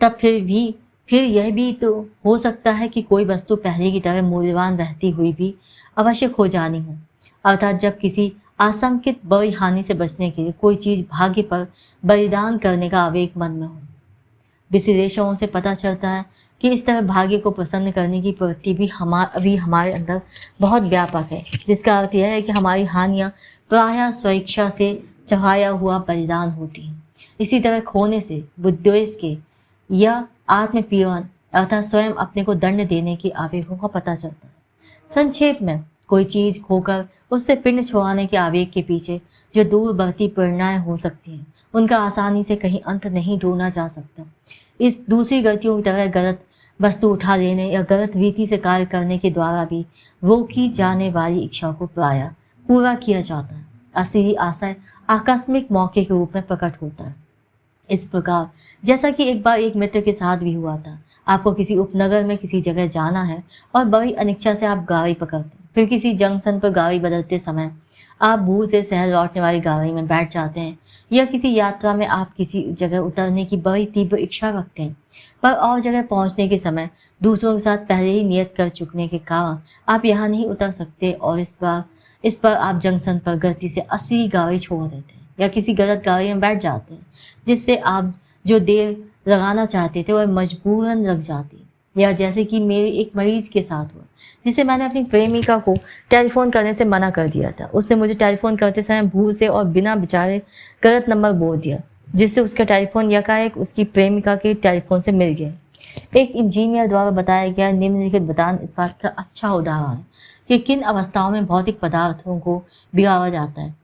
Speaker 2: तब फिर यह भी तो हो सकता है कि कोई वस्तु पहले की तरह मूल्यवान रहती हुई भी अवश्य खो जानी हो, अर्थात जब किसी आशंकित बड़ी हानि से बचने के लिए कोई चीज़ भाग्य पर बलिदान करने का आवेग मन में हो। विश्लेषणों से पता चलता है कि इस तरह भाग्य को प्रसन्न करने की प्रवृत्ति भी अभी हमारे अंदर बहुत व्यापक है, जिसका अर्थ यह है कि हमारी हानियाँ प्रायः स्वेच्छा से चढ़ाया हुआ बलिदान होती हैं। इसी तरह खोने से बुद्वेष के या आत्मपीड़न अर्थात स्वयं अपने को दंड देने के आवेगों का पता चलता है। संक्षेप में, कोई चीज़ खोकर उससे पिंड छुड़ाने के आवेग के पीछे जो दूर बढ़ती प्रेरणाएं हो सकती हैं, उनका आसानी से कहीं अंत नहीं ढूंढा जा सकता। इस दूसरी गलतियों की तरह गलत वस्तु उठा लेने या गलत रीति से कार्य करने के द्वारा भी रोकी जाने वाली इच्छा को प्रायः पूरा किया जाता है। असली आशय आकस्मिक मौके के रूप में प्रकट होता है। इस प्रकार जैसा कि एक बार एक मित्र के साथ भी हुआ था, आपको किसी उपनगर में किसी जगह जाना है और बड़ी अनिच्छा से आप गाड़ी पकड़ते हैं। फिर किसी जंक्शन पर गाड़ी बदलते समय आप भूल से शहर लौटने वाली गाड़ी में बैठ जाते हैं, या किसी यात्रा में आप किसी जगह उतरने की बड़ी तीव्र इच्छा रखते हैं, पर और जगह पहुंचने के समय दूसरों के साथ पहले ही नियत कर चुकने के कारण आप यहाँ नहीं उतर सकते और इस पर आप जंक्शन पर गलती से असली गाड़ी छोड़ देते हैं या किसी गलत गाड़ी में बैठ जाते हैं, जिससे आप जो देर लगाना चाहते थे वह मजबूरन लग जाती। या जैसे कि मेरे एक मरीज के साथ हुआ, जिसे मैंने अपनी प्रेमिका को टेलीफोन करने से मना कर दिया था। उसने मुझे टेलीफोन करते समय भूल से और बिना विचारे गलत नंबर बोल दिया, जिससे उसका टेलीफोन यकाएक उसकी प्रेमिका के टेलीफोन से मिल गया। एक इंजीनियर द्वारा बताया गया निम्नलिखित बयान इस बात का अच्छा उदाहरण है कि किन अवस्थाओं में भौतिक पदार्थों को बिगाड़ा जाता है।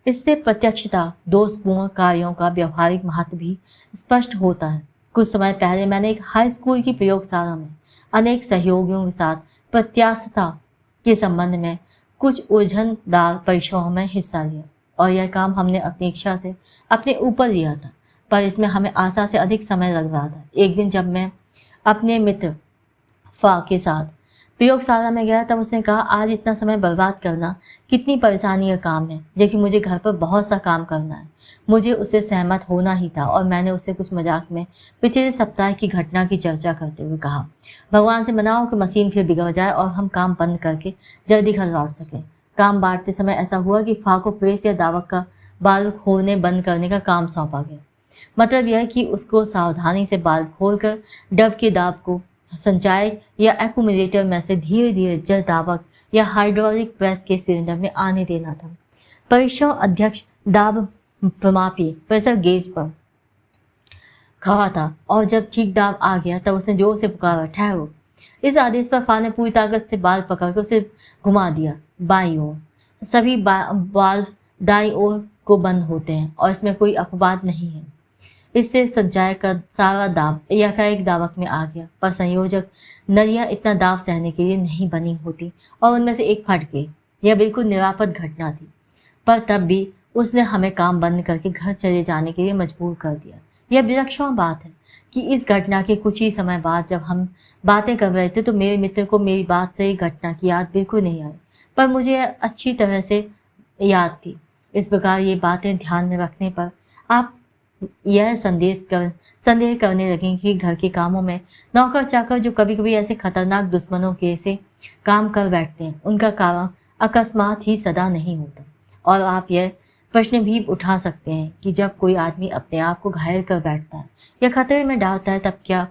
Speaker 2: इससे प्रत्यक्षता दोषपूर्ण कार्यों का व्यवहारिक महत्व भी स्पष्ट होता है। कुछ समय पहले मैंने एक हाई स्कूल की प्रयोगशाला में अनेक सहयोगियों के साथ प्रत्यास्थता के संबंध में कुछ उलझनदार परीक्षाओं में हिस्सा लिया, और यह काम हमने अपनी इच्छा से अपने ऊपर लिया था, पर इसमें हमें आशा से अधिक समय लग रहा था। एक दिन जब मैं अपने मित्र फा के साथ प्रयोगशाला में गया, तब उसने कहा, आज इतना समय बर्बाद करना कितनी परेशानी का काम है, जबकि मुझे घर पर बहुत सा काम करना है। मुझे उससे सहमत होना ही था, और मैंने उससे कुछ मजाक में पिछले सप्ताह की घटना की चर्चा करते हुए कहा, भगवान से मनाओ कि मशीन फिर बिगड़ जाए और हम काम बंद करके जल्दी घर लौट सकें। काम बांटते समय ऐसा हुआ कि फा को प्रेस या दावक का बाल्ब खोलने बंद करने का काम सौंपा गया। मतलब यह कि उसको सावधानी से बाल्ब खोलकर डब के दाब को संचायक या एक्यूमुलेटर में से धीरे धीरे जल दाबक या हाइड्रोलिक प्रेस के सिलेंडर में आने देना था। परीक्षण अध्यक्ष दाब प्रमापी प्रेशर गेज पर खड़ा था, और जब ठीक दाब आ गया तब उसने जोर से पुकारा, ठहरो। इस आदेश पर फा ने पूरी ताकत से बाल्ब पकड़कर उसे घुमा दिया बाईं ओर। सभी बाल्ब दाईं ओर को बंद होते हैं और इसमें कोई अपवाद नहीं है। इससे संचायक का सारा दाब एकाएक दावक में आ गया, पर संयोजक नलियां इतना दाब सहने के लिए नहीं बनी होती और उनमें से एक फट गई। यह बिल्कुल निरापद घटना थी, पर तब भी उसने हमें काम बंद करके घर चले जाने के लिए मजबूर कर दिया। यह विलक्षण बात है कि इस घटना के कुछ ही समय बाद जब हम बातें कर रहे थे तो मेरे मित्र को मेरी बात से घटना की याद बिल्कुल नहीं आई, पर मुझे अच्छी तरह से याद थी। इस प्रकार ये बातें ध्यान में रखने पर आप यह संदेह करने लगे कि घर के कामों में नौकर चाकर जो कभी कभी ऐसे खतरनाक दुश्मनों के से काम कर बैठते हैं, उनका कारण अकस्मात ही सदा नहीं होता। और आप यह प्रश्न भी उठा सकते हैं कि जब कोई आदमी अपने आप को घायल कर बैठता है या खतरे में डालता है, तब क्या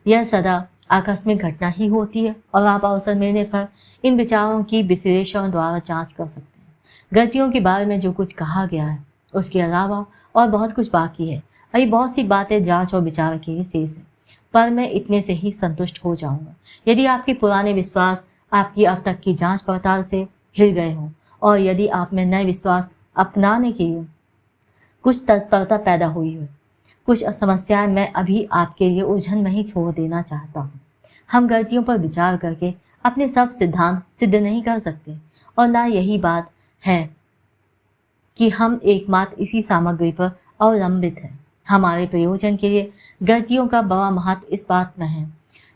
Speaker 2: यह सदा आकस्मिक घटना ही होती है? और आप अवसर मिलने पर इन विचारों की विश्लेषण द्वारा जांच कर सकते हैं। गलतियों के बारे में जो कुछ कहा गया है उसके अलावा और बहुत कुछ बाकी है। अभी बहुत सी बातें जांच और विचार के लिए शेष है, पर मैं इतने से ही संतुष्ट हो जाऊंगा यदि आपके पुराने विश्वास आपकी अब तक की जांच पड़ताल से हिल गए हों, और यदि आप में नए विश्वास अपनाने के लिए कुछ तत्परता पैदा हुई हो। कुछ समस्याएं मैं अभी आपके लिए उलझन में ही छोड़ देना चाहता हूँ। हम गलतियों पर विचार करके अपने सब सिद्धांत सिद्ध नहीं कर सकते, और ना यही बात है कि हम एकमात्र इसी सामग्री पर अवलंबित हैं। हमारे प्रयोजन के लिए गलतियों का बड़ा महत्व इस बात में है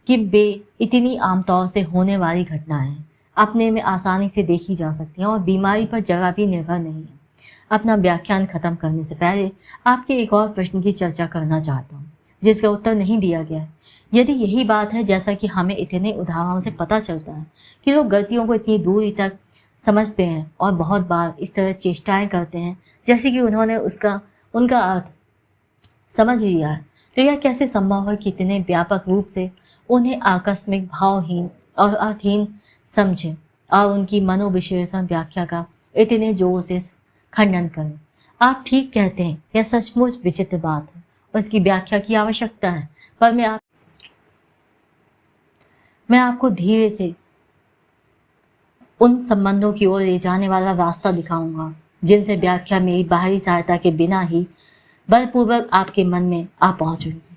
Speaker 2: कि वे इतनी आमतौर से होने वाली घटनाएं अपने में आसानी से देखी जा सकती हैं और बीमारी पर जरा भी निर्भर नहीं है। अपना व्याख्यान खत्म करने से पहले आपके एक और प्रश्न की चर्चा करना चाहता हूँ, जिसका उत्तर नहीं दिया गया है। यदि यही बात है, जैसा कि हमें इतने उदाहरणों से पता चलता है कि लोग गलतियों को इतनी दूरी तक समझते हैं और बहुत बार इस तरह चेष्टाएं करते हैं जैसे कि उन्होंने उनका अर्थ समझ लिया है, तो यह कैसे संभव है कि इतने व्यापक रूप से उन्हें आकस्मिक, भावहीन और अर्थहीन समझें और उनकी मनोविश्लेषण व्याख्या का इतने जोर से खंडन करें? आप ठीक कहते हैं, यह सचमुच विचित्र बात है और इसकी व्याख्या की आवश्यकता है, पर मैं आपको धीरे से उन संबंधों की ओर ले जाने वाला रास्ता दिखाऊंगा जिनसे व्याख्या मेरी बाहरी सहायता के बिना ही बलपूर्वक आपके मन में आ पहुंचूंगी।